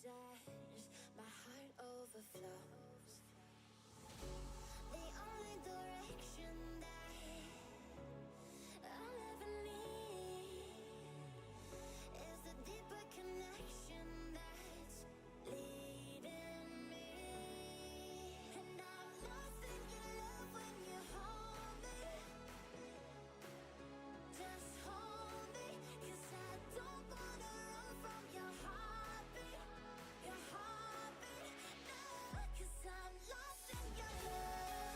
desires, my heart overflows. The only direction that I'll ever need is a deeper connection that's leading me. And I'm lost in your love when you hold me. Just hold me, 'cause I don't wanna run from your heartbeat. Your heartbeat, no, 'cause I'm lost in your love.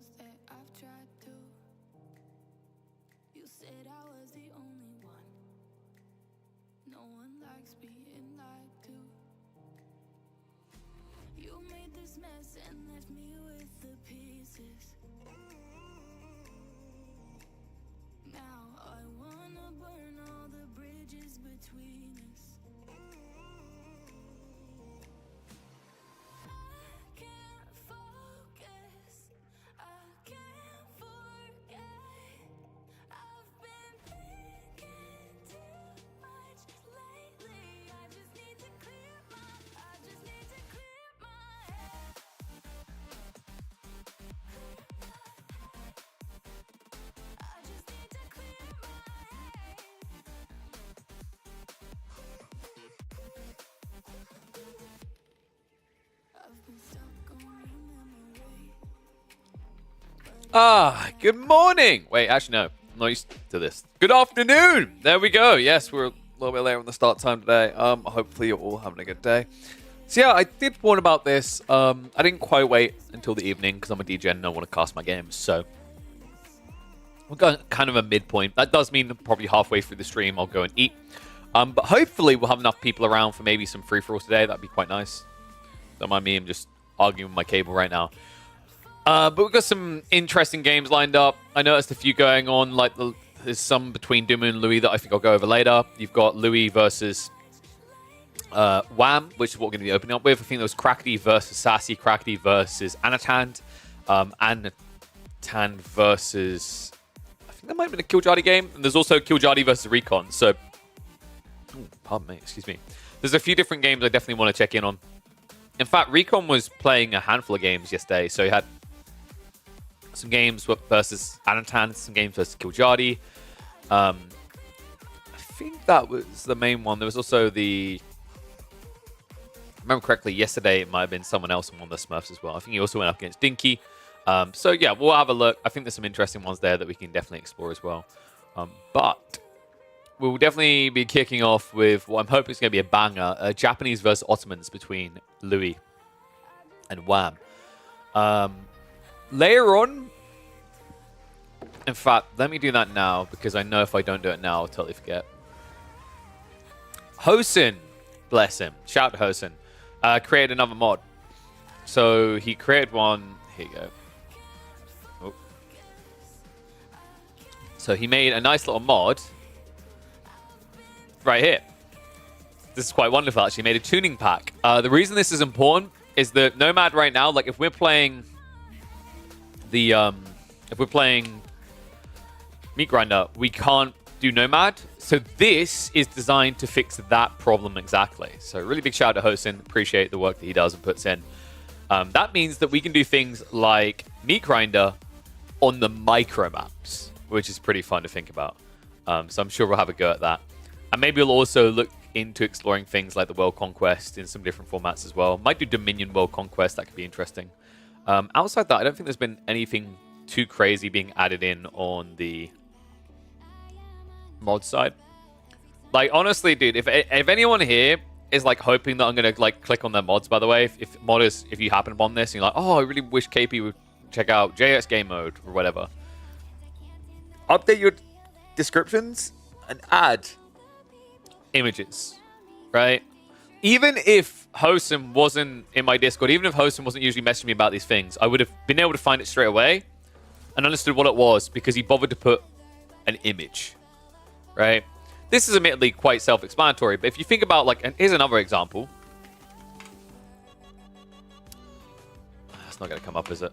knows that I've tried to. You said I was the only one. No one likes being lied to. You made this mess and left me with the pieces. Now I wanna burn all the bridges between us. I can't focus, I can't forget. I've been thinking too much lately. I just need to clear my head. I just need to clear my head. I've been stuck on your memory. Good morning. Wait, actually, no. I'm not used to this. Good afternoon. There we go. Yes, we're a little bit later on the start time today. Hopefully you're all having a good day. So yeah, I did warn about this. I didn't quite wait until the evening because I'm a DJ and I want to cast my games. So we're going kind of a midpoint. That does mean probably halfway through the stream I'll go and eat. But hopefully we'll have enough people around for maybe some free-for-alls today. That'd be quite nice. Don't mind me. I'm just arguing with my cable right now. But we've got some interesting games lined up. I noticed a few going on, like there's some between Dumu and Louis that I think I'll go over later. You've got Louis versus Wham, which is what we're going to be opening up with. I think there was Crackety versus Sassy, Crackety versus Anatan, Anatan versus... I think that might have been a Killjadi game. And there's also Killjadi versus Recon. So, ooh, pardon me, excuse me. There's a few different games I definitely want to check in on. In fact, Recon was playing a handful of games yesterday. So he had some games versus Anatan, some games versus Killjadi. I think that was the main one. There was also the... If I remember correctly, yesterday it might have been someone else on one of the Smurfs as well. I think he also went up against Dinky. So yeah, we'll have a look. I think there's some interesting ones there that we can definitely explore as well. But we'll definitely be kicking off with what I'm hoping is going to be a banger. Japanese versus Ottomans between Louis and Wham. Later on, in fact, let me do that now because I know if I don't do it now, I'll totally forget. Hosen, bless him. Shout out to Hosen. Created another mod. So he created one. Here you go. Oh. So he made a nice little mod right here. This is quite wonderful, actually. He made a tuning pack. The reason this is important is that Nomad right now, like if we're playing the Meat Grinder, we can't do Nomad. So this is designed to fix that problem exactly. So really big shout out to Hosen. Appreciate the work that he does and puts in. That means that we can do things like Meat Grinder on the micro maps, which is pretty fun to think about. So I'm sure we'll have a go at that. And maybe we'll also look into exploring things like the World Conquest in some different formats as well. Might do Dominion World Conquest. That could be interesting. Outside that, I don't think there's been anything too crazy being added in on the mod side. Like, honestly, dude, if anyone here is like hoping that I'm gonna like click on their mods, by the way, if you happen upon this and you're like, oh, I really wish KP would check out JX Game Mode or whatever, update your descriptions and add images, right? Even if Hosen wasn't in my Discord, even if Hosen wasn't usually messaging me about these things, I would have been able to find it straight away and understood what it was because he bothered to put an image, right? This is admittedly quite self-explanatory, but if you think about, like, and here's another example. That's not going to come up, is it?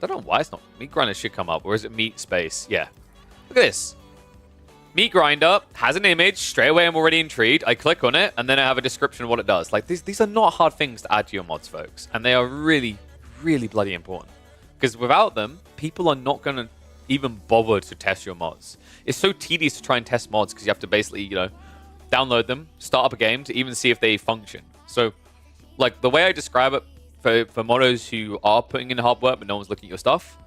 I don't know why it's not. Meat Grinder should come up, or is it Meat Space? Yeah. Look at this. Meat Grinder has an image. Straight away, I'm already intrigued. I click on it, and then I have a description of what it does. Like, these are not hard things to add to your mods, folks. And they are really, really bloody important. Because without them, people are not going to even bother to test your mods. It's so tedious to try and test mods because you have to basically, you know, download them, start up a game to even see if they function. So, like, the way I describe it for modders who are putting in hard work but no one's looking at your stuff,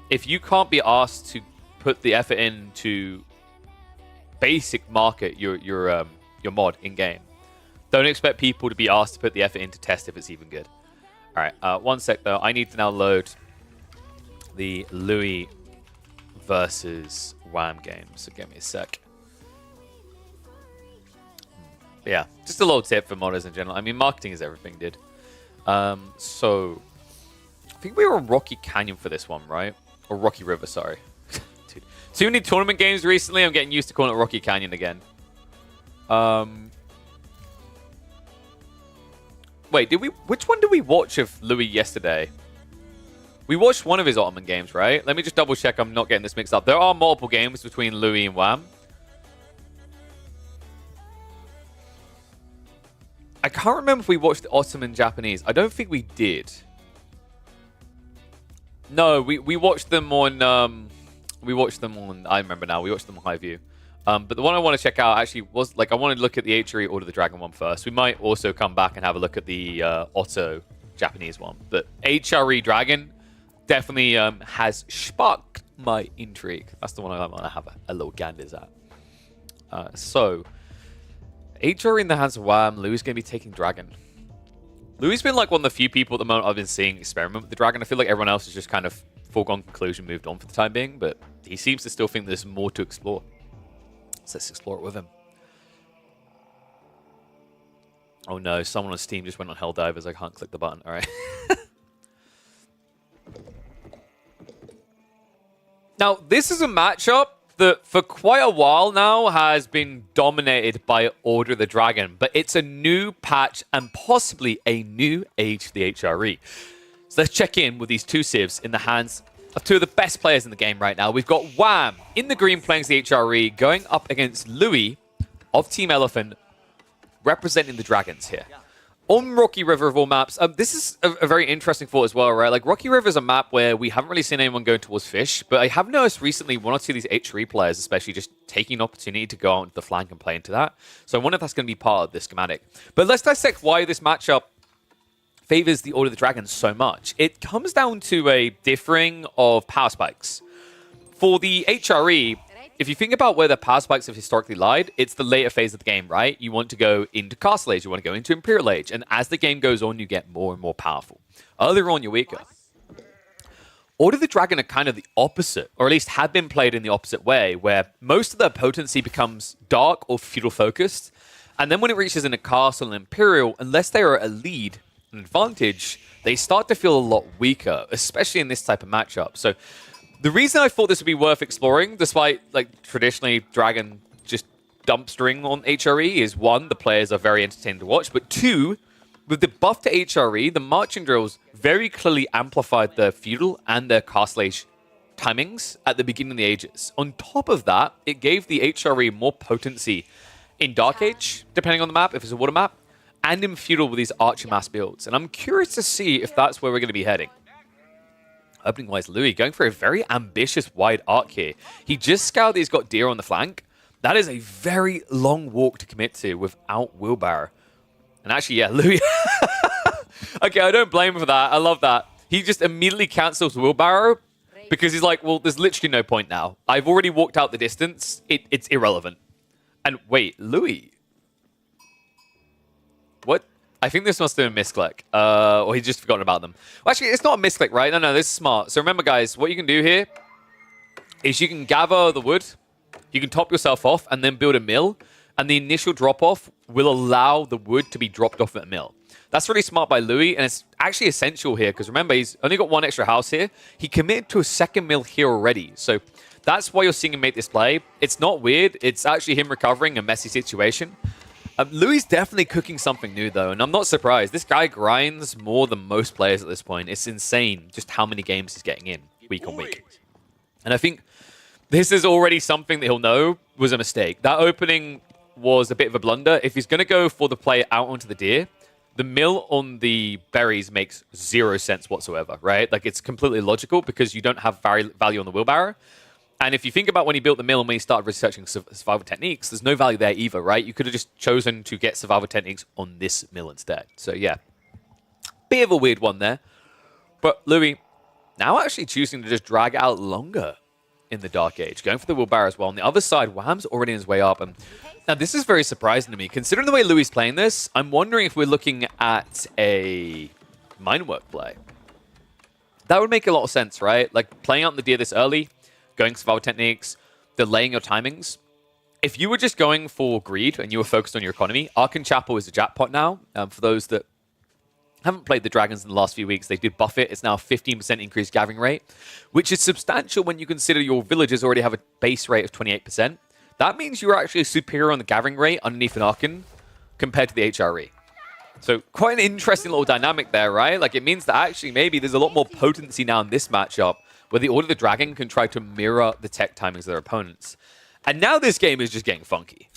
if you can't be asked to put the effort in to basic market your mod in game, don't expect people to be asked to put the effort in to test if it's even good. All right, 1 sec though. I need to now load the Louis versus Wham game. So give me a sec. Yeah, just a little tip for modders in general. I mean, marketing is everything, dude. So I think we were on Rocky Canyon for this one, right? Or Rocky River, sorry. Dude. Too many tournament games recently. I'm getting used to calling it Rocky Canyon again. Wait, which one did we watch of Louis yesterday? We watched one of his Ottoman games, right? Let me just double check I'm not getting this mixed up. There are multiple games between Louis and Wham. I can't remember if we watched the Ottoman Japanese. I don't think we did. No, we watched them on I remember now. We watched them on High View. But the one I want to check out actually was I want to look at the HRE Order of the Dragon one first. We might also come back and have a look at the Otto Japanese one. But HRE Dragon definitely has sparked my intrigue. That's the one I want to have a little ganders at. So HRE in the hands of Wham. Louis is going to be taking Dragon. Louis has been one of the few people at the moment I've been seeing experiment with the Dragon. I feel like everyone else is just kind of foregone conclusion, moved on for the time being. But he seems to still think there's more to explore. So let's explore it with him. Oh no, someone on Steam just went on Helldivers. I can't click the button. All right. Now, this is a matchup that for quite a while now has been dominated by Order of the Dragon, but it's a new patch and possibly a new age for the HRE. So let's check in with these two civs in the hands of two of the best players in the game right now. We've got Wham in the green playing the HRE going up against Louis of Team Elephant representing the Dragons here. On Rocky River of all maps, this is a very interesting thought as well, right? Rocky River is a map where we haven't really seen anyone go towards Fish, but I have noticed recently one or two of these HRE players especially just taking an opportunity to go out into the flank and play into that. So I wonder if that's going to be part of this schematic. But let's dissect why this matchup favors the Order of the Dragon so much. It comes down to a differing of power spikes. For the HRE, if you think about where the power spikes have historically lied, it's the later phase of the game, right? You want to go into Castle Age, you want to go into Imperial Age, and as the game goes on, you get more and more powerful. Earlier on, you're weaker. Order of the Dragon are kind of the opposite, or at least have been played in the opposite way, where most of their potency becomes dark or feudal focused, and then when it reaches in a Castle and Imperial, unless they are at a lead, an advantage, they start to feel a lot weaker, especially in this type of matchup. So the reason I thought this would be worth exploring, despite traditionally Dragon just dumpstering on HRE, is one, the players are very entertaining to watch, but two, with the buff to HRE, the marching drills very clearly amplified their feudal and their Castle Age timings at the beginning of the ages. On top of that, it gave the HRE more potency in Dark Age, depending on the map, if it's a water map, and in feudal with these Archer mass builds. And I'm curious to see if that's where we're going to be heading. Opening-wise, Louis going for a very ambitious wide arc here. He just scouted that he's got deer on the flank. That is a very long walk to commit to without wheelbarrow. And actually, yeah, Louis... Okay, I don't blame him for that. I love that. He just immediately cancels wheelbarrow because he's like, well, there's literally no point now. I've already walked out the distance. It's irrelevant. And wait, Louis... What? I think this must have been a misclick. Or he's just forgotten about them. Well, actually, it's not a misclick, right? No, this is smart. So remember, guys, what you can do here is you can gather the wood, you can top yourself off, and then build a mill. And the initial drop-off will allow the wood to be dropped off at a mill. That's really smart by Louis, and it's actually essential here, because remember, he's only got one extra house here. He committed to a second mill here already. So that's why you're seeing him make this play. It's not weird. It's actually him recovering a messy situation. Louis definitely cooking something new, though, and I'm not surprised. This guy grinds more than most players at this point. It's insane just how many games he's getting in week on week. And I think this is already something that he'll know was a mistake. That opening was a bit of a blunder. If he's going to go for the play out onto the deer, the mill on the berries makes 0 sense whatsoever, right? It's completely logical because you don't have value on the wheelbarrow. And if you think about when he built the mill and when he started researching survival techniques, there's no value there either, right? You could have just chosen to get survival techniques on this mill instead. So yeah, bit of a weird one there. But Louis now actually choosing to just drag out longer in the Dark Age, going for the wheelbarrow as well. On the other side, Wham's already on his way up. And now this is very surprising to me. Considering the way Louis is playing this, I'm wondering if we're looking at a Minework play. That would make a lot of sense, right? Like, playing out the deer this early, going survival techniques, delaying your timings. If you were just going for greed and you were focused on your economy, Archon Chapel is a jackpot now. For those that haven't played the Dragons in the last few weeks, they did buff it. It's now a 15% increased gathering rate, which is substantial when you consider your villagers already have a base rate of 28%. That means you're actually superior on the gathering rate underneath an Archon compared to the HRE. So quite an interesting little dynamic there, right? Like, it means that actually maybe there's a lot more potency now in this matchup where the Order of the Dragon can try to mirror the tech timings of their opponents. And now this game is just getting funky.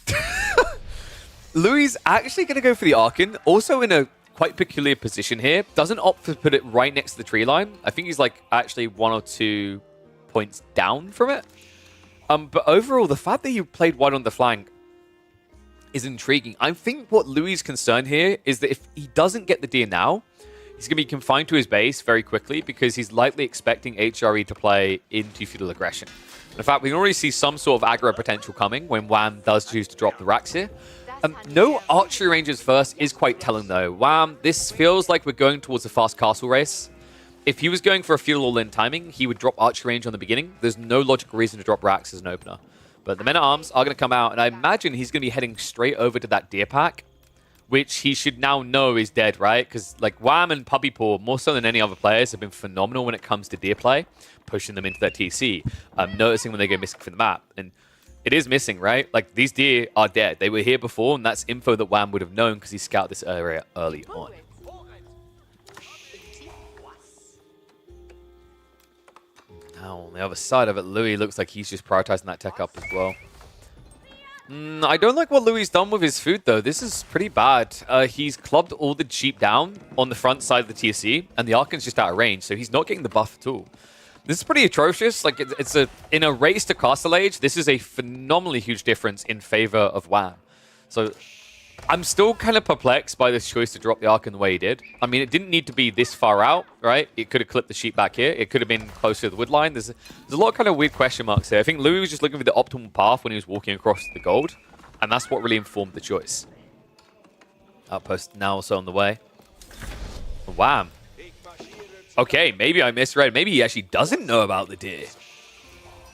Louis actually going to go for the Archon, also in a quite peculiar position here. Doesn't opt to put it right next to the tree line. I think he's like actually 1 or 2 points down from it. But overall, the fact that you played wide on the flank is intriguing. I think what Louis' concern here is that if he doesn't get the deer now, he's going to be confined to his base very quickly because he's likely expecting HRE to play into feudal aggression. In fact, we can already see some sort of aggro potential coming when Wham does choose to drop the racks here. No archery ranges first is quite telling though. Wham, this feels like we're going towards a fast castle race. If he was going for a feudal all-in timing, he would drop archery range on the beginning. There's no logical reason to drop racks as an opener. But the men-at-arms are going to come out, and I imagine he's going to be heading straight over to that deer pack, which he should now know is dead, right? Because like Wham and Puppy Paw, more so than any other players, have been phenomenal when it comes to deer play, pushing them into their TC, noticing when they go missing from the map. And it is missing, right? Like, these deer are dead. They were here before, and that's info that Wham would have known because he scouted this area early on. Now, on the other side of it, Louis looks like he's just prioritizing that tech up as well. I don't like what Louis done with his food, though. This is pretty bad. He's clubbed all the sheep down on the front side of the TSC, and the Archon's just out of range, so he's not getting the buff at all. This is pretty atrocious. Like, in a race to Castle Age, this is a phenomenally huge difference in favor of Wham. So I'm still kind of perplexed by this choice to drop the Archon the way he did. I mean, it didn't need to be this far out, right? It could have clipped the sheep back here. It could have been closer to the wood line. There's a lot of kind of weird question marks here. I think Louis was just looking for the optimal path when he was walking across the gold, and that's what really informed the choice. Outpost now also on the way. Wham. Okay, maybe I misread. Maybe he actually doesn't know about the deer.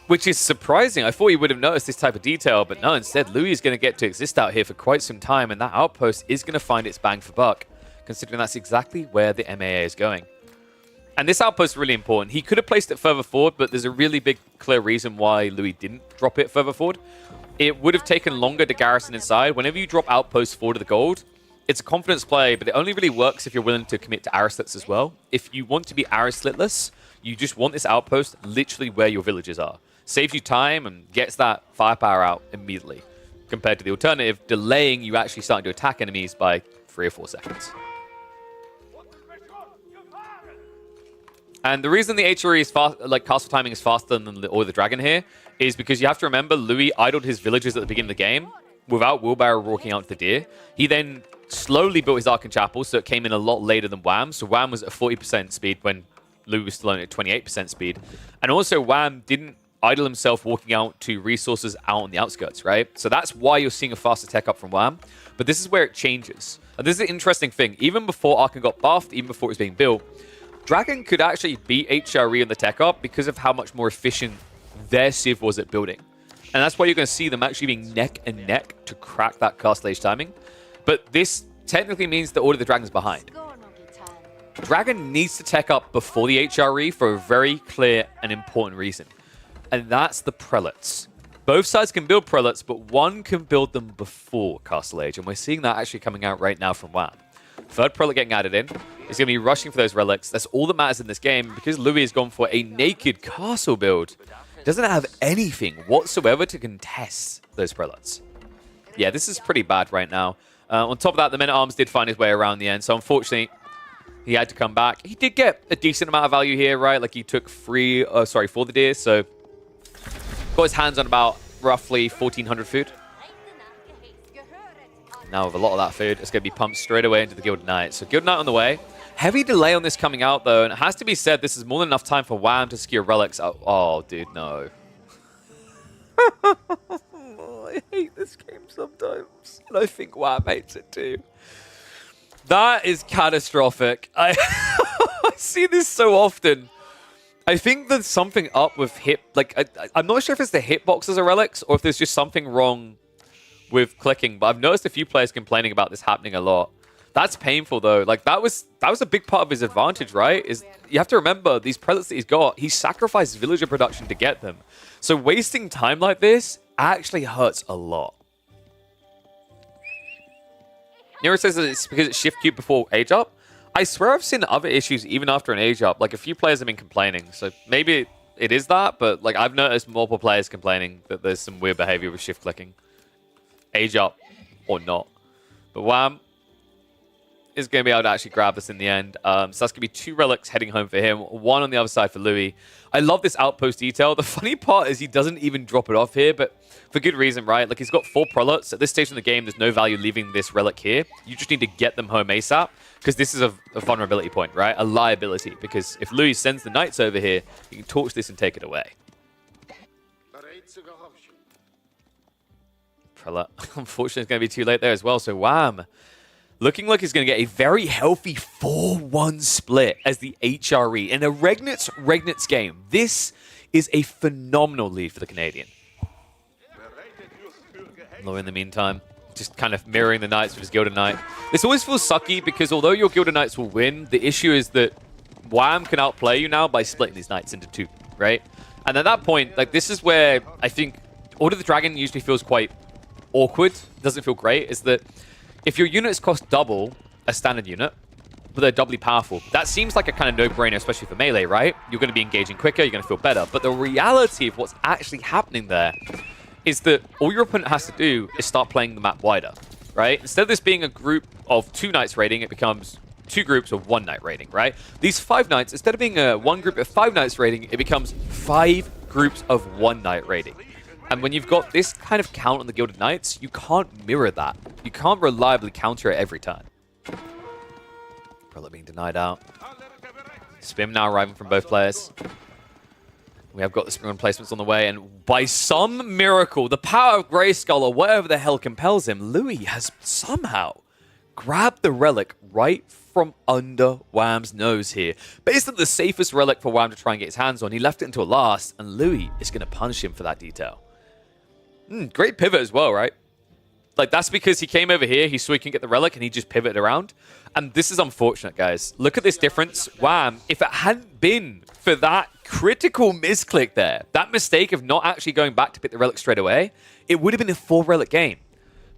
Which is surprising. I thought he would have noticed this type of detail, but no, instead, Louis is going to get to exist out here for quite some time, and that outpost is going to find its bang for buck, considering that's exactly where the MAA is going. And this outpost is really important. He could have placed it further forward, but there's a really big, clear reason why Louis didn't drop it further forward. It would have taken longer to garrison inside. Whenever you drop outposts forward to the gold, it's a confidence play, but it only really works if you're willing to commit to arrow slits as well. If you want to be arrow slitless, you just want this outpost literally where your villages are. Saves you time and gets that firepower out immediately, compared to the alternative, delaying you actually starting to attack enemies by 3 or 4 seconds. And the reason the HRE is fast, like castle timing is faster than the Order of the Dragon here, is because you have to remember Louis idled his villagers at the beginning of the game without Wheelbarrow walking out to the deer. He then slowly built his Archon Chapel, so it came in a lot later than Wham. So Wham was at 40% speed when Louis was still only at 28% speed. And also Wham didn't idle himself walking out to resources out on the outskirts, right? So that's why you're seeing a faster tech up from Wham. But this is where it changes. And this is an interesting thing. Even before Archon got buffed, even before it was being built, Dragon could actually beat HRE on the tech up because of how much more efficient their Civ was at building. And that's why you're going to see them actually being neck and neck to crack that Castle Age timing. But this technically means the Order of the Dragon's behind. Dragon needs to tech up before the HRE for a very clear and important reason. And that's the Prelates. Both sides can build Prelates, but one can build them before Castle Age. And we're seeing that actually coming out right now from Wham. Third Prelate getting added in. He's going to be rushing for those relics. That's all that matters in this game. Because Louis has gone for a naked castle build, doesn't have anything whatsoever to contest those Prelates. Yeah, this is pretty bad right now. On top of that, the Men-at-Arms did find his way around the end. So unfortunately, he had to come back. He did get a decent amount of value here, right? Like he took 4 the deer. So got his hands on about roughly 1,400 food. Now with a lot of that food, it's going to be pumped straight away into the Gilded Knight. So Gilded Knight on the way. Heavy delay on this coming out, though. And it has to be said, this is more than enough time for Wham to secure relics. Oh dude, no. I hate this game sometimes. And I think Wham hates it too. That is catastrophic. see this so often. I think there's something up with hit. Like, I'm not sure if it's the hitboxes or relics or if there's just something wrong with clicking. But I've noticed a few players complaining about this happening a lot. That's painful though. Like that was a big part of his advantage, right? Is you have to remember these prelates that he's got. He sacrificed villager production to get them. So wasting time like this actually hurts a lot. Nero says that it's because it's shift Q before age up. I swear I've seen other issues even after an age up. Like a few players have been complaining. So maybe it is that, but like I've noticed multiple players complaining that there's some weird behavior with shift clicking. Age up or not. But Wham is going to be able to actually grab this in the end. So that's going to be 2 relics heading home for him. 1 on the other side for Louis. I love this outpost detail. The funny part is he doesn't even drop it off here, but for good reason, right? Like he's got 4 prelates. At this stage in the game, there's no value leaving this relic here. You just need to get them home ASAP because this is a vulnerability point, right? A liability. Because if Louis sends the knights over here, you can torch this and take it away. Prelate, unfortunately, it's going to be too late there as well. So Wham! Looking like he's going to get a very healthy 4-1 split as the HRE in a Regnitz game. This is a phenomenal lead for the Canadian. Louis, in the meantime, just kind of mirroring the Knights with his Gilded Knight. This always feels sucky because although your Gilded Knights will win, the issue is that Wham can outplay you now by splitting these Knights into 2, right? And at that point, like this is where I think Order of the Dragon usually feels quite awkward, doesn't feel great, is that if your units cost double a standard unit, but they're doubly powerful, that seems like a kind of no-brainer, especially for melee, right? You're going to be engaging quicker, you're going to feel better. But the reality of what's actually happening there is that all your opponent has to do is start playing the map wider, right? Instead of this being a group of 2 knights raiding, it becomes 2 groups of 1 knight raiding, right? These 5 knights, instead of being one group of 5 knights raiding, it becomes 5 groups of 1 knight raiding. And when you've got this kind of count on the Gilded Knights, you can't mirror that. You can't reliably counter it every time. Prelate being denied out. Spim now arriving from both players. We have got the spring placements on the way, and by some miracle, the power of Grayskull or whatever the hell compels him, Louis has somehow grabbed the relic right from under Wham's nose here. Basically the safest relic for Wham to try and get his hands on. He left it until last, and Louis is going to punish him for that detail. Great pivot as well, right? Like, that's because he came over here, he saw he can get the relic, and he just pivoted around. And this is unfortunate, guys. Look at this difference. Wham, if it hadn't been for that critical misclick there, that mistake of not actually going back to pick the relic straight away, it would have been a 4-relic game.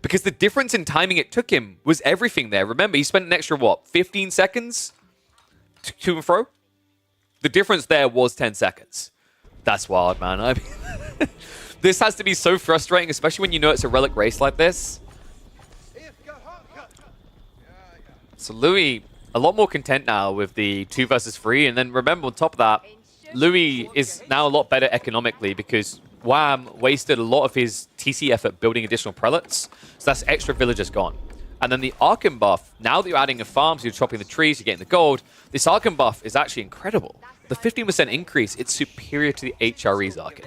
Because the difference in timing it took him was everything there. Remember, he spent an extra, what, 15 seconds to and fro? The difference there was 10 seconds. That's wild, man. I mean... This has to be so frustrating, especially when you know it's a relic race like this. So Louis, a lot more content now with the 2 versus 3. And then remember, on top of that, Louis is now a lot better economically because Wham wasted a lot of his TC effort building additional prelates. So that's extra villagers gone. And then the Archon buff, now that you're adding a farm, so you're chopping the trees, you're getting the gold, this Archon buff is actually incredible. The 15% increase, it's superior to the HRE's Archon.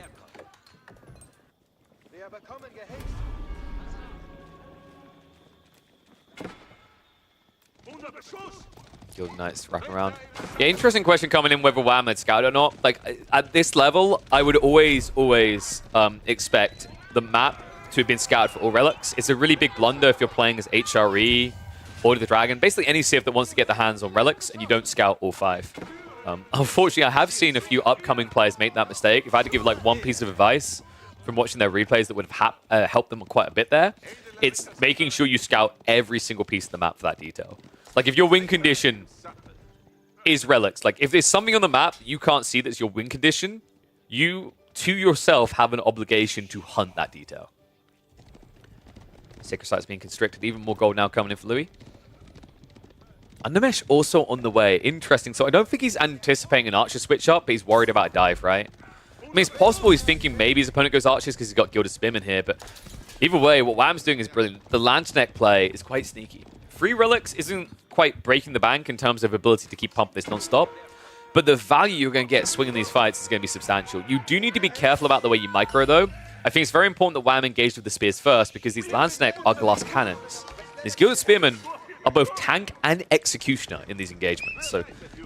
Gilded Knights wrap around. Yeah, interesting question coming in whether Wham had scout or not. Like, at this level, I would always expect the map to have been scouted for all relics. It's a really big blunder if you're playing as HRE, Order of the Dragon, basically any civ that wants to get their hands on relics and you don't scout all 5. Unfortunately, I have seen a few upcoming players make that mistake. If I had to give like one piece of advice from watching their replays that would have helped them quite a bit there, it's making sure you scout every single piece of the map for that detail. Like, if your win condition is relics, like, if there's something on the map you can't see that's your win condition, you, to yourself, have an obligation to hunt that detail. Sacred Site's being constricted. Even more gold now coming in for Louis. Undermesh also on the way. Interesting. So I don't think he's anticipating an Archer switch up, but he's worried about a dive, right? I mean, it's possible he's thinking maybe his opponent goes Archers because he's got Gilded Spim in here, but either way, what Wham's doing is brilliant. The Lanternec play is quite sneaky. 3 relics isn't quite breaking the bank in terms of ability to keep pumping this non-stop, but the value you're going to get swinging these fights is going to be substantial. You do need to be careful about the way you micro, though. I think it's very important that Wham engaged with the spears first, because these Lanternec are glass cannons. These Gilded Spearmen are both tank and executioner in these engagements, so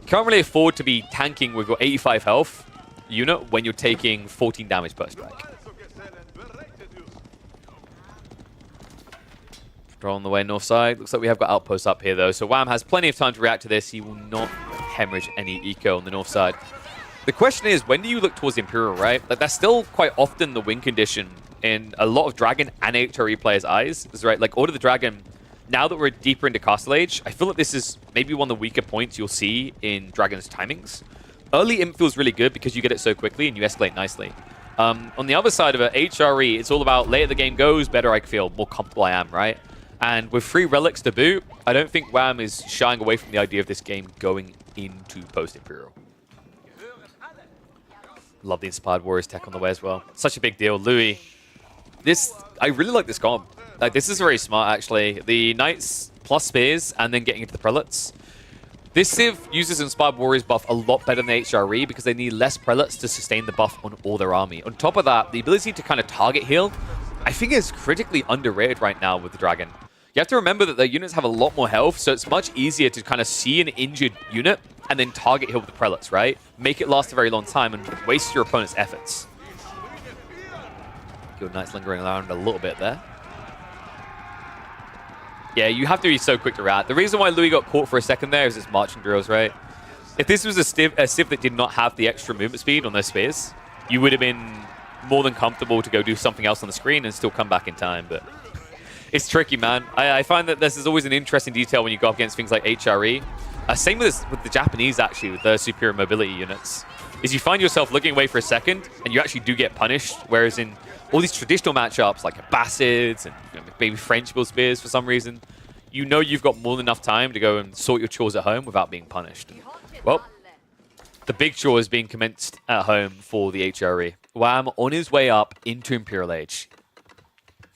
can't really afford to be tanking with your 85 health unit when you're taking 14 damage per strike. Draw on the way north side. Looks like we have got outposts up here though, so Wham has plenty of time to react to this. He will not hemorrhage any eco on the north side. The question is, when do you look towards the Imperial, right? Like, that's still quite often the win condition in a lot of Dragon and HRE players' eyes, is right? Like, Order of the Dragon, now that we're deeper into Castle Age, I feel like this is maybe one of the weaker points you'll see in Dragon's timings. Early imp feels really good because you get it so quickly and you escalate nicely. On the other side of it, HRE, it's all about later the game goes, better I feel, more comfortable I am, right? And with 3 relics to boot, I don't think Wham is shying away from the idea of this game going into post-Imperial. Love the Inspired Warriors tech on the way as well. Such a big deal. Louis, I really like this comp. Like, this is very smart, actually. The Knights plus Spears and then getting into the Prelates. This Civ uses Inspired Warriors buff a lot better than the HRE because they need less Prelates to sustain the buff on all their army. On top of that, the ability to kind of target heal, I think is critically underrated right now with the Dragon. You have to remember that their units have a lot more health, so it's much easier to kind of see an injured unit and then target heal with the Prelates, right? Make it last a very long time and waste your opponent's efforts. Guild Knights lingering around a little bit there. Yeah, you have to be so quick to react. The reason why Louis got caught for a second there is its marching drills, right? If this was a Civ that did not have the extra movement speed on those spears, you would have been more than comfortable to go do something else on the screen and still come back in time, but it's tricky, man. I find that this is always an interesting detail when you go up against things like HRE. Same with the Japanese, actually, with their superior mobility units, is you find yourself looking away for a second, and you actually do get punished, whereas in all these traditional matchups, like Abbasids and maybe French build spears for some reason, you know you've got more than enough time to go and sort your chores at home without being punished. Well, the big chore is being commenced at home for the HRE. Wham on his way up into Imperial Age.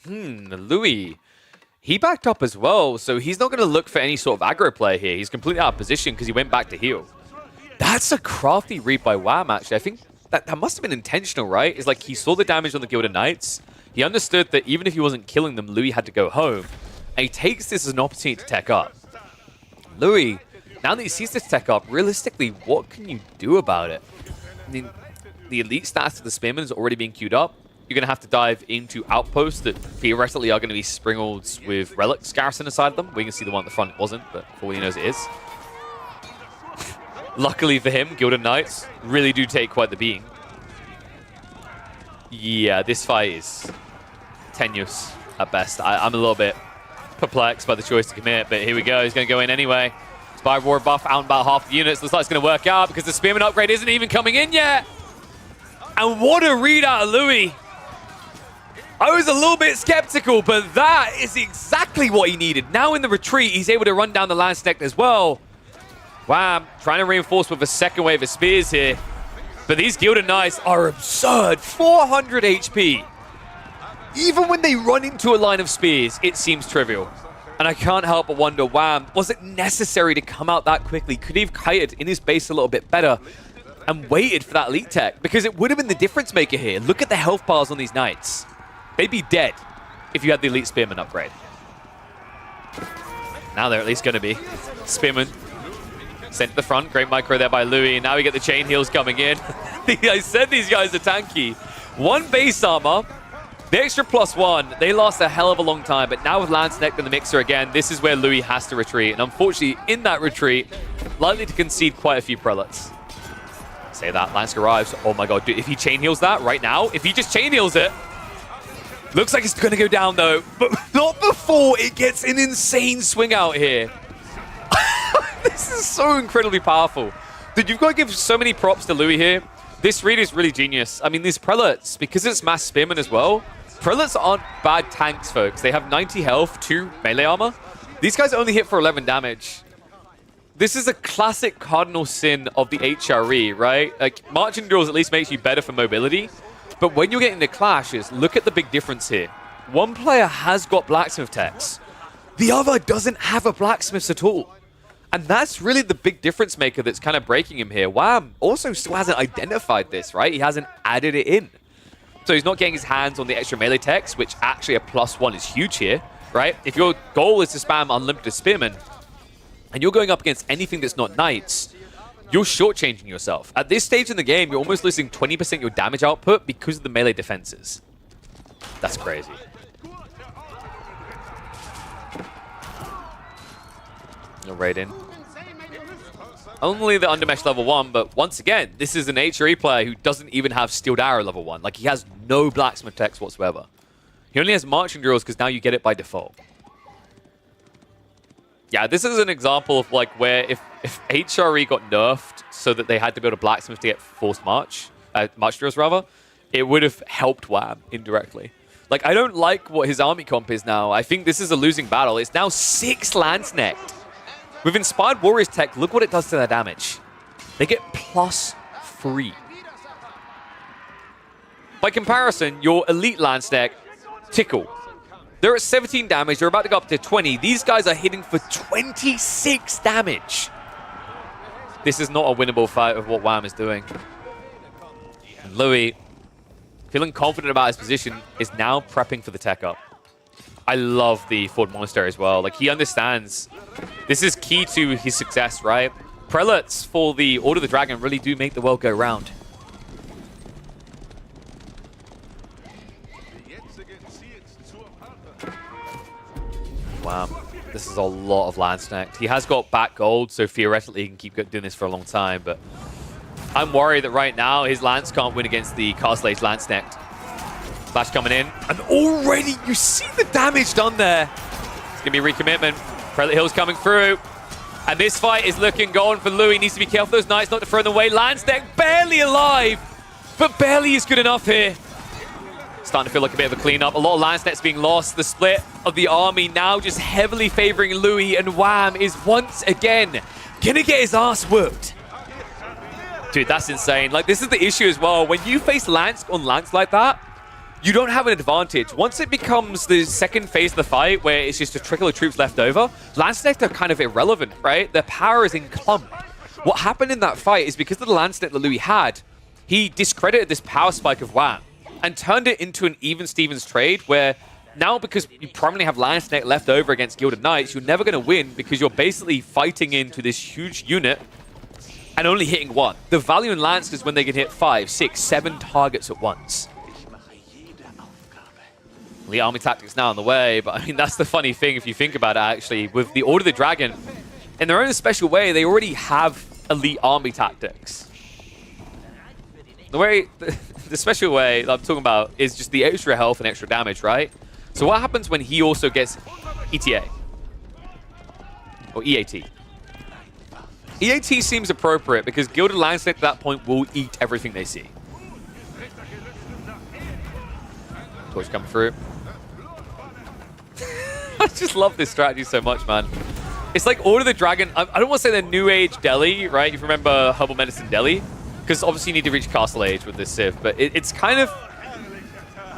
Louis, he backed up as well, so he's not going to look for any sort of aggro play here. He's completely out of position because he went back to heal. That's a crafty read by Wham, actually. I think that must have been intentional, right? It's like he saw the damage on the Gilded Knights. He understood that even if he wasn't killing them, Louis had to go home. And he takes this as an opportunity to tech up. Louis, now that he sees this tech up, realistically, what can you do about it? I mean, the elite stats of the Spearmen is already being queued up. You're going to have to dive into outposts that theoretically are going to be Springolds with relics garrison inside them. We can see the one at the front wasn't, but for all he knows it is. Luckily for him, Gilded Knights really do take quite the beating. Yeah, this fight is tenuous at best. I'm a little bit perplexed by the choice to commit, but here we go. He's going to go in anyway. Inspired War buff out about half the units. Looks like it's going to work out because the Spearman upgrade isn't even coming in yet. And what a read out of Louis. I was a little bit skeptical, but that is exactly what he needed. Now in the retreat, he's able to run down the Landsneck as well. Wham, trying to reinforce with a second wave of spears here. But these Gilded Knights are absurd. 400 HP. Even when they run into a line of spears, it seems trivial. And I can't help but wonder, Wham, was it necessary to come out that quickly? Could he have kited in his base a little bit better and waited for that elite tech? Because it would have been the difference maker here. Look at the health bars on these Knights. They'd be dead if you had the elite Spearman upgrade. Now they're at least going to be. Spearman sent to the front. Great micro there by Louis. And now we get the chain heals coming in. I said these guys are tanky. 1 base armor. The extra +1, they last a hell of a long time. But now with Landsneck in the mixer again, this is where Louis has to retreat. And unfortunately, in that retreat, likely to concede quite a few prelates. Say that. Landsneck arrives. Oh my god, dude, if he chain heals that right now, if he just chain heals it, looks like it's going to go down, though. But not before it gets an insane swing out here. This is so incredibly powerful. Dude, you've got to give so many props to Louis here. This read is really genius. I mean, these prelates, because it's mass Spearman as well, prelates aren't bad tanks, folks. They have 90 health, 2 melee armor. These guys only hit for 11 damage. This is a classic cardinal sin of the HRE, right? Like, marching drills at least makes you better for mobility. But when you're getting the clashes, look at the big difference here. One player has got blacksmith techs. The other doesn't have a blacksmith at all. And that's really the big difference maker that's kind of breaking him here. Wham also still hasn't identified this, right? He hasn't added it in. So he's not getting his hands on the extra melee techs, which actually a +1 is huge here, right? If your goal is to spam unlimited Spearmen, and you're going up against anything that's not Knights, you're shortchanging yourself. At this stage in the game, you're almost losing 20% of your damage output because of the melee defenses. That's crazy. No raid in. Only the undermesh level 1, but once again, this is an HRE player who doesn't even have Steeled Arrow level 1. Like, he has no blacksmith techs whatsoever. He only has marching drills because now you get it by default. Yeah, this is an example of like where if HRE got nerfed so that they had to build a blacksmith to get forced march drills rather, it would have helped Wham indirectly. Like, I don't like what his army comp is now. I think this is a losing battle. It's now 6 Lancenecked. With Inspired Warriors tech, look what it does to their damage. They get +3. By comparison, your Elite Lanceneck, Tickle, they're at 17 damage. They're about to go up to 20. These guys are hitting for 26 damage. This is not a winnable fight of what Wham is doing. And Louis, feeling confident about his position, is now prepping for the tech up. I love the Ford Monastery as well. Like, he understands this is key to his success, right? Prelates for the Order of the Dragon really do make the world go round. Wow, this is a lot of Lancenecked. He has got back gold, so theoretically he can keep doing this for a long time, but I'm worried that right now his Lance can't win against the Castle Age Lancenecked. Flash coming in, and already you see the damage done there. It's going to be a recommitment. Prelate Hill's coming through, and this fight is looking golden for Louis. He needs to be careful those knights not to throw them away. Lancenecked barely alive, but barely is good enough here. Starting to feel like a bit of a cleanup. A lot of Lancenecks being lost. The split of the army now just heavily favoring Louis, and Wham is once again gonna get his ass whooped. Dude, that's insane. Like, this is the issue as well. When you face Lance on Lance like that, you don't have an advantage. Once it becomes the second phase of the fight, where it's just a trickle of troops left over, Lancenecks are kind of irrelevant, right? Their power is in clump. What happened in that fight is because of the Lanceneck that Louis had, he discredited this power spike of Wham and turned it into an even Stevens trade where now, because you primarily have Lanceneck left over against Gilded Knights, you're never going to win because you're basically fighting into this huge unit and only hitting one. The value in Lance is when they can hit 5, 6, 7 targets at once. The army tactics now on the way, but I mean, that's the funny thing if you think about it, actually. With the Order of the Dragon, in their own special way, they already have elite army tactics. The way, the special way that I'm talking about is just the extra health and extra damage, right? So what happens when he also gets ETA? Or EAT? EAT seems appropriate because Gilded Lanceneck at that point will eat everything they see. Torch coming through. I just love this strategy so much, man. It's like Order of the Dragon. I don't want to say they're New Age Delhi, right? If you remember Herbal Medicine Delhi. Because obviously you need to reach Castle Age with this Civ. But it's kind of...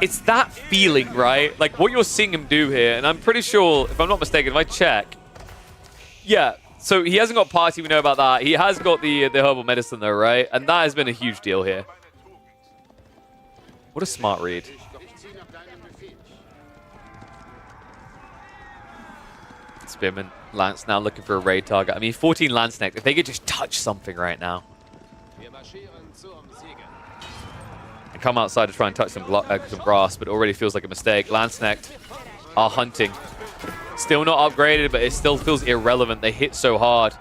It's that feeling, right? Like what you're seeing him do here. And I'm pretty sure, if I'm not mistaken, if I check... Yeah, so he hasn't got Party, we know about that. He has got the Herbal Medicine though, right? And that has been a huge deal here. What a smart read. Spearman, Lance now looking for a raid target. I mean, 14 Lanceneck. If they could just touch something right now. And come outside to try and touch some grass, but it already feels like a mistake. Lanceneck are hunting. Still not upgraded, but it still feels irrelevant. They hit so hard.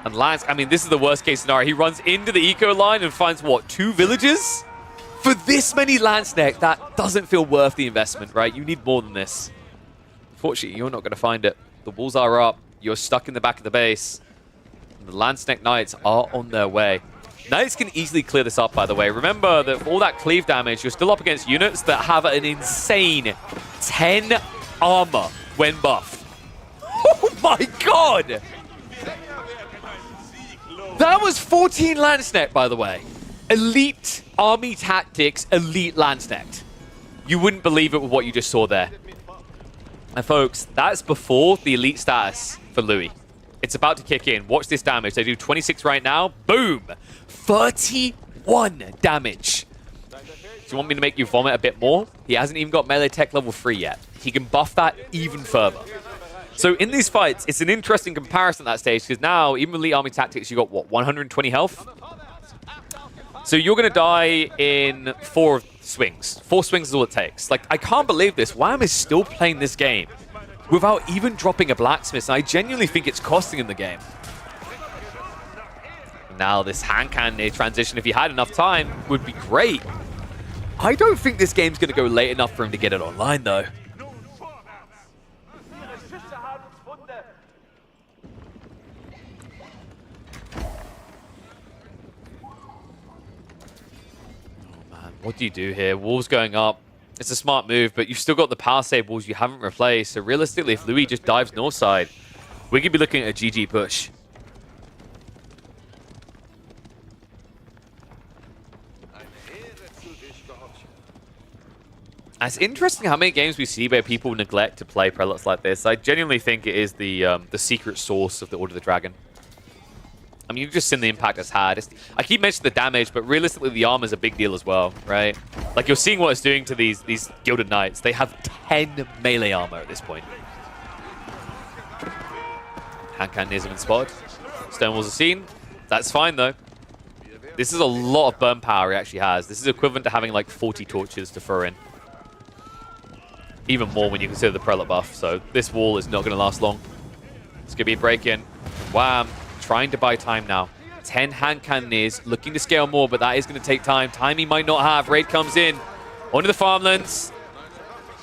And Lance, I mean, this is the worst case scenario. He runs into the eco line and finds, what, 2 villages? For this many Lanceneck, that doesn't feel worth the investment, right? You need more than this. Fortunately, you're not going to find it. The walls are up. You're stuck in the back of the base. And the Lanceneck Knights are on their way. Knights can easily clear this up, by the way. Remember that for all that cleave damage, you're still up against units that have an insane 10 armor when buffed. Oh my god! That was 14 Lanceneck, by the way. Elite army tactics, elite Lanceneck. You wouldn't believe it with what you just saw there. And folks, that's before the elite status for Louis. It's about to kick in. Watch this damage. They do 26 right now. Boom! 31 damage. Do you want me to make you vomit a bit more? He hasn't even got melee tech level 3 yet. He can buff that even further. So in these fights, it's an interesting comparison at that stage, because now, even with Elite Army Tactics, you got, what, 120 health? So you're going to die in 4 swings. 4 swings is all it takes. Like, I can't believe this. Wham is still playing this game without even dropping a Blacksmith, and I genuinely think it's costing him the game. Now this hand cannon transition, if he had enough time, would be great. I don't think this game's going to go late enough for him to get it online, though. What do you do here? Walls going up. It's a smart move, but you've still got the power save walls you haven't replaced. So realistically, if Louis just dives north side, we could be looking at a GG push. It's interesting how many games we see where people neglect to play prelates like this. I genuinely think it is the secret source of the Order of the Dragon. I mean, you've just seen the impact it's had. I keep mentioning the damage, but realistically, the armor is a big deal as well, right? Like, you're seeing what it's doing to these Gilded Knights. They have 10 melee armor at this point. Hand cannon isn't spotted. Stonewalls are seen. That's fine, though. This is a lot of burn power he actually has. This is equivalent to having, like, 40 torches to throw in. Even more when you consider the prelate buff, so this wall is not going to last long. It's going to be a break-in. Wham! Trying to buy time now. 10 hand cannoneers, looking to scale more, but that is going to take time. Time he might not have. Raid comes in. Onto the farmlands.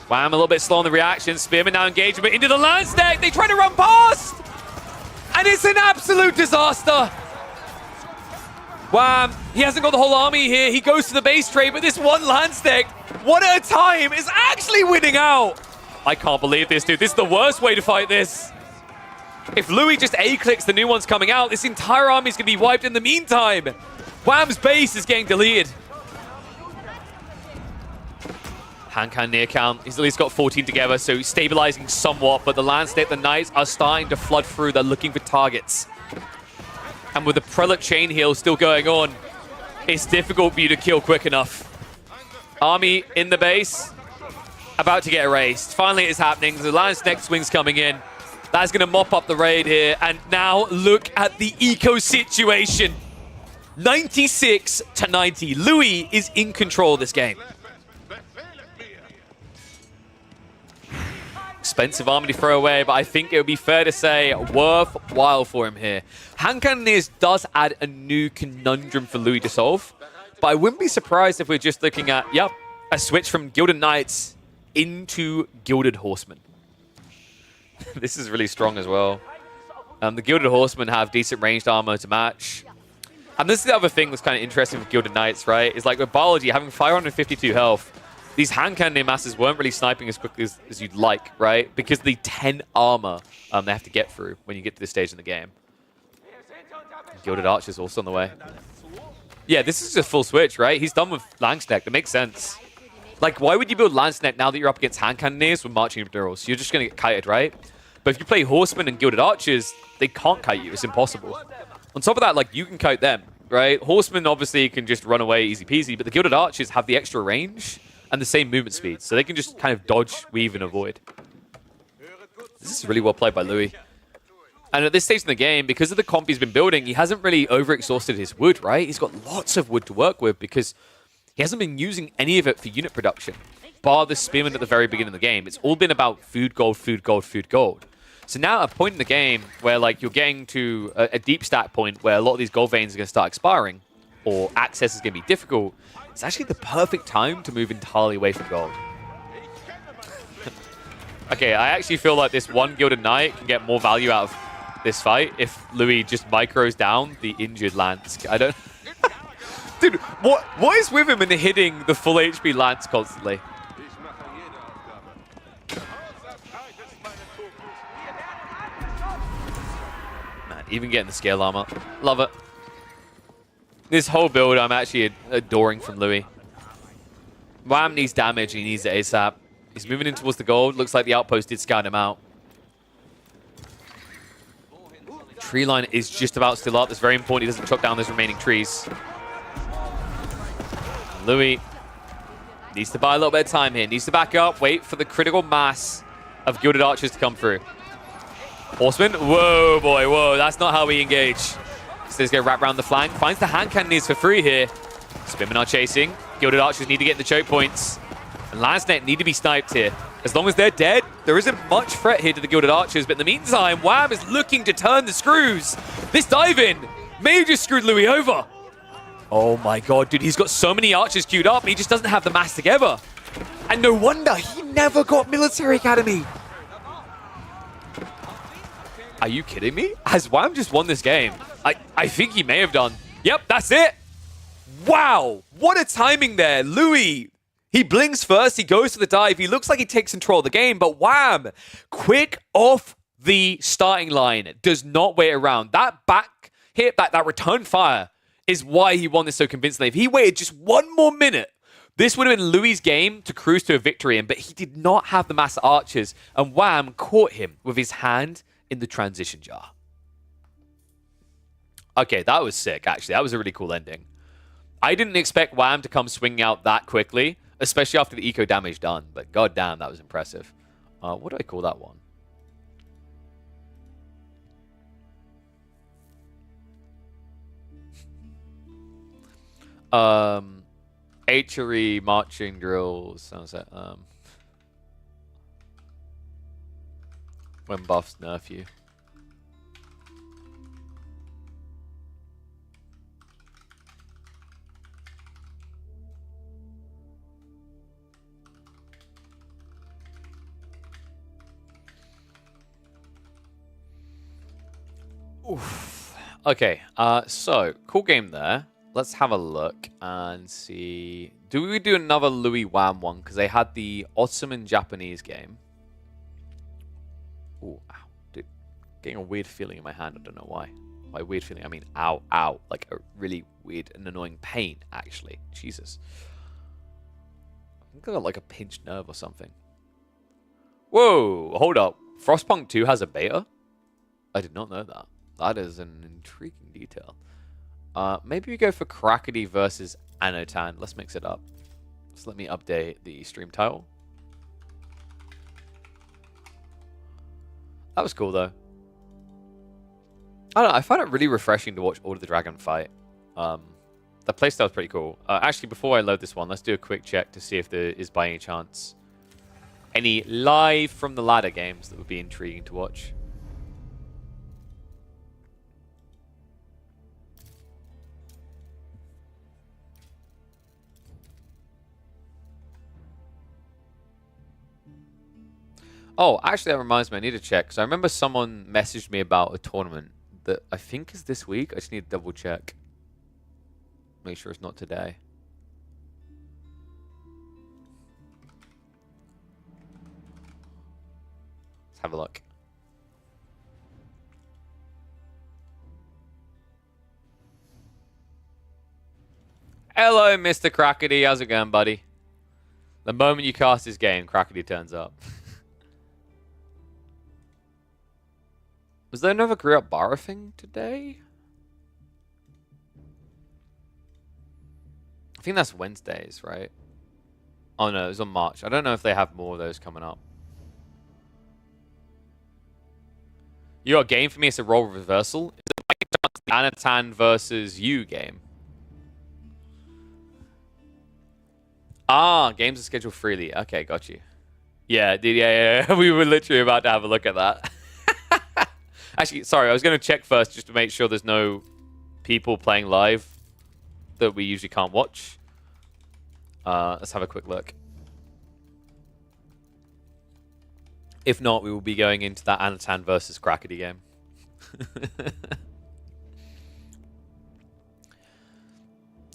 Wham, a little bit slow on the reaction. Spearman now engagement into the lance deck. They try to run past! And it's an absolute disaster. Wham, he hasn't got the whole army here. He goes to the base trade, but this one lance deck, one at a time, is actually winning out. I can't believe this, dude. This is the worst way to fight this. If Louis just A-clicks the new ones coming out, this entire army is going to be wiped in the meantime. Wham's base is getting deleted. Hand cannon near count. He's at least got 14 together, so he's stabilizing somewhat, but the Landscape, the Knights are starting to flood through. They're looking for targets. And with the Prelate chain heal still going on, it's difficult for you to kill quick enough. Army in the base, about to get erased. Finally, it's happening. The Lion's Neck swing's coming in. That's going to mop up the raid here. And now look at the eco situation. 96 to 90. Louis is in control of this game. Expensive army to throw away, but I think it would be fair to say worthwhile for him here. Hand Cannoneers does add a new conundrum for Louis to solve, but I wouldn't be surprised if we're just looking at, yep, a switch from Gilded Knights into Gilded Horsemen. This is really strong as well. The Gilded Horsemen have decent ranged armor to match. And this is the other thing that's kind of interesting with Gilded Knights, right? Is like with biology, having 552 health, these hand cannon masses weren't really sniping as quickly as you'd like, right? Because the 10 armor they have to get through when you get to this stage in the game. Gilded Archer's also on the way. Yeah, this is just full switch, right? He's done with Langsneck. That makes sense. Like, why would you build Langsneck now that you're up against hand cannoneers with marching endurals? You're just going to get kited, right? But if you play Horsemen and Gilded Archers, they can't kite you. It's impossible. On top of that, like, you can kite them, right? Horsemen obviously can just run away easy peasy, but the Gilded Archers have the extra range and the same movement speed, so they can just kind of dodge, weave, and avoid. This is really well played by Louis. And at this stage in the game, because of the comp he's been building, he hasn't really overexhausted his wood, right? He's got lots of wood to work with because he hasn't been using any of it for unit production, bar the Spearman at the very beginning of the game. It's all been about food, gold, food, gold, food, gold. So now at a point in the game where like you're getting to a deep stack point where a lot of these gold veins are going to start expiring, or access is going to be difficult, it's actually the perfect time to move entirely away from gold. Okay, I actually feel like this one Gilded Knight can get more value out of this fight if Louis just micros down the injured Lance. I don't... Dude, what is with him in hitting the full HP Lance constantly? Man, even getting the scale armor. Love it. This whole build I'm actually adoring from Louis. Wham needs damage, he needs it ASAP. He's moving in towards the gold. Looks like the outpost did scout him out. Tree line is just about still up. It's very important he doesn't chop down those remaining trees. Louis needs to buy a little bit of time here. Needs to back up, wait for the critical mass of Gilded Archers to come through. Horseman. Whoa, boy, whoa. That's not how we engage. Stiz go wrap around the flank. Finds the hand cannons for free here. Spinman chasing. Gilded Archers need to get the choke points. And Landsnet need to be sniped here. As long as they're dead, there isn't much threat here to the Gilded Archers. But in the meantime, Wham is looking to turn the screws. This dive-in may have just screwed Louis over. Oh my god, dude, he's got so many archers queued up, he just doesn't have the mass together. And no wonder he never got Military Academy. Are you kidding me? Has Wham just won this game? I think he may have done. Yep, that's it. Wow, what a timing there. Louis, he blinks first, he goes to the dive, he looks like he takes control of the game, but Wham, quick off the starting line, does not wait around. That back hit, that return fire, is why he won this so convincingly. If he waited just one more minute, this would have been Louis' game to cruise to a victory in, but he did not have the mass archers, and Wham caught him with his hand in the transition jar. Okay, that was sick, actually. That was a really cool ending. I didn't expect Wham to come swinging out that quickly, especially after the eco damage done, but goddamn, that was impressive. What do I call that one? Archery, marching drills, sounds like, when buffs nerf you. Oof. Okay, so, cool game there. Let's have a look and see. Do we do another Louis Wham one? Because they had the Ottoman Japanese game. Ooh, ow. Dude, getting a weird feeling in my hand. I don't know why. By weird feeling, I mean ow, ow. Like a really weird and annoying pain, actually. Jesus. I think I got like a pinched nerve or something. Whoa, hold up. Frostpunk 2 has a beta? I did not know that. That is an intriguing detail. Maybe we go for Crackety versus Anotan. Let's mix it up. So let me update the stream title. That was cool, though. I don't know. I find it really refreshing to watch Order the Dragon fight. The playstyle is pretty cool. Actually, before I load this one, let's do a quick check to see if there is, by any chance, any live from the ladder games that would be intriguing to watch. Oh, actually, that reminds me. I need to check. Because I remember someone messaged me about a tournament that I think is this week. I just need to double check. Make sure it's not today. Let's have a look. Hello, Mr. Crackety. How's it going, buddy? The moment you cast this game, Crackety turns up. Was there another Grew Up Bara thing today? I think that's Wednesdays, right? Oh no, it was on March. I don't know if they have more of those coming up. You got a game for me? It's a role reversal. Is it the Anatan versus you game? Ah, games are scheduled freely. Okay, got you. Yeah, dude, yeah. We were literally about to have a look at that. Actually, sorry, I was going to check first just to make sure there's no people playing live that we usually can't watch. Let's have a quick look. If not, we will be going into that Anatan versus Crackety game.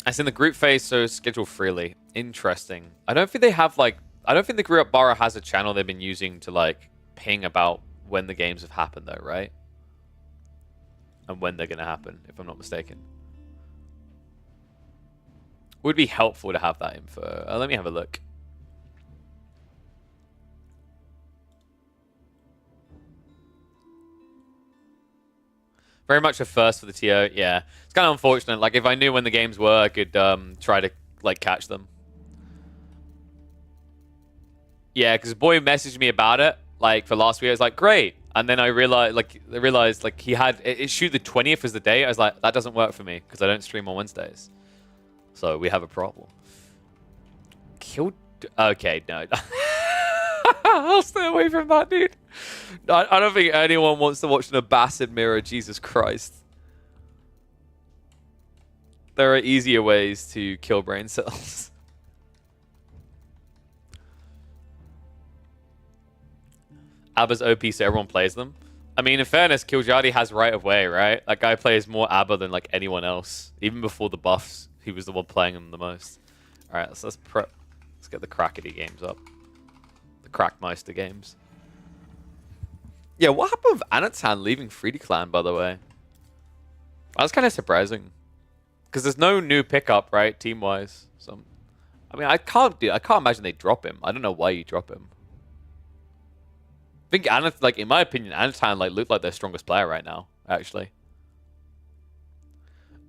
It's in the group phase, so scheduled freely. Interesting. I don't think they have, like... I don't think the Grew Up Bara has a channel they've been using to, like, ping about when the games have happened, though, right? And when they're going to happen, if I'm not mistaken. Would be helpful to have that info. Let me have a look. Very much a first for the TO. Yeah, it's kind of unfortunate. Like, if I knew when the games were, I could try to, like, catch them. Yeah, because boy messaged me about it, like, for last week. I was like, great. And then I realized like he had it shoot the 20th as the day. I was like, that doesn't work for me because I don't stream on Wednesdays. So we have a problem. Killed. Okay, no. I'll stay away from that, dude. I don't think anyone wants to watch an Abbasid mirror. Jesus Christ. There are easier ways to kill brain cells. Abba's OP, so everyone plays them. I mean, in fairness, Killjadi has right of way, right? That guy plays more Abba than like anyone else. Even before the buffs, he was the one playing them the most. All right, let's get the Crackety games up. The Crackmeister games. Yeah, what happened with Anatan leaving 3D Clan, by the way? That's kind of surprising. Because there's no new pickup, right, team-wise. So, I mean, I can't imagine they drop him. I don't know why you drop him. I think Anatan, like in my opinion, Anatan like looked like their strongest player right now, actually.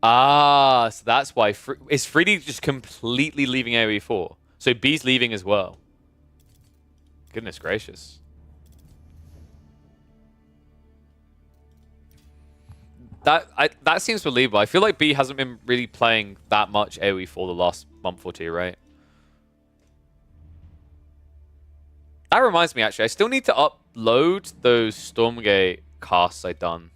Ah, so that's why is 3D just completely leaving AoE4? So B's leaving as well. Goodness gracious. That seems believable. I feel like B hasn't been really playing that much AoE for the last month or two, right? That reminds me, actually, I still need to upload those Stormgate casts I've done.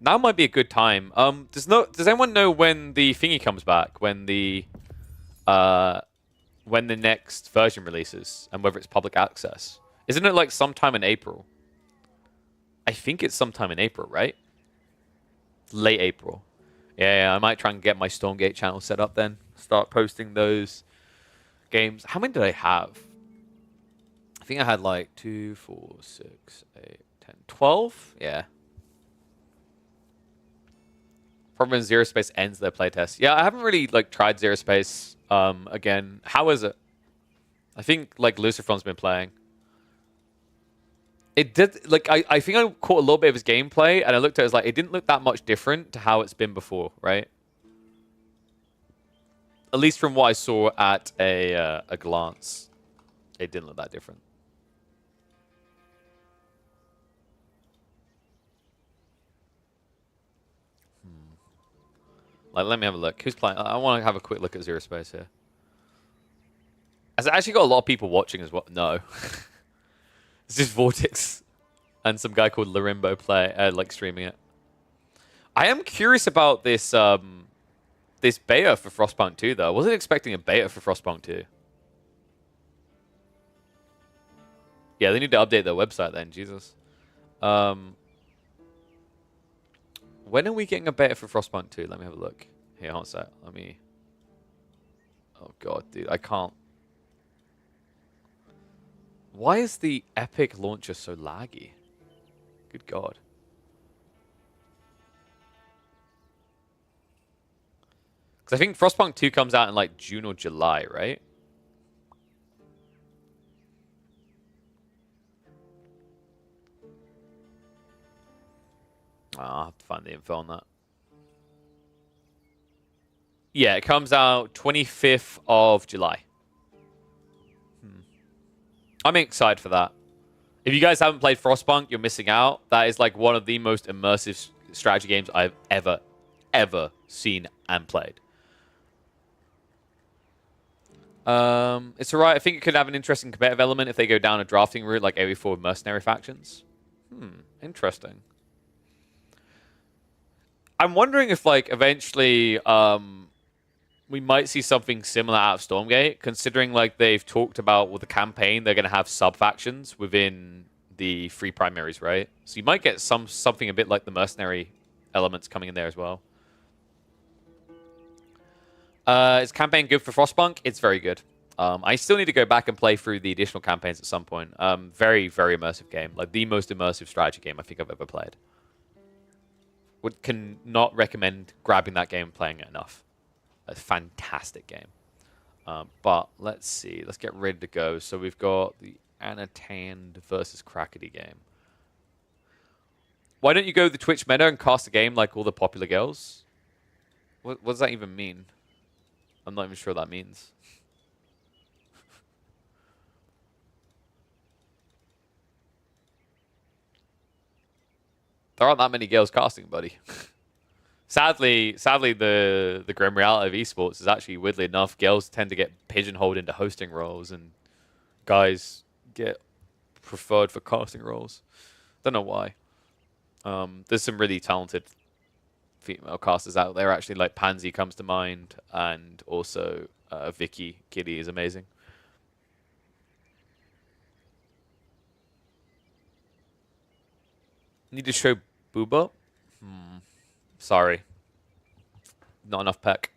Now might be a good time. Does anyone know when the thingy comes back? When the next version releases and whether it's public access? Isn't it like sometime in April? I think it's sometime in April, right? Late April. Yeah, I might try and get my Stormgate channel set up then. Start posting those games. How many did I have? I think I had like 2, 4, 6, 8, 10, 12? Yeah. Probably when Zero Space ends their playtest. Yeah, I haven't really like tried Zero Space again. How is it? I think like Lucifer's been playing. It did, like, I think I caught a little bit of his gameplay, and I looked at it as like, it didn't look that much different to how it's been before, right? At least from what I saw at a glance. It didn't look that different. Like, let me have a look. Who's playing? I want to have a quick look at Zero Space here. Has it actually got a lot of people watching as well? No. It's just Vortex and some guy called Larimbo like streaming it. I am curious about this this beta for Frostpunk 2 though. I wasn't expecting a beta for Frostpunk 2. Yeah, they need to update their website then, Jesus. When are we getting a beta for Frostpunk 2? Let me have a look. Here, hold on a sec. Let me... Oh god, dude, I can't... Why is the Epic launcher so laggy? Good god. Because I think Frostpunk 2 comes out in like June or July, right? Oh, I'll have to find the info on that. Yeah, it comes out 25th of July. I'm excited for that. If you guys haven't played Frostpunk, you're missing out. That is like one of the most immersive strategy games I've ever seen and played. It's alright. I think it could have an interesting competitive element if they go down a drafting route like AoE4 with mercenary factions. Interesting. I'm wondering if like eventually we might see something similar out of Stormgate, considering like they've talked about with the campaign, they're going to have sub-factions within the 3 primaries, right? So you might get something a bit like the mercenary elements coming in there as well. Is campaign good for Frostpunk? It's very good. I still need to go back and play through the additional campaigns at some point. Very, very immersive game. Like the most immersive strategy game I think I've ever played. Can not recommend grabbing that game and playing it enough. A fantastic game. But let's see. Let's get ready to go. So we've got the Anatan versus Crackety game. Why don't you go the Twitch meta and cast a game like all the popular girls? What does that even mean? I'm not even sure what that means. There aren't that many girls casting, buddy. Sadly, the grim reality of esports is actually, weirdly enough, girls tend to get pigeonholed into hosting roles, and guys get preferred for casting roles. Don't know why. There's some really talented female casters out there. Actually, like Pansy comes to mind, and also Vicky Kitty is amazing. Need to show Booba? Sorry. Not enough peck.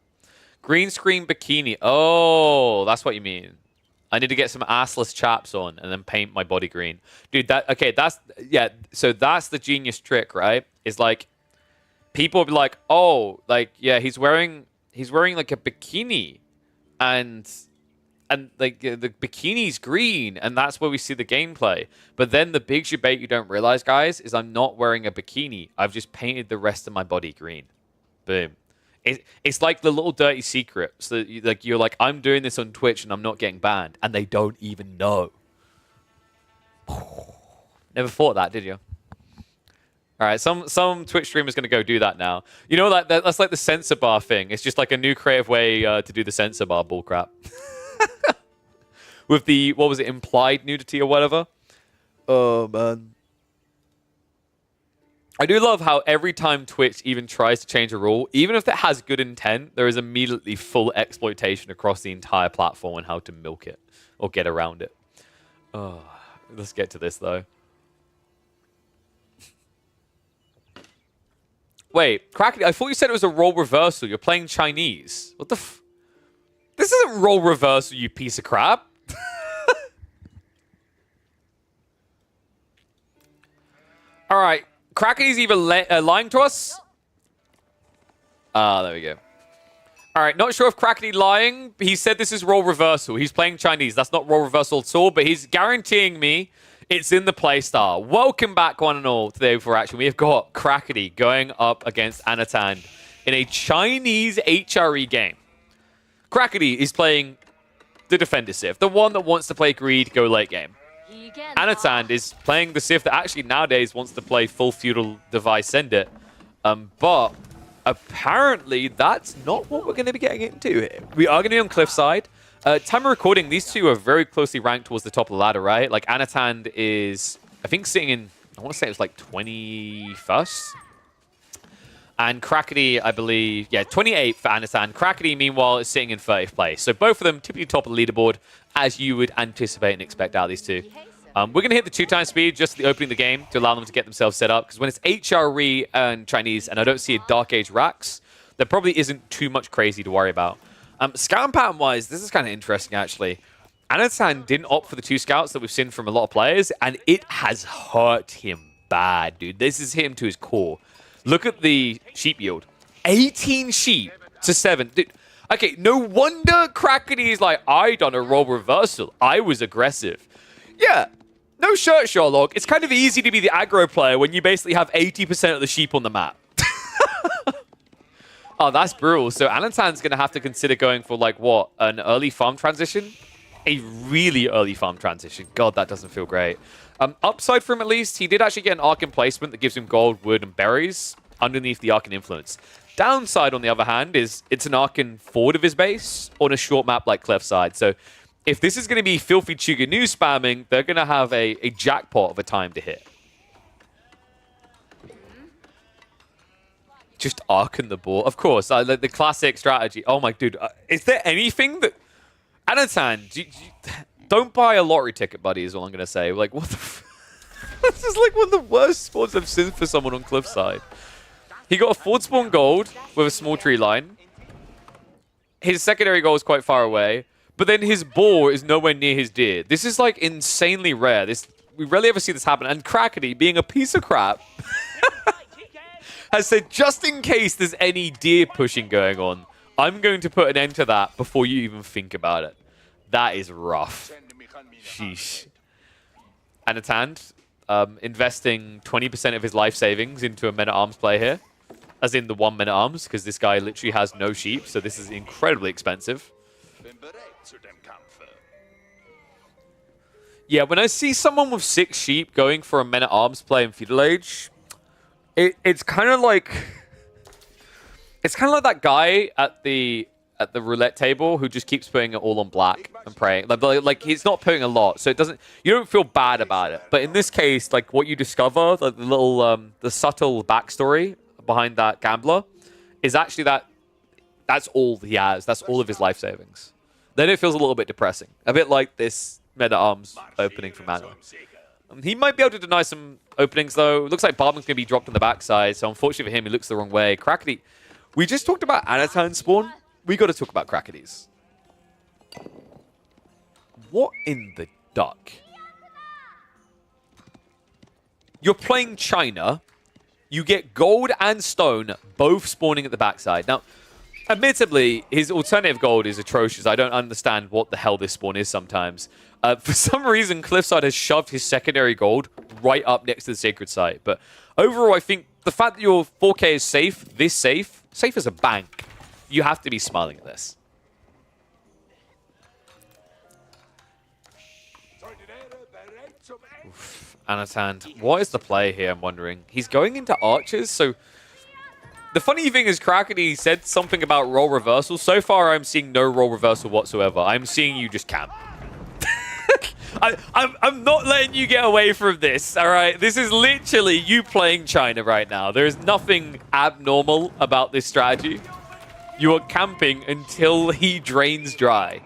Green screen bikini. Oh, that's what you mean. I need to get some assless chaps on and then paint my body green. Dude, so that's the genius trick, right? Is like, people will be like, oh, like, yeah, he's wearing like a bikini, and like the bikini's green, and that's where we see the gameplay. But then the big debate you don't realize, guys, is I'm not wearing a bikini. I've just painted the rest of my body green. Boom. It's like the little dirty secret. So you're like, I'm doing this on Twitch and I'm not getting banned, and they don't even know. Never thought that, did you? All right, some Twitch streamer's going to go do that now. You know, that's like the censor bar thing. It's just like a new creative way to do the censor bar bullcrap. With the, what was it, implied nudity or whatever. Oh, man. I do love how every time Twitch even tries to change a rule, even if it has good intent, there is immediately full exploitation across the entire platform on how to milk it or get around it. Oh, let's get to this, though. Wait, Crackety, I thought you said it was a role reversal. You're playing Chinese. What the f... This isn't role reversal, you piece of crap. All right, Crackety's either lying to us. Ah, there we go. All right, not sure if Crackety lying. He said this is role reversal. He's playing Chinese. That's not role reversal at all, but he's guaranteeing me it's in the playstyle. Welcome back, one and all, to the Overfor Action. We have got Crackety going up against Anatan in a Chinese HRE game. Crackety is playing the Defender Civ, the one that wants to play greed, go late game. Anatan is playing the Civ that actually nowadays wants to play full feudal device send it. But apparently that's not what we're going to be getting into here. We are going to be on Cliffside. Time of recording, these two are very closely ranked towards the top of the ladder, right? Like Anatan is, I think, sitting in, I want to say it was like 21st. And Crackety, I believe, yeah, 28th for Anatan. Crackety, meanwhile, is sitting in 30th place. So both of them typically top of the leaderboard, as you would anticipate and expect out of these two. We're going to hit the 2x speed just at the opening of the game to allow them to get themselves set up. Because when it's HRE and Chinese, and I don't see a Dark Age Rax, there probably isn't too much crazy to worry about. Scout pattern-wise, this is kind of interesting, actually. Anatan didn't opt for the 2 scouts that we've seen from a lot of players, and it has hurt him bad, dude. This is him to his core. Look at the sheep yield. 18 sheep to 7. Dude, okay, no wonder Crackety is like, I done a role reversal. I was aggressive. Yeah, no shirt, Sherlock. It's kind of easy to be the aggro player when you basically have 80% of the sheep on the map. Oh, that's brutal. So Anatan's going to have to consider going for, like, what, an early farm transition? A really early farm transition. God, that doesn't feel great. Upside for him, at least, he did actually get an Arcane placement that gives him gold, wood, and berries underneath the Arcane influence. Downside, on the other hand, is it's an Arcane forward of his base on a short map like Cliffside. So if this is going to be filthy Chuganu spamming, they're going to have a jackpot of a time to hit. Just Arcane the ball. Of course, the classic strategy. Oh my dude, is there anything that... Anatan, don't buy a lottery ticket, buddy, is all I'm going to say. Like, what the this is like one of the worst spawns I've seen for someone on Cliffside. He got a forward spawn gold with a small tree line. His secondary goal is quite far away, but then his boar is nowhere near his deer. This is like insanely rare. We rarely ever see this happen. And Crackety, being a piece of crap, has said, just in case there's any deer pushing going on, I'm going to put an end to that before you even think about it. That is rough. Sheesh. Anatan, investing 20% of his life savings into a men-at-arms play here. As in the 1 men-at-arms, because this guy literally has no sheep, so this is incredibly expensive. Yeah, when I see someone with 6 sheep going for a men-at-arms play in Feudal Age, it's kind of like that guy at the roulette table who just keeps putting it all on black and praying. Like he's not putting a lot, so you don't feel bad about it. But in this case, like what you discover, like the little the subtle backstory behind that gambler is actually that's all he has. That's all of his life savings. Then it feels a little bit depressing. A bit like this Men-at-Arms opening from Mana. He might be able to deny some openings, though. It looks like Barman's going to be dropped on the backside, so unfortunately for him, he looks the wrong way. Crackety. We just talked about Anatan spawn. We got to talk about Cracketies. What in the duck? You're playing China. You get gold and stone both spawning at the backside. Now, admittedly, his alternative gold is atrocious. I don't understand what the hell this spawn is sometimes. For some reason, Cliffside has shoved his secondary gold right up next to the sacred site. But overall, I think the fact that your 4K is safe, this safe as a bank, you have to be smiling at this. Oof, Anatan, what is the play here, I'm wondering? He's going into archers, so... The funny thing is, Crackety said something about role reversal. So far, I'm seeing no role reversal whatsoever. I'm seeing you just camp. I'm not letting you get away from this, all right? This is literally you playing China right now. There is nothing abnormal about this strategy. You are camping until he drains dry.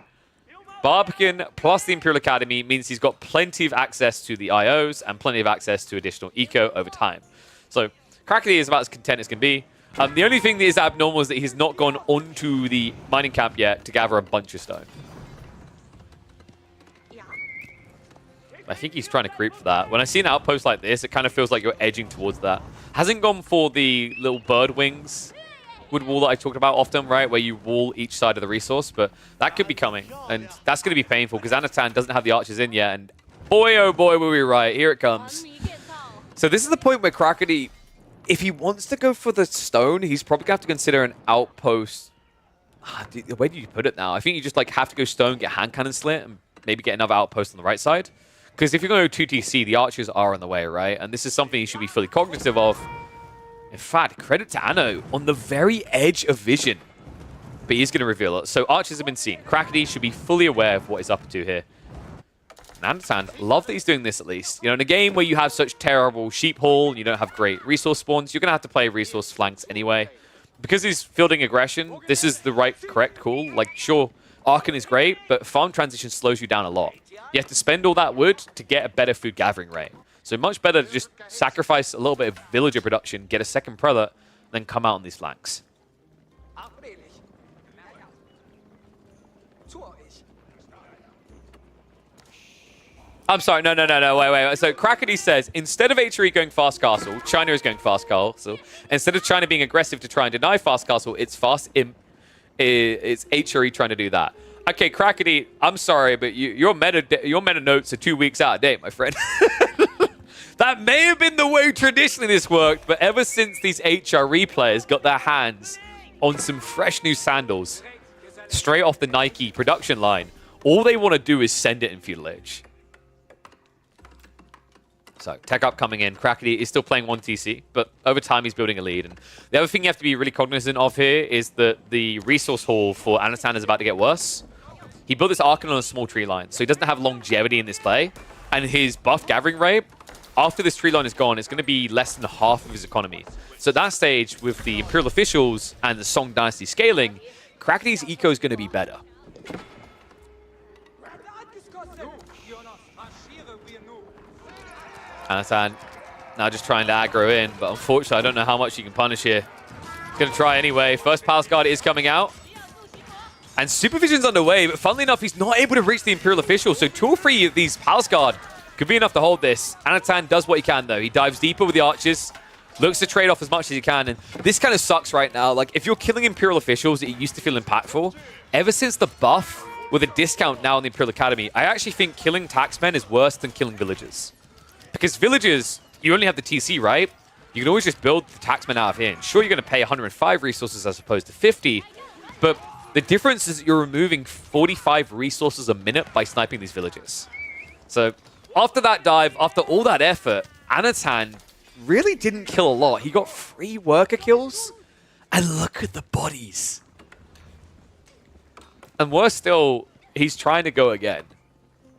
Barbican plus the Imperial Academy means he's got plenty of access to the IOs and plenty of access to additional eco over time. So Crackety is about as content as can be. The only thing that is abnormal is that he's not gone onto the mining camp yet to gather a bunch of stone. I think he's trying to creep for that. When I see an outpost like this, it kind of feels like you're edging towards that. Hasn't gone for the little bird wings wood wall that I talked about often, right? Where you wall each side of the resource, but that could be coming. And that's going to be painful because Anatan doesn't have the archers in yet. And boy, oh boy, were we right. Here it comes. So this is the point where Crackety, if he wants to go for the stone, he's probably going to have to consider an outpost. Where do you put it now? I think you just like have to go stone, get hand cannon slit, and maybe get another outpost on the right side. Because if you're going to go 2TC, the archers are on the way, right? And this is something you should be fully cognitive of. In fact, credit to Anno on the very edge of vision. But he's going to reveal it. So archers have been seen. Crackety should be fully aware of what he's up to here. And Anatan, love that he's doing this at least. You know, in a game where you have such terrible sheep haul, you don't have great resource spawns, you're going to have to play resource flanks anyway. Because he's fielding aggression, this is the correct call. Like, sure, Archon is great, but farm transition slows you down a lot. You have to spend all that wood to get a better food gathering rate. So much better to just sacrifice a little bit of villager production, get a second prelate, then come out on these flanks. I'm sorry, no, wait. So Crackety says, instead of HRE going fast castle, China is going fast castle. Instead of China being aggressive to try and deny fast castle, it's fast imp. It's HRE trying to do that. Okay, Crackety, I'm sorry, but your meta notes are 2 weeks out of date, my friend. That may have been the way traditionally this worked, but ever since these HRE players got their hands on some fresh new sandals, straight off the Nike production line, all they want to do is send it in Feudal Age. So, tech up coming in. Crackety is still playing 1TC, but over time he's building a lead. And the other thing you have to be really cognizant of here is that the resource haul for Anatan is about to get worse. He built this Archon on a small tree line, so he doesn't have longevity in this play. And his buff gathering rate, after this tree line is gone, it's going to be less than half of his economy. So at that stage, with the Imperial officials and the Song Dynasty scaling, Crackety's eco is going to be better. Anatan now just trying to aggro in, but unfortunately I don't know how much you can punish here. Going to try anyway. First Palace Guard is coming out. And Supervision's underway, but funnily enough, he's not able to reach the Imperial official. So 2 or 3 of these Palace Guard could be enough to hold this. Anatan does what he can, though. He dives deeper with the archers, looks to trade off as much as he can. And this kind of sucks right now. Like, if you're killing Imperial officials, it used to feel impactful. Ever since the buff with a discount now in the Imperial Academy, I actually think killing taxmen is worse than killing villagers. Because villagers, you only have the TC, right? You can always just build the taxmen out of here. Sure, you're going to pay 105 resources as opposed to 50, but the difference is that you're removing 45 resources a minute by sniping these villagers. So after that dive, after all that effort, Anatan really didn't kill a lot. He got 3 worker kills. And look at the bodies. And worse still, he's trying to go again.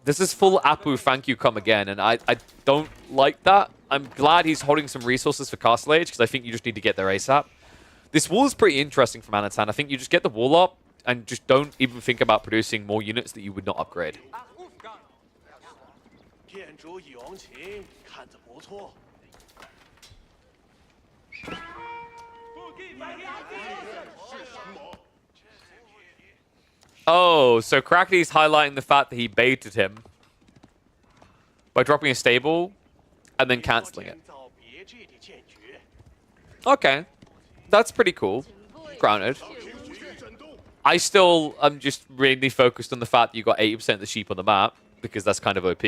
This is full Apu thank you come again. And I don't like that. I'm glad he's holding some resources for Castle Age because I think you just need to get there ASAP. This wall is pretty interesting from Anatan. I think you just get the wall up and just don't even think about producing more units that you would not upgrade. 店主勇气看着不错。 Oh, so Crackety's highlighting the fact that he baited him by dropping a stable and then cancelling it. 建造别致的剑诀， Okay, that's pretty cool. Granted. I still am just really focused on the fact that you got 80% of the sheep on the map because that's kind of OP.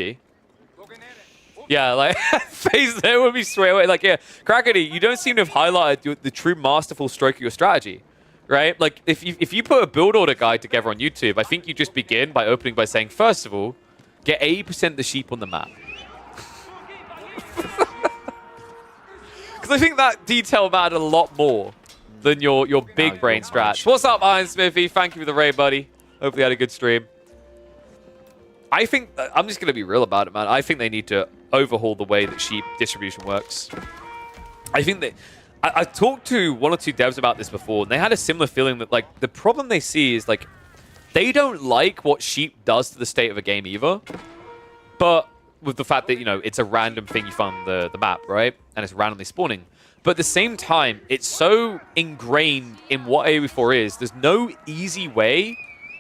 Yeah, like, phase there would be straight away. Like, yeah, Crackety, you don't seem to have highlighted the true masterful stroke of your strategy, right? Like, if you put a build order guide together on YouTube, I think you just begin by opening by saying, first of all, get 80% of the sheep on the map. Because I think that detail mattered a lot more than your big brain strat. What's up, Iron Smithy? Thank you for the raid, buddy. Hopefully you had a good stream. I think, I'm just going to be real about it, man. I think they need to overhaul the way that sheep distribution works. I think that, I've talked to 1 or 2 devs about this before, and they had a similar feeling that, like, the problem they see is, like, they don't like what sheep does to the state of a game either. But with the fact that, you know, it's a random thing you find on the map, right? And it's randomly spawning. But at the same time, it's so ingrained in what AoE4 is, there's no easy way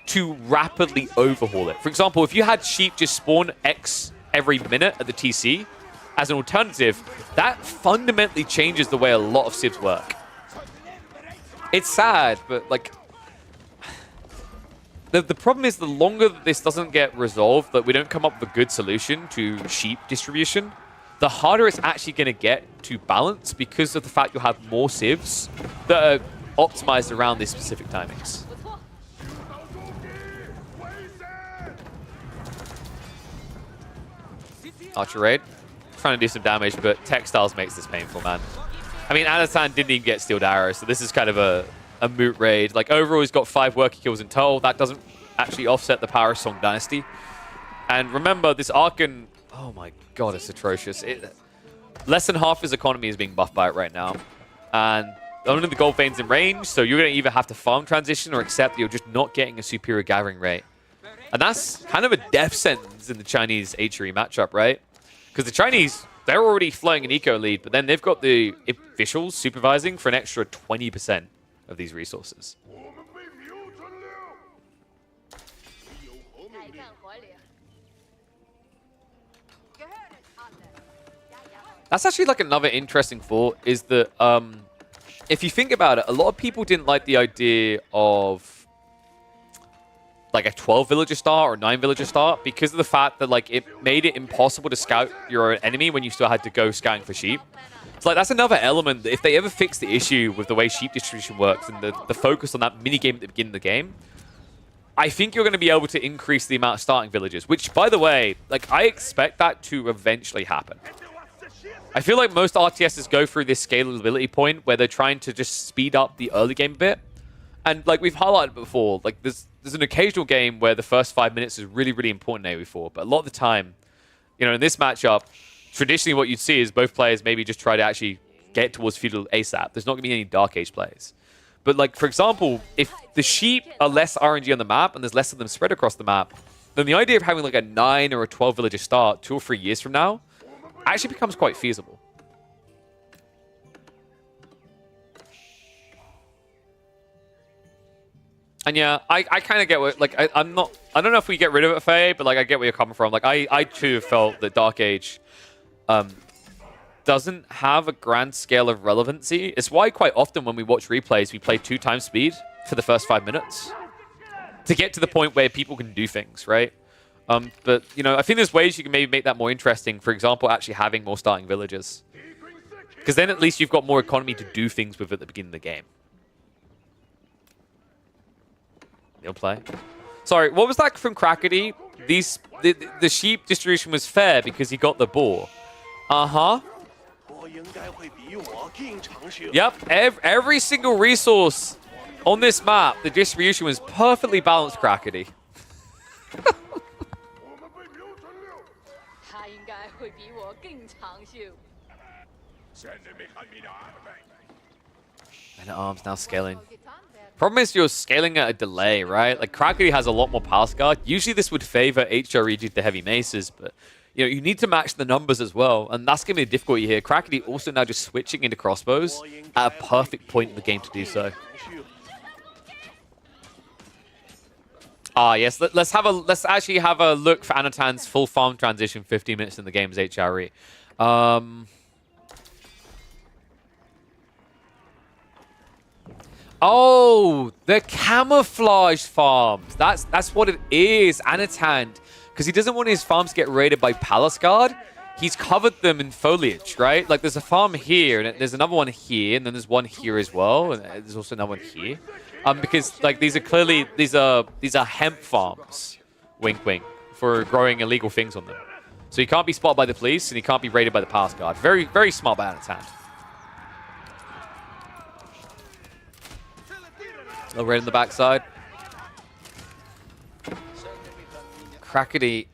to rapidly overhaul it. For example, if you had sheep just spawn X every minute at the TC, as an alternative, that fundamentally changes the way a lot of civs work. It's sad, but like, the problem is the longer that this doesn't get resolved, that we don't come up with a good solution to sheep distribution, the harder it's actually going to get to balance because of the fact you'll have more civs that are optimized around these specific timings. Archer raid. Trying to do some damage, but Textiles makes this painful, man. I mean, Anatan didn't even get Steeled Arrow, so this is kind of a moot raid. Like, overall, he's got 5 worker kills in total. That doesn't actually offset the power of Song Dynasty. And remember, this Archon... Oh my god, it's atrocious. Less than half his economy is being buffed by it right now. And only the gold vein's in range, so you're going to either have to farm transition or accept that you're just not getting a superior gathering rate. And that's kind of a death sentence in the Chinese H3 matchup, right? Because the Chinese, they're already flying an eco lead, but then they've got the officials supervising for an extra 20% of these resources. That's actually like another interesting thought, is that if you think about it, a lot of people didn't like the idea of like a 12 villager start or 9 villager start because of the fact that like it made it impossible to scout your enemy when you still had to go scouting for sheep. So like that's another element that if they ever fix the issue with the way sheep distribution works and the focus on that mini game at the beginning of the game, I think you're going to be able to increase the amount of starting villagers, which by the way, like I expect that to eventually happen. I feel like most RTSs go through this scalability point where they're trying to just speed up the early game a bit. And like we've highlighted before, like there's an occasional game where the first 5 minutes is really, really important in AoE4. But a lot of the time, you know, in this matchup, traditionally what you'd see is both players maybe just try to actually get towards feudal ASAP. There's not going to be any Dark Age plays. But like, for example, if the sheep are less RNG on the map and there's less of them spread across the map, then the idea of having like a 9 or a 12 villager start 2 or 3 years from now actually becomes quite feasible. And yeah, I kind of get what, like, I don't know if we get rid of it, Faye, but like, I get where you're coming from. Like, I too felt that Dark Age doesn't have a grand scale of relevancy. It's why quite often when we watch replays, we play 2 times speed for the first 5 minutes to get to the point where people can do things, right? But, you know, I think there's ways you can maybe make that more interesting. For example, actually having more starting villagers. Because then at least you've got more economy to do things with at the beginning of the game. You'll play. Sorry, what was that from Crackety? The sheep distribution was fair because he got the boar. Uh-huh. 应该会比我更长寿。 Yep, every single resource on this map, the distribution was perfectly balanced, Crackety. 他应该会比我更长寿。 Man at Arms now scaling. Problem is you're scaling at a delay, right? Like Crackety has a lot more Palace Guard. Usually this would favor HREG to heavy maces, but you know, you need to match the numbers as well, and that's going to be the difficulty here. Crackety also now just switching into crossbows at a perfect point in the game to do so. Ah, yes. Let's actually have a look for Anatan's full farm transition. 15 minutes in the game as HRE. Oh, the camouflage farms. That's what it is, Anatan. Because he doesn't want his farms to get raided by Palace Guard. He's covered them in foliage, right? Like there's a farm here, and there's another one here, and then there's one here as well, and there's also another one here. Because like these are clearly these are hemp farms, wink wink, for growing illegal things on them. So he can't be spotted by the police, and he can't be raided by the Palace Guard. Very, very smart by Anatan. Little raid on the backside. Crackety,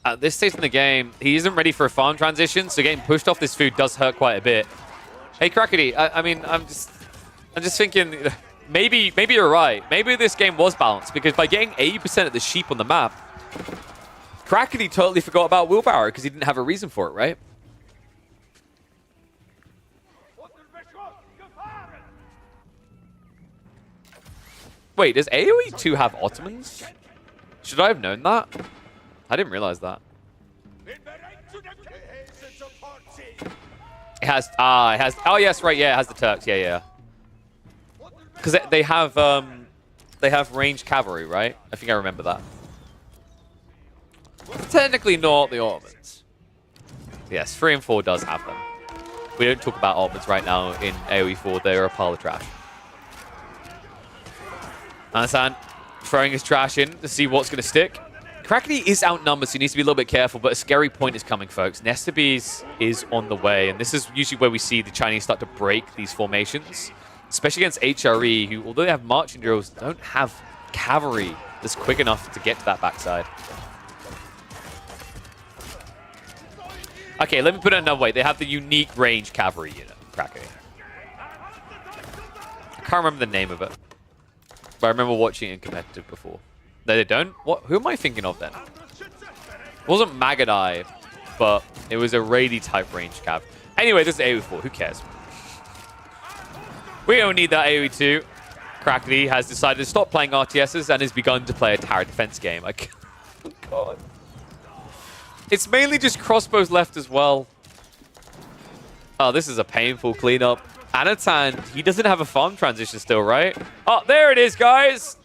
at this stage in the game, he isn't ready for a farm transition, so getting pushed off this food does hurt quite a bit. Hey, Crackety, I mean, I'm just thinking, maybe you're right. Maybe this game was balanced, because by getting 80% of the sheep on the map, Crackety totally forgot about Wheelbarrow, because he didn't have a reason for it, right? Wait, does AoE 2 have Ottomans? Should I have known that? I didn't realize that. It has, oh yes, right, yeah, it has the Turks, yeah. Because they have ranged cavalry, right? I think I remember that. Technically not the Ottomans. Yes, 3 and 4 does have them. We don't talk about Ottomans right now in AoE 4, they are a pile of trash. Anasan throwing his trash in to see what's going to stick. Crackety is outnumbered, so he needs to be a little bit careful, but a scary point is coming, folks. Nesta Bees is on the way, and this is usually where we see the Chinese start to break these formations, especially against HRE, who, although they have marching drills, don't have cavalry that's quick enough to get to that backside. Okay, let me put it another way. They have the unique range cavalry unit, Crackety. I can't remember the name of it. But I remember watching it in competitive before. No, they don't? What? Who am I thinking of then? It wasn't Magadai, but it was a raidy type range cav. Anyway, this is AoE 4. Who cares? We don't need that AoE 2. Crackety has decided to stop playing RTSs and has begun to play a tower defense game. Oh, God. It's mainly just crossbows left as well. Oh, this is a painful cleanup. Anatan, he doesn't have a farm transition still, right? Oh, there it is, guys.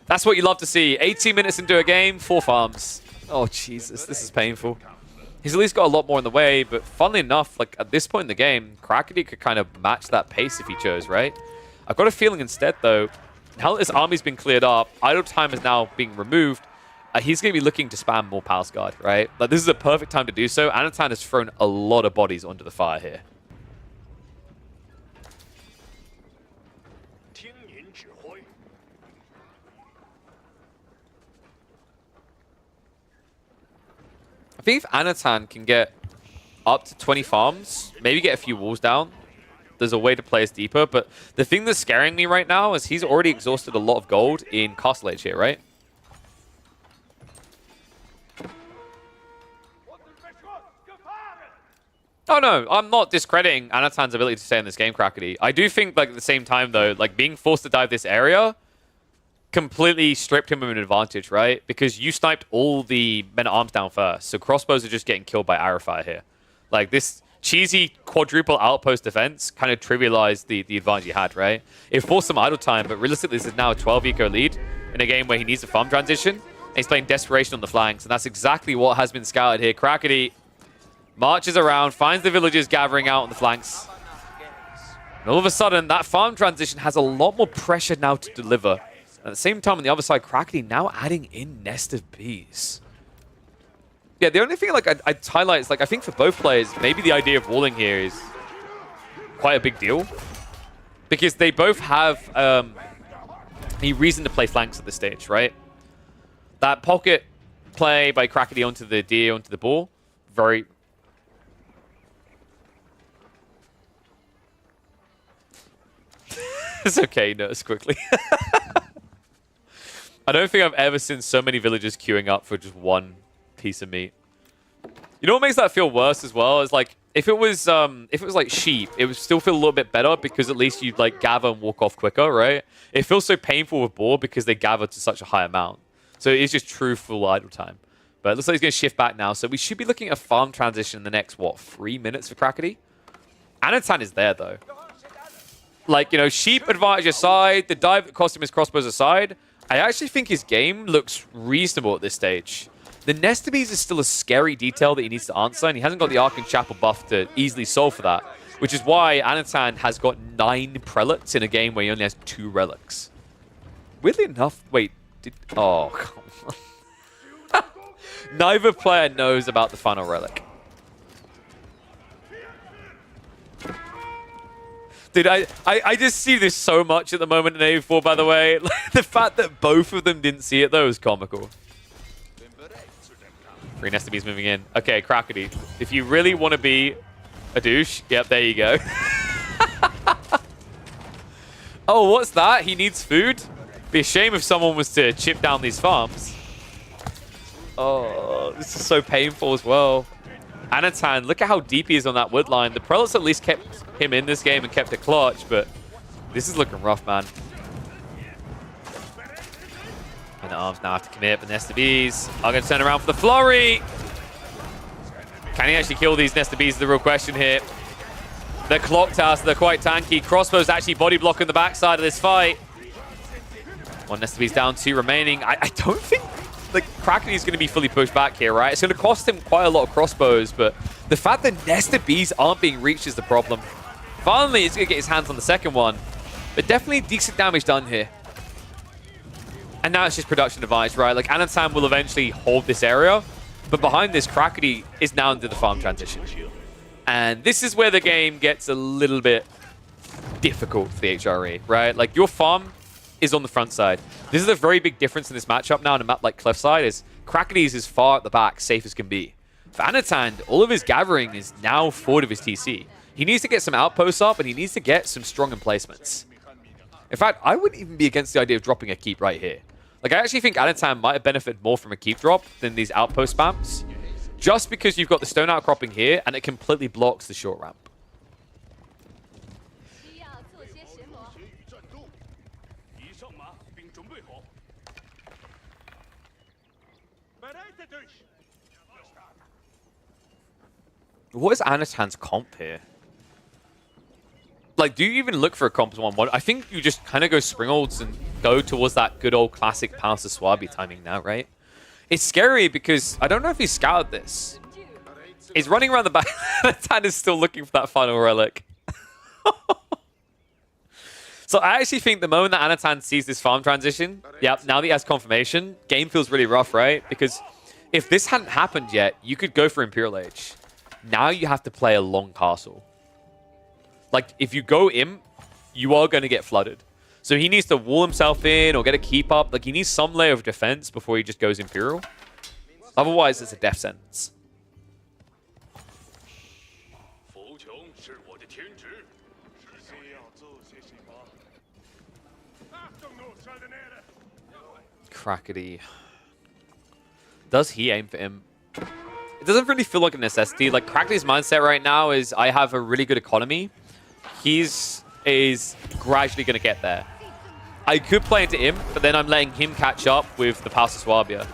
That's what you love to see. 18 minutes into a game, 4 farms. Oh, Jesus, this is painful. He's at least got a lot more in the way, but funnily enough, like at this point in the game, Crackety could kind of match that pace if he chose, right? I've got a feeling instead, though, now that his army's been cleared up, idle time is now being removed, he's going to be looking to spam more Palace Guard, right? Like, this is a perfect time to do so. Anatan has thrown a lot of bodies onto the fire here. I think if Anatan can get up to 20 farms, maybe get a few walls down, there's a way to play us deeper. But the thing that's scaring me right now is he's already exhausted a lot of gold in Castle Age here, right? Oh no, I'm not discrediting Anatan's ability to stay in this game, Crackety. I do think, like, at the same time, though, like, being forced to dive this area completely stripped him of an advantage, right? Because you sniped all the men-at-arms down first, so crossbows are just getting killed by arrow fire here. Like, this cheesy quadruple outpost defense kind of trivialized the advantage he had, right? It forced some idle time, but realistically, this is now a 12 eco lead in a game where he needs a farm transition, and he's playing Desperation on the flanks, and that's exactly what has been scouted here. Crackety marches around, finds the villagers gathering out on the flanks, and all of a sudden, that farm transition has a lot more pressure now to deliver. At the same time, on the other side, Crackety now adding in Nest of Bees. Yeah, the only thing like I'd highlight is like I think for both players, maybe the idea of walling here is quite a big deal because they both have a reason to play flanks at this stage, right? That pocket play by Crackety onto the D, onto the ball, very... It's okay, notice quickly. I don't think I've ever seen so many villagers queuing up for just one piece of meat. You know what makes that feel worse as well? Is like if it was like sheep, it would still feel a little bit better because at least you'd like gather and walk off quicker, right? It feels so painful with boar because they gather to such a high amount. So it is just true full idle time. But it looks like he's going to shift back now. So we should be looking at a farm transition in the next, what, 3 minutes for Crackety? Anatan is there, though. Like, you know, sheep advantage aside, the dive that cost him his crossbows aside, I actually think his game looks reasonable at this stage. The Nesta Bees is still a scary detail that he needs to answer, and he hasn't got the Ark and Chapel buff to easily solve for that, which is why Anatan has got 9 prelates in a game where he only has 2 relics. Weirdly enough, wait, oh, come on. Neither player knows about the final relic. Dude, I just see this so much at the moment in A4, by the way. The fact that both of them didn't see it, though, is comical. 3 Nesta Bees moving in. Okay, Crackety, if you really want to be a douche, yep, there you go. Oh, what's that? He needs food? Be a shame if someone was to chip down these farms. Oh, this is so painful as well. Anatan, look at how deep he is on that wood line. The Prelates at least kept him in this game and kept it clutch, but this is looking rough, man. And the Arms now have to commit, but Nesta Bees are going to turn around for the flurry. Can he actually kill these Nesta Bees is the real question here. They're clocked out, so they're quite tanky. Crossbow's actually body blocking the backside of this fight. 1 Nesta Bees down, 2 remaining. I don't think like Crackety is going to be fully pushed back here, right? It's going to cost him quite a lot of crossbows, but the fact that Nesta Bees aren't being reached is the problem. Finally, he's going to get his hands on the second one, but definitely decent damage done here. And now it's just production device, right? Like Anatan will eventually hold this area, but behind this, Crackety is now into the farm transition. And this is where the game gets a little bit difficult for the HRE, right? Like your farm is on the front side. This is a very big difference in this matchup now on a map like Cliffside is Crackety's is far at the back, safe as can be. For Anatan, all of his gathering is now forward of his TC. He needs to get some outposts up and he needs to get some strong emplacements. In fact, I wouldn't even be against the idea of dropping a keep right here. Like I actually think Anatan might have benefited more from a keep drop than these outpost spams. Just because you've got the stone outcropping here and it completely blocks the short ramp. 需要做些什么？ What is Anatan's comp here? Like, do you even look for a comp as 1-1? I think you just kind of go Springolds and go towards that good old classic Palace of Swabi timing now, right? It's scary because I don't know if he scouted this. He's running around the back. Anatan is still looking for that final relic. So I actually think the moment that Anatan sees this farm transition, yep, now that he has confirmation, game feels really rough, right? Because if this hadn't happened yet, you could go for Imperial Age. Now you have to play a long castle. Like, if you go Imp, you are going to get flooded. So he needs to wall himself in or get a keep up. Like, he needs some layer of defense before he just goes Imperial. Otherwise, it's a death sentence. Crackety. Does he aim for him? It doesn't really feel like a necessity. Like, Crackety's mindset right now is, I have a really good economy. He's gradually going to get there. I could play into him, but then I'm letting him catch up with the Palace of Swabia.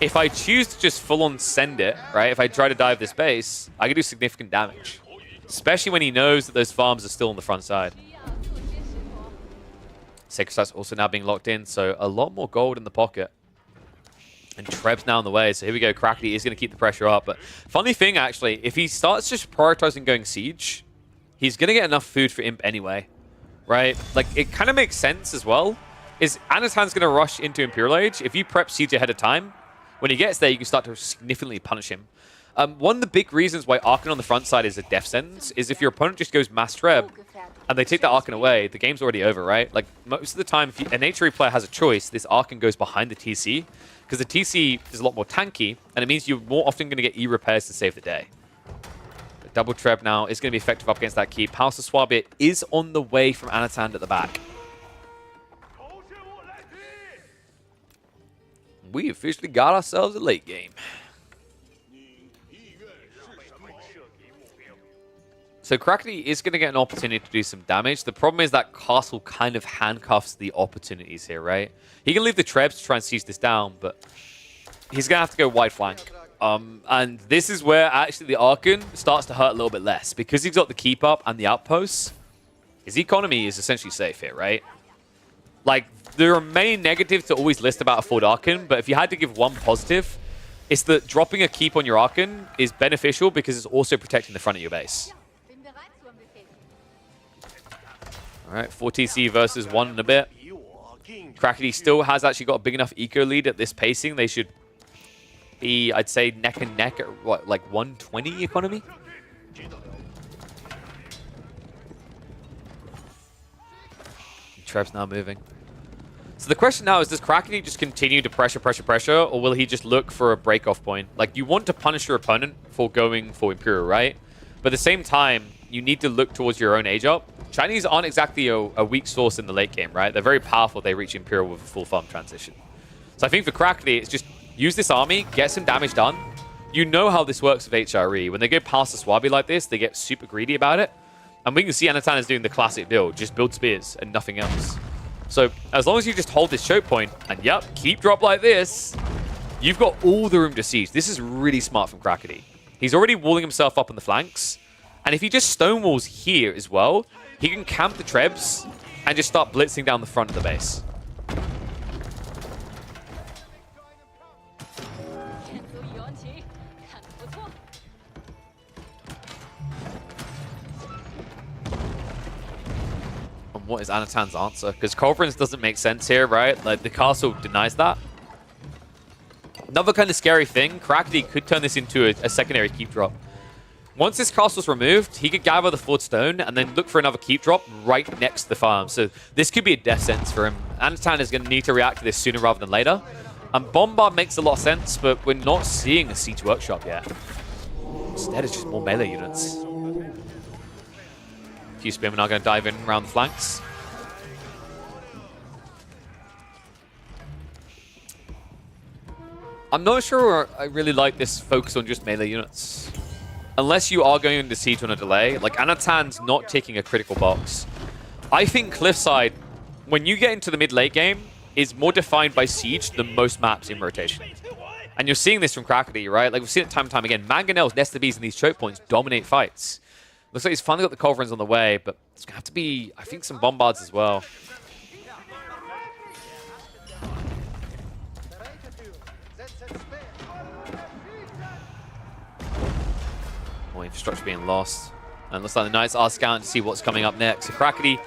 If I choose to just full-on send it, right, if I try to dive this base, I can do significant damage. Especially when he knows that those farms are still on the front side. 需要做些什么？ Sacred Sight's also now being locked in, so a lot more gold in the pocket. And Treb's now in the way, so here we go. Crackety is going to keep the pressure up. But funny thing, actually, if he starts just prioritizing going Siege, he's going to get enough food for Imp anyway, right? Like, it kind of makes sense as well. Is Anatan's going to rush into Imperial Age? If you prep Siege ahead of time, when he gets there, you can start to significantly punish him. One of the big reasons why Arkan on the front side is a death sentence is if your opponent just goes mass Treb and they take that Arkan away, the game's already over, right? Like, most of the time, if an HRE player has a choice, this Arkan goes behind the TC, because the TC is a lot more tanky, and it means you're more often going to get E-repairs to save the day. But double Treb now is going to be effective up against that keep. House of Swabia is on the way from Anatan at the back. We officially got ourselves a late game. So Krakeny is going to get an opportunity to do some damage. The problem is that Castle kind of handcuffs the opportunities here, right? He can leave the Trebs to try and seize this down, but he's going to have to go wide flank. And this is where actually the Arkan starts to hurt a little bit less. Because he's got the keep up and the outposts, his economy is essentially safe here, right? Like, there are many negatives to always list about a Ford Arkan, but if you had to give one positive, it's that dropping a keep on your Arkan is beneficial because it's also protecting the front of your base. Bin bereit zu einem Befehl. All right, 4 TC versus 1 in a bit. 比我更 Krakeny still has actually got a big enough eco lead at this pacing. They should be, I'd say, neck and neck at what, like 120 economy? Treb's now moving. So the question now is, does Krakeny just continue to pressure, or will he just look for a break-off point? Like, you want to punish your opponent for going for Imperial, right? But at the same time, you need to look towards your own age up. Chinese aren't exactly a weak source in the late game, right? They're very powerful. They reach Imperial with a full farm transition. So I think for Krakeny, it's just use this army, get some damage done. You know how this works with HRE. When they go past the Swabi like this, they get super greedy about it. And we can see Anatan is doing the classic build, just build spears and nothing else. So as long as you just hold this choke point, and yep, keep drop like this, you've got all the room to siege. This is really smart from Krakeny. He's already walling himself up on the flanks. And if he just stonewalls here as well, he can camp the Trebs and just start blitzing down the front of the base. 剑足一王旗，看得不错。 And what is Anatan's answer? Because Culverins doesn't make sense here, right? Like, the castle denies that. Another kind of scary thing, Krakeny could turn this into a secondary keep drop. Once this castle's removed, he could gather the Fort Stone and then look for another keep drop right next to the farm. So this could be a death sentence for him. Anatan is going to need to react to this sooner rather than later. And Bombard makes a lot of sense, but we're not seeing a Siege Workshop yet. Instead, it's just more melee units. A few Spearmen are going to dive in around the flanks. I'm not sure I really like this focus on just melee units. Unless you are going into siege on a delay, like Anatan's not taking a critical box. I think Cliffside, when you get into the mid-late game, is more defined by siege than most maps in rotation. And you're seeing this from Krakeny, right? Like, we've seen it time and time again. Mangonels, Nestor Bees, and these choke points dominate fights. Looks like he's finally got the Culverins on the way, but it's going to have to be, I think, some Bombards as well. More infrastructure being lost. And it looks like the Knights are scouting to see what's coming up next. So Krakeny,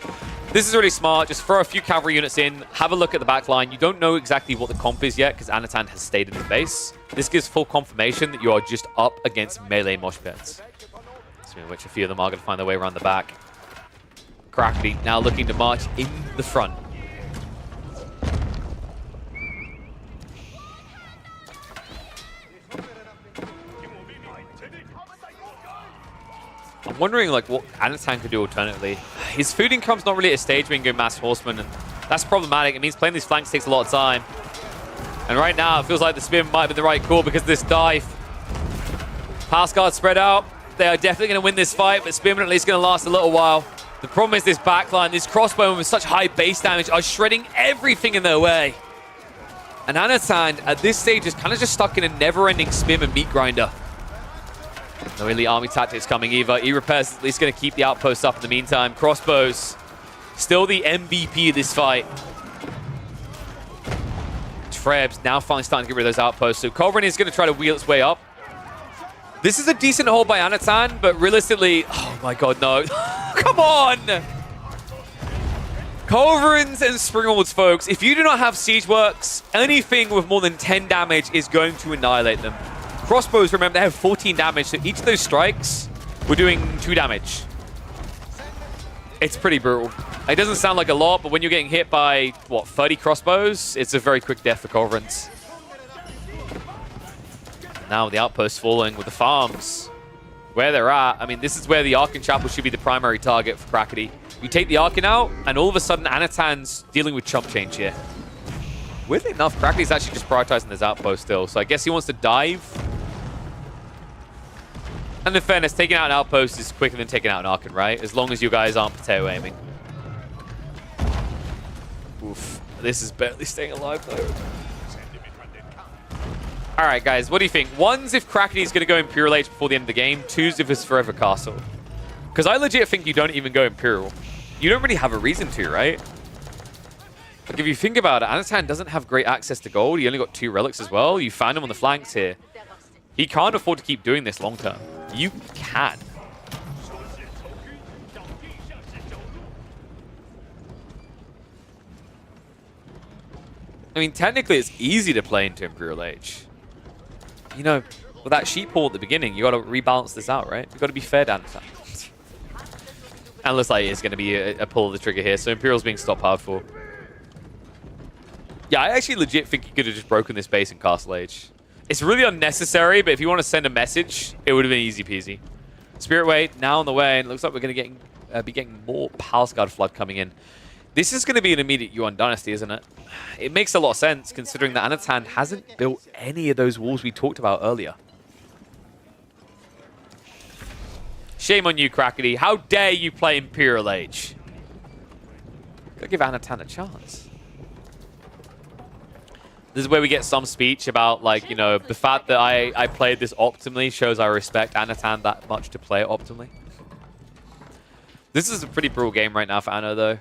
this is really smart. Just throw a few cavalry units in, have a look at the back line. You don't know exactly what the comp is yet because Anatan has stayed in his base. This gives full confirmation that you are just up against melee mosh pits. Speaking of which, a few of them are going to find their way around the back. Krakeny now looking to march in the front. I'm wondering like what Anatan could do alternatively. His food income's not really at a stage where he can go mass horseman, and that's problematic. It means playing these flanks takes a lot of time. And right now, it feels like the Spearman might be the right call because of this dive. Pass guard spread out. They are definitely going to win this fight, but Spearman at least going to last a little while. The problem is this backline, this crossbowmen with such high base damage are shredding everything in their way. And Anatan, at this stage, is kind of just stuck in a never-ending Spearman meat grinder. No elite army tactics coming either. E-Repairs is at least going to keep the outposts up in the meantime. Crossbows, still the MVP of this fight. Trebs now finally starting to get rid of those outposts. So Culverin is going to try to wheel its way up. This is a decent hold by Anatan, but realistically, oh my god, no. Come on! Culverins and Springwalds, folks, if you do not have Siege Works, anything with more than 10 damage is going to annihilate them. Crossbows, remember, they have 14 damage, so each of those strikes, we're doing 2 damage. It's pretty brutal. It doesn't sound like a lot, but when you're getting hit by, what, 30 crossbows, it's a very quick death for Culverins. Now the outpost falling with the farms where they're at. I mean, this is where the Archon Chapel should be the primary target for Crackety. You take the Archon out, and all of a sudden, Anatan's dealing with chump change here. Weirdly enough, Crackety's actually just prioritizing this outpost still, so I guess he wants to dive. And in fairness, taking out an outpost is quicker than taking out an Archon, right? As long as you guys aren't potato aiming. Oof. This is barely staying alive, though. All right, guys, what do you think? One's if Crackety's going to go Imperial Age before the end of the game. Two's if it's Forever Castle. Because I legit think you don't even go Imperial. You don't really have a reason to, right? Like, if you think about it, Anatan doesn't have great access to gold. He only got 2 relics as well. You found him on the flanks here. He can't afford to keep doing this long term. You can. I mean, technically, it's easy to play into Imperial Age. You know, with that sheep hole at the beginning, you got to rebalance this out, right? You got to be fair to Anatan. And looks like it's going to be a pull of the trigger here. So Imperial's being stopped hard for. Yeah, I actually legit think you could have just broken this base in Castle Age. It's really unnecessary, but if you want to send a message, it would have been easy peasy. Spirit Weight now on the way, and it looks like we're going to be getting more Palace Guard Flood coming in. This is going to be an immediate Yuan Dynasty, isn't it? It makes a lot of sense, considering that Anatan hasn't built any of those walls we talked about earlier. Shame on you, Crackety. How dare you play Imperial Age? Gotta give Anatan a chance. This is where we get some speech about, like, you know, the fact that I played this optimally shows I respect Anatan that much to play it optimally. This is a pretty brutal game right now for Anno, though.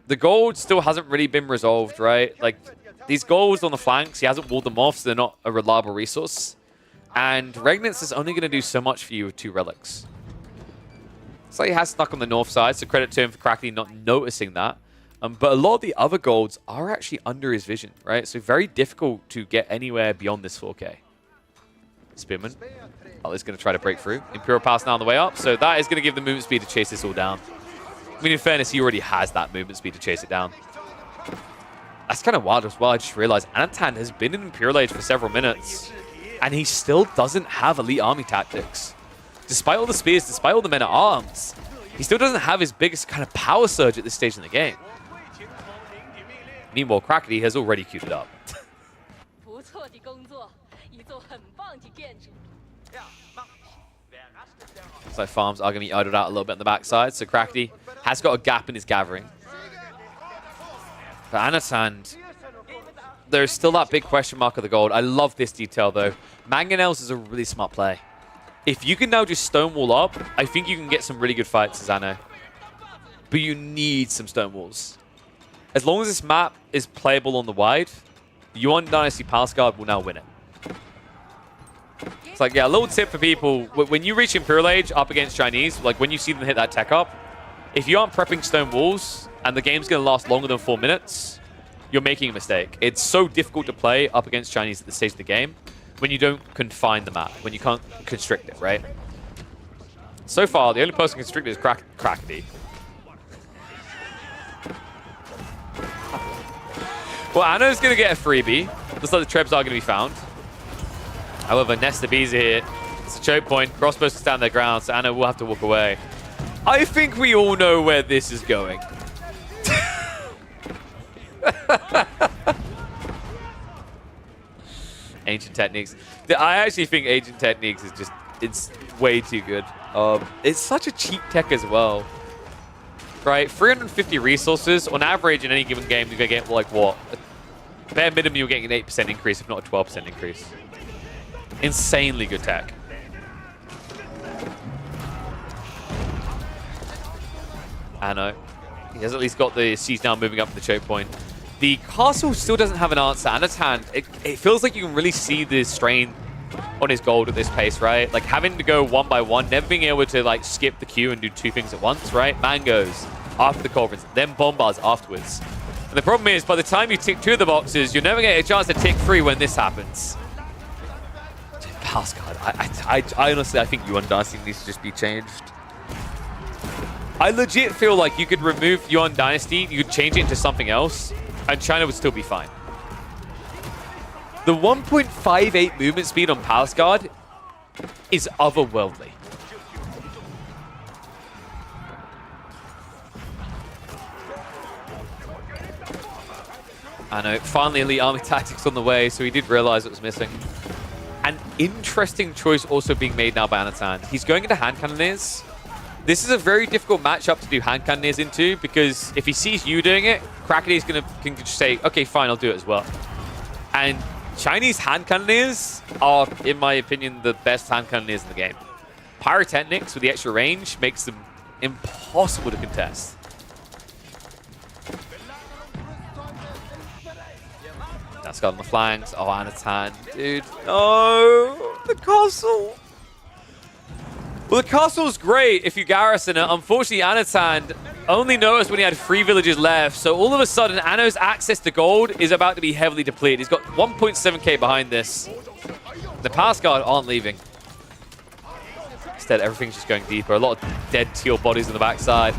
The gold still hasn't really been resolved, right? Like, these golds on the flanks, he hasn't walled them off, so they're not a reliable resource. And Regnance is only going to do so much for you with 2 relics. So he has stuck on the north side, so credit to him for Crackety not noticing that. But a lot of the other golds are actually under his vision, right? So very difficult to get anywhere beyond this 4K. Spearman. Oh, he's going to try to break through. Imperial Pass now on the way up, so that is going to give the movement speed to chase this all down. I mean, in fairness, he already has that movement speed to chase it down. That's kind of wild as well. I just realized Anatan has been in Imperial Age for several minutes, and he still doesn't have elite army tactics. Despite all the spears, despite all the men at arms, he still doesn't have his biggest kind of power surge at this stage in the game. Meanwhile, Crackety has already queued it up. So farms are going to be idled out a little bit on the backside, so Crackety has got a gap in his gathering. But Anatan, there's still that big question mark of the gold. I love this detail, though. Mangonels is a really smart play. If you can now just stonewall up, I think you can get some really good fights as Anno. But you need some stonewalls. As long as this map is playable on the wide, Yuan Dynasty Palace Guard will now win it. It's like, yeah, a little tip for people. When you reach Imperial Age up against Chinese, like when you see them hit that tech up, if you aren't prepping stone walls and the game's going to last longer than 4 minutes, you're making a mistake. It's so difficult to play up against Chinese at this stage of the game when you don't confine the map, when you can't constrict it, right? So far, the only person constricted is Crackety. Well, Anno's going to get a freebie. Looks like the Trebs are going to be found. However, Nesta Bees are here. It's a choke point. Crossbows can stand their ground, so Anno will have to walk away. I think we all know where this is going. Ancient Techniques. I actually think Ancient Techniques is just, it's way too good. It's such a cheap tech as well. Right? 350 resources. On average, in any given game, you're going to get, like, what? Bare minimum, you're getting an 8% increase, if not a 12% increase. Insanely good tech. Anno. He has at least got the siege now moving up to the choke point. The castle still doesn't have an answer. Anatan, it feels like you can really see the strain on his gold at this pace, right? Like having to go one by one, never being able to like skip the queue and do 2 things at once, right? Mangoes, after the Culverins, then Bombards afterwards. And the problem is, by the time you tick 2 of the boxes, you're never getting a chance to tick 3 when this happens. Palace Guard, I honestly, I think Yuan Dynasty needs to just be changed. I legit feel like you could remove Yuan Dynasty, you could change it into something else, and China would still be fine. The 1.58 movement speed on Palace Guard is otherworldly. I know, finally Elite Army Tactics on the way, so he did realize it was missing. An interesting choice also being made now by Anatan. He's going into Hand Cannoneers. This is a very difficult matchup to do Hand Cannoneers into, because if he sees you doing it, Crackity can just say, okay, fine, I'll do it as well. And Chinese Hand Cannoneers are, in my opinion, the best Hand Cannoneers in the game. Pyrotechnics with the extra range makes them impossible to contest. That's got on the flanks. Oh, Anatan, dude. No, the castle. Well, the castle's great if you garrison it. Unfortunately, Anatan only noticed when he had 3 villages left. So all of a sudden, Anno's access to gold is about to be heavily depleted. He's got 1.7k behind this. The Palace Guard aren't leaving. Instead, everything's just going deeper. A lot of dead teal bodies on the backside.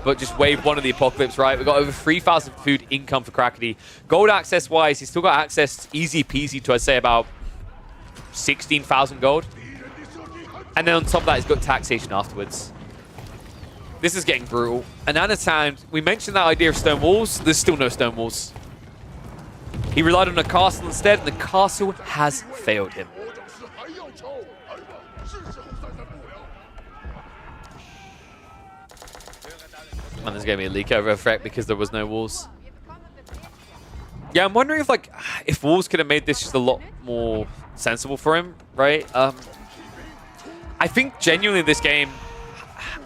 But just wave 1 of the Apocalypse, right? We've got over 3,000 food income for Crackity. Gold access-wise, he's still got access easy peasy to, I'd say, about 16,000 gold. And then on top of that, he's got taxation afterwards. This is getting brutal. And Anatan, we mentioned that idea of stone walls. There's still no stone walls. He relied on a castle instead, and the castle has failed him. And there's going to be a leak over effect because there was no walls. Yeah, I'm wondering if walls could have made this just a lot more sensible for him, right? I think genuinely this game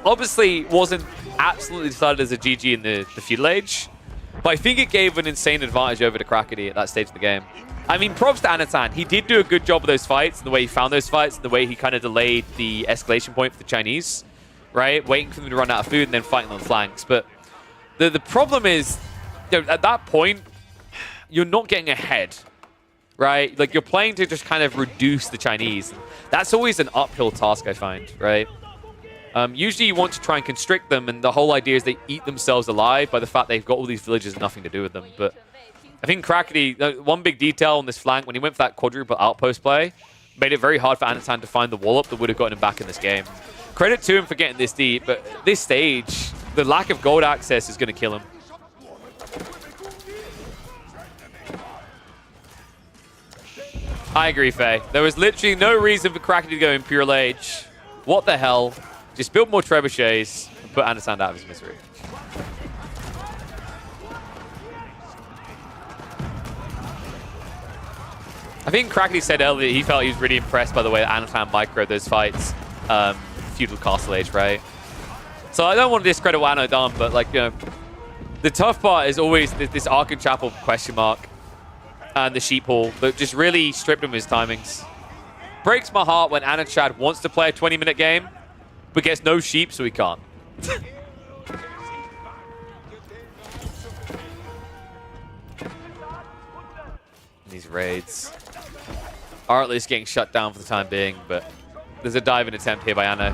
obviously wasn't absolutely decided as a GG in the feudal age, but I think it gave an insane advantage over to Crackity at that stage of the game. I mean, props to Anatan. He did do a good job of those fights, and the way he found those fights, and the way he kind of delayed the escalation point for the Chinese. Right, waiting for them to run out of food and then fighting on the flanks. But the problem is, at that point, you're not getting ahead, right? Like, you're playing to just kind of reduce the Chinese. That's always an uphill task, I find, right? Usually you want to try and constrict them, and the whole idea is they eat themselves alive by the fact they've got all these villages and nothing to do with them. But I think Crackity, one big detail on this flank, when he went for that quadruple outpost play, made it very hard for Anatan to find the wallop that would have gotten him back in this game. Credit to him for getting this deep, but at this stage, the lack of gold access is going to kill him. I agree, Faye. There was literally no reason for Crackity to go Imperial Age. What the hell? Just build more trebuchets and put Anatan out of his misery. I think Crackity said earlier he felt he was really impressed by the way that Anatan microed those fights. Feudal Castle Age, right? So I don't want to discredit what Anno done, but the tough part is always this Arkan Chapel question mark and the Sheep Hall that just really stripped him of his timings. Breaks my heart when Anachad wants to play a 20-minute game, but gets no sheep, so he can't. These raids are at least getting shut down for the time being, but there's a diving attempt here by Anno.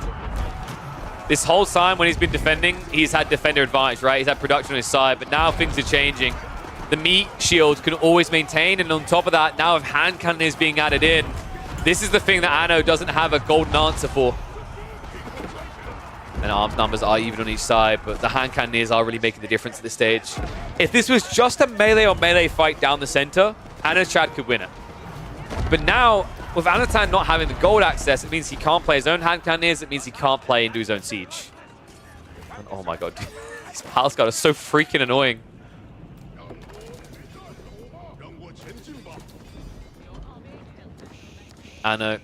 This whole time when he's been defending, he's had defender advantage, right? He's had production on his side, but now things are changing. The meat shield can always maintain, and on top of that, now if hand cannon is being added in, this is the thing that Anno doesn't have a golden answer for. And arms numbers are even on each side, but the hand cannoneers are really making the difference at this stage. If this was just a melee on melee fight down the center, Anachad could win it. But now, with Anatan not having the gold access, it means he can't play his own hand cannoneers. It means he can't play and do his own siege. And oh my god, these Palace Guard are so freaking annoying. Anno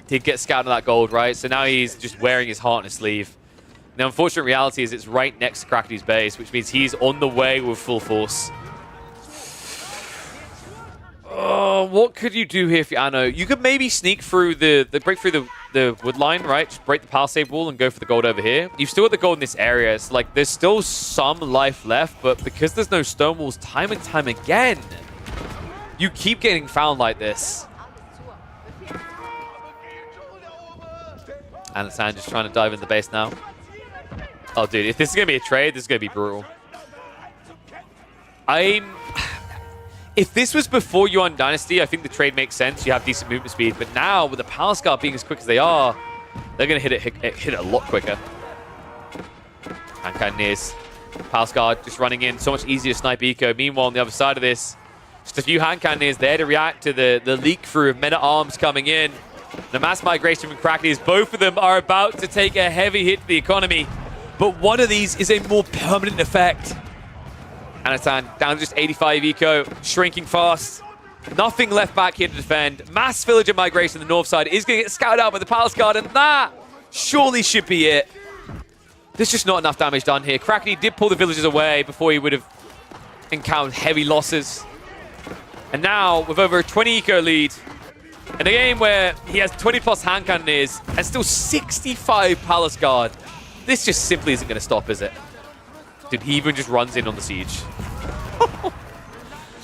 did get scouted on that gold, right? So now he's just wearing his heart on his sleeve. The unfortunate reality is it's right next to Crackity's base, which means he's on the way with full force. Oh, what could you do here for Anno? You could maybe sneak through break through the the wood line, right? Just break the palisade wall and go for the gold over here. You've still got the gold in this area. It's like there's still some life left, but because there's no stone walls, time and time again, you keep getting found like this. Anatan just trying to dive in the base now. Oh, dude, if this is going to be a trade, this is going to be brutal. If this was before Yuan Dynasty, I think the trade makes sense. You have decent movement speed. But now, with the Palace Guard being as quick as they are, they're going to hit it a lot quicker. And Cannoneers. Palace Guard just running in. So much easier to snipe Eco. Meanwhile, on the other side of this, just a few hand Cannoneers there to react to the leak through of Men-at-Arms coming in. The mass migration from Crackleys, both of them are about to take a heavy hit to the economy. But one of these is a more permanent effect. Anatan down to just 85 eco, shrinking fast. Nothing left back here to defend. Mass villager migration on the north side is going to get scouted out by the Palace Guard, and that surely should be it. There's just not enough damage done here. Crackney did pull the villagers away before he would have encountered heavy losses. And now, with over a 20 eco lead, in a game where he has 20 plus hand cannoneers and still 65 Palace Guard, this just simply isn't going to stop, is it? Dude, he even just runs in on the siege.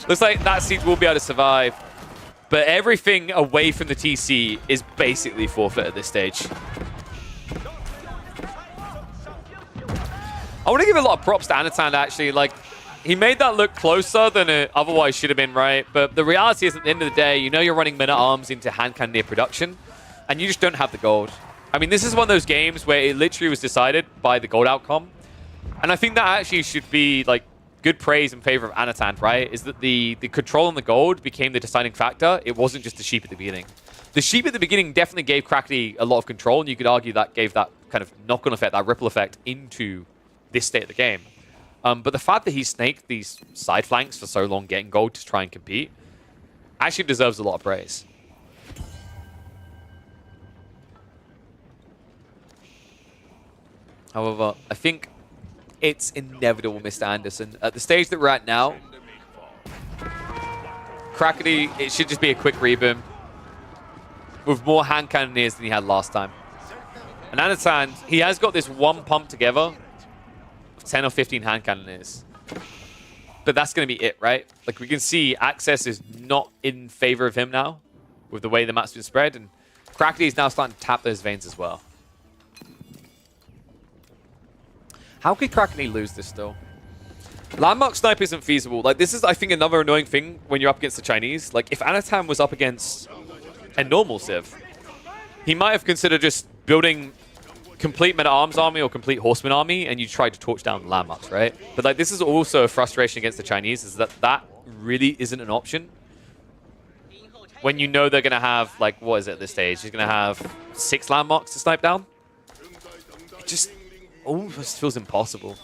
Looks like that siege will be able to survive. But everything away from the TC is basically forfeit at this stage. I want to give a lot of props to Anatan, actually. Like, he made that look closer than it otherwise should have been, right? But the reality is, at the end of the day, you know you're running Men-at-Arms into hand cannoneer production, and you just don't have the gold. I mean, this is one of those games where it literally was decided by the gold outcome. And I think that actually should be, like, good praise in favor of Anatan, right? Is that the control on the gold became the deciding factor. It wasn't just the sheep at the beginning. The sheep at the beginning definitely gave Crackney a lot of control, and you could argue that gave that kind of knock-on effect, that ripple effect into this state of the game. But the fact that he snaked these side flanks for so long getting gold to try and compete actually deserves a lot of praise. However, I think it's inevitable, Mr. Anderson. At the stage that we're at now, Crackney, it should just be a quick reboom with more hand cannoneers than he had last time. And Anatan, he has got this one pump together of 10 or 15 hand cannoneers. But that's going to be it, right? Like, we can see access is not in favor of him now with the way the map's been spread. And Crackney is now starting to tap those veins as well. How could Crackney lose this still? Landmark snipe isn't feasible. Like, this is, I think, another annoying thing when you're up against the Chinese. Like, if Anatan was up against a normal Civ, he might have considered just building complete Men-at-Arms army or complete Horseman army, and you tried to torch down landmarks, right? But, like, this is also a frustration against the Chinese, is that that really isn't an option. When you know they're going to have, like, what is it at this stage? You're going to have 6 landmarks to snipe down. It just almost feels impossible.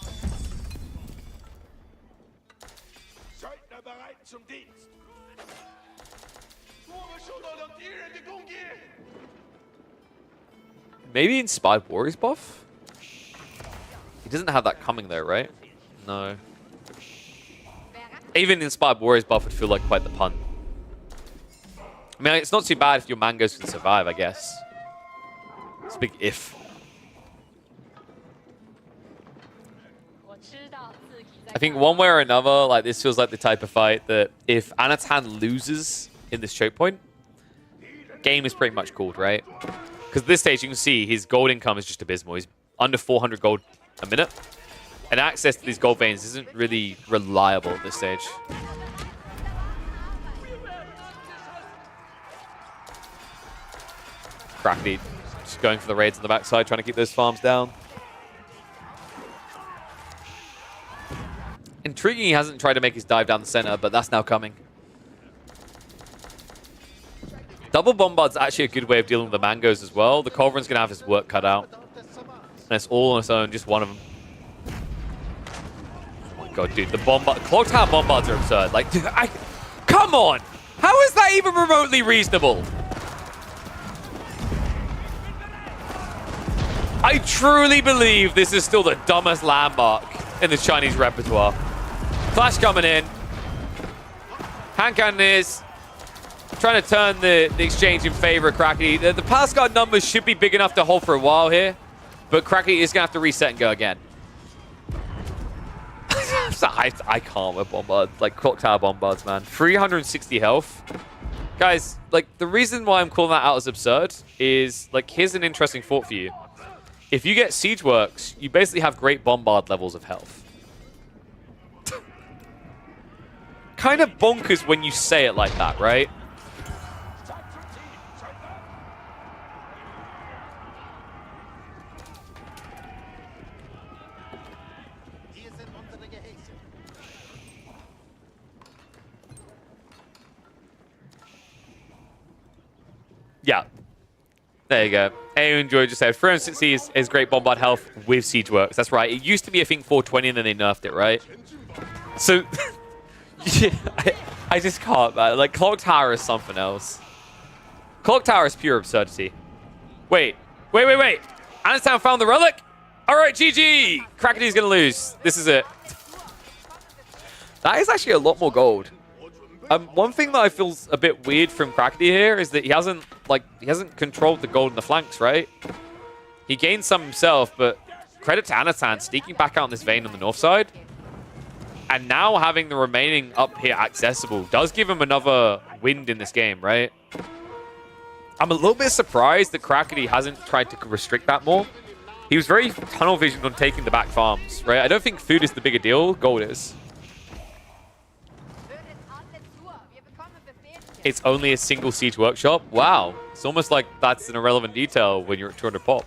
Maybe Inspired Warriors buff? He doesn't have that coming though, right? No. Even Inspired Warriors buff would feel like quite the punt. I mean, it's not too bad if your mangoes can survive, I guess. It's a big if. I think one way or another, like, this feels like the type of fight that if Anatan loses in this choke point, game is pretty much called, right? Because at this stage, you can see his gold income is just abysmal. He's under 400 gold a minute. And access to these gold veins isn't really reliable at this stage. Crackney just going for the raids on the backside, trying to keep those farms down. Intriguing, he hasn't tried to make his dive down the center, but that's now coming. Double Bombard's actually a good way of dealing with the mangoes as well. The Culverin's going to have his work cut out. And it's all on its own, just one of them. Oh my god, dude, the Bombard... Clock Tower Bombards are absurd. Like, dude, come on! How is that even remotely reasonable? I truly believe this is still the dumbest landmark in the Chinese repertoire. Flash coming in. Hand cannoneers. Trying trying to turn the exchange in favor of Crackety. The pass guard numbers should be big enough to hold for a while here, but Crackety is going to have to reset and go again. I can't with bombards, like clock tower bombards, man. 360 health. Guys, like, the reason why I'm calling that out as absurd is, like, here's an interesting thought for you. If you get Siege Works, you basically have great bombard levels of health. Kind of bonkers when you say it like that, right? Yeah. There you go. Hey, enjoy just said 360 is great bombard health with Siege Works. That's right. It used to be, I think, 420 and then they nerfed it, right? So, yeah, I just can't, man. Like, Clock Tower is something else. Clock Tower is pure absurdity. Wait. Anasan found the relic? All right, GG. Crackety's going to lose. This is it. That is actually a lot more gold. One thing that I feel a bit weird from Crackety here is that he hasn't controlled the gold in the flanks, right? He gained some himself, but credit to Anasan sneaking back out on this vein on the north side. And now having the remaining up here accessible does give him another wind in this game, right? I'm a little bit surprised that Crackety hasn't tried to restrict that more. He was very tunnel visioned on taking the back farms, right? I don't think food is the bigger deal, gold is. It's only a single Siege Workshop? Wow. It's almost like that's an irrelevant detail when you're at 200 pop.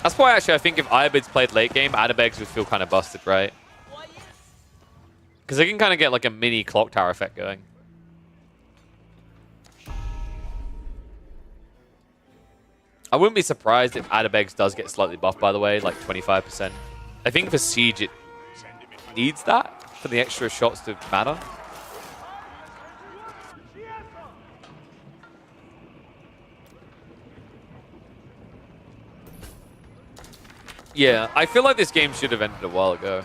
That's why actually I think if Iabits played late game, Adabegs would feel kind of busted, right? Because they can kind of get like a mini clock tower effect going. I wouldn't be surprised if Adabegs does get slightly buffed, by the way, like 25%. I think for Siege, it needs that for the extra shots to matter. Yeah, I feel like this game should have ended a while ago.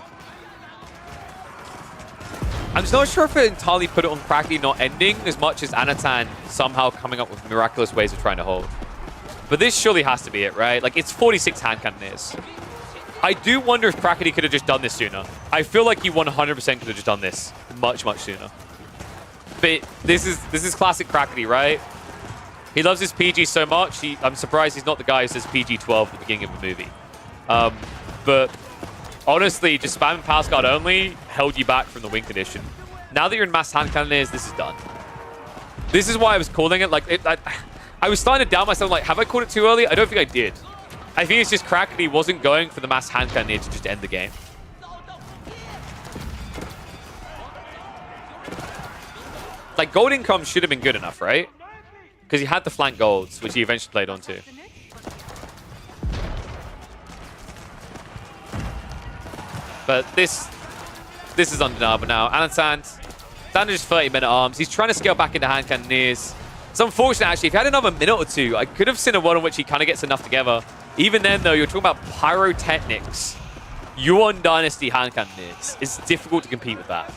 I'm just not sure if it entirely put it on Crackety not ending as much as Anatan somehow coming up with miraculous ways of trying to hold. But this surely has to be it, right? Like, it's 46 hand cannoneers. I do wonder if Crackety could have just done this sooner. I feel like he 100% could have just done this much, much sooner. But this is classic Crackety, right? He loves his PG so much, I'm surprised he's not the guy who says PG-12 at the beginning of the movie. But honestly, just spamming Pass Guard only held you back from the win condition. Now that you're in mass hand cannoneers, this is done. This is why I was calling it. Like, I was starting to doubt myself, like, have I called it too early? I don't think I did. I think it's just Crackety wasn't going for the mass hand cannoneer to just end the game. Like, gold income should have been good enough, right? Because he had the flank golds, which he eventually played onto. But this is undeniable now. Anasan, down to just 30-minute arms. He's trying to scale back into hand cannoneers. It's unfortunate, actually. If he had another minute or two, I could have seen a world in which he kind of gets enough together. Even then, though, you're talking about pyrotechnics. Yuan Dynasty hand cannoneers. It's difficult to compete with that.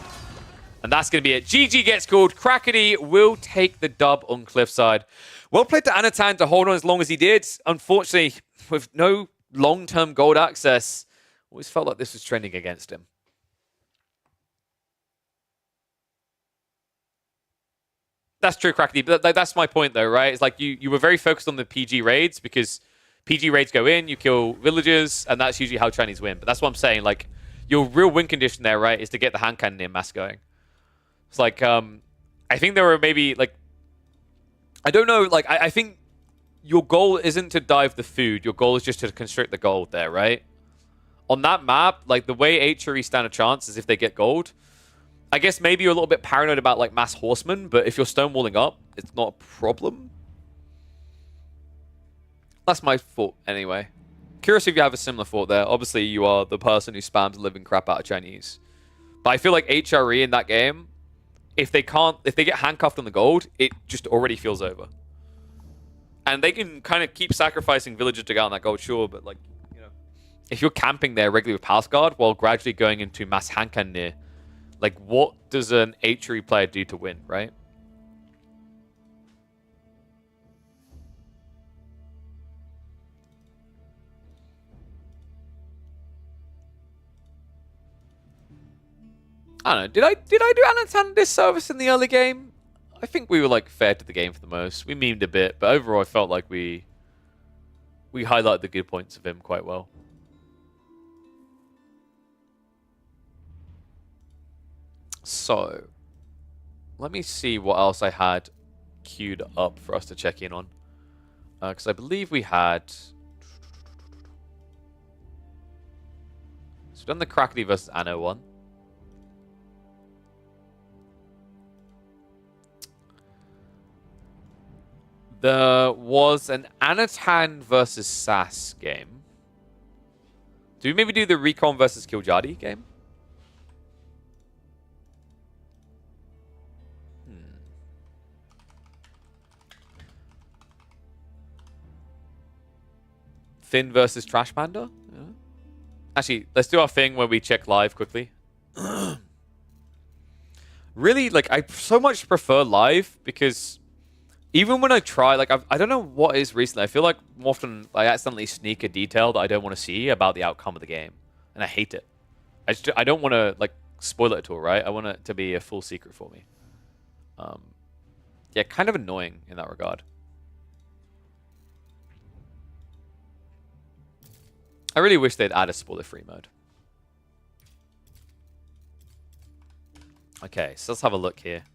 And that's going to be it. GG gets called. Crackety will take the dub on Cliffside. Well played to Anatan to hold on as long as he did. Unfortunately, with no long-term gold access, always felt like this was trending against him. That's true, Crackety. But that's my point, though, right? It's like you were very focused on the PG raids because PG raids go in, you kill villagers, and that's usually how Chinese win. But that's what I'm saying. Like, your real win condition there, right, is to get the hand cannoneer mass going. It's like, I think there were maybe, like, I don't know, like, I think your goal isn't to dive the food. Your goal is just to constrict the gold there, right? On that map, like, the way HRE stand a chance is if they get gold. I guess maybe you're a little bit paranoid about, like, mass horsemen, but if you're stonewalling up, it's not a problem. That's my thought, anyway. Curious if you have a similar thought there. Obviously, you are the person who spams the living crap out of Chinese. But I feel like HRE in that game, if they get handcuffed on the gold, it just already feels over. And they can kind of keep sacrificing villagers to get on that gold, sure, but like, you know, if you're camping there regularly with Palace Guard while gradually going into Mass Hankan near, like, what does an H-Re player do to win, right? I don't know. Did I do Anatan a disservice in the early game? I think we were like fair to the game for the most. We memed a bit, but overall I felt like we highlighted the good points of him quite well. So, let me see what else I had queued up for us to check in on. Because I believe we had... So we've done the Crackety versus Anno one. There was an Anatan versus SAS game. Do we maybe do the Recon versus Kiljadi game? Finn versus Trash Panda? Yeah. Actually, let's do our thing where we check live quickly. Really, like, I so much prefer live because... Even when I try, like, I don't know what is recently. I feel like more often I accidentally sneak a detail that I don't want to see about the outcome of the game. And I hate it. I don't want to, like, spoil it at all, right? I want it to be a full secret for me. Yeah, kind of annoying in that regard. I really wish they'd add a spoiler-free mode. Okay, so let's have a look here.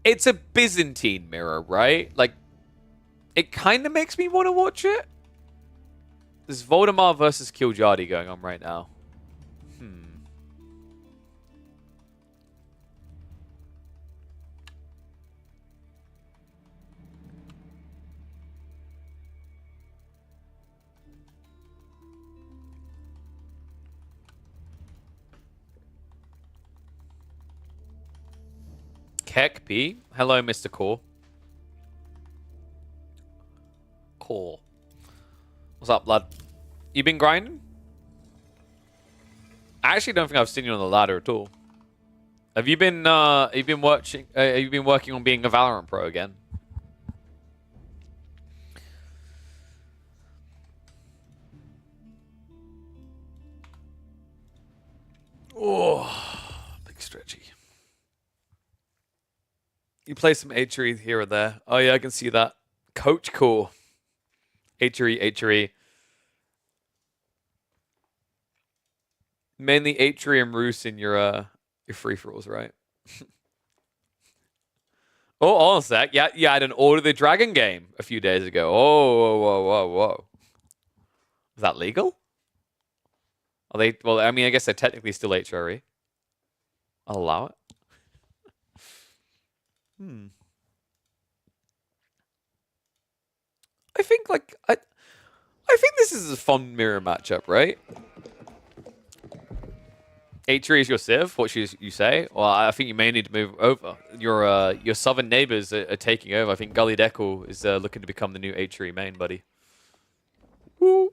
It's a Byzantine mirror, right? Like, it kind of makes me want to watch it. There's Voldemar versus Kiljadi going on right now. Keck P. Hello, Mr. Core. Core. What's up, lad? You been grinding? I actually don't think I've seen you on the ladder at all. Have you been watching? Have you been working on being a Valorant pro again? Oh, big stretchy. You play some H-Re here or there. Oh yeah, I can see that. Coach Core. H-Re, H-Re. Mainly H-Re and Roos in your free-for-alls, right? Oh, hold on a sec. Yeah, you had an Order the Dragon game a few days ago. Oh, whoa. Is that legal? Are they? Well, I mean, I guess they're technically still HRE. I'll allow it. I think like I think this is a fun mirror matchup, right? H3 is your civ. What you say? Well, I think you may need to move over. Your southern neighbors are taking over. I think Gully Deckle is looking to become the new H3 main, buddy. Woo.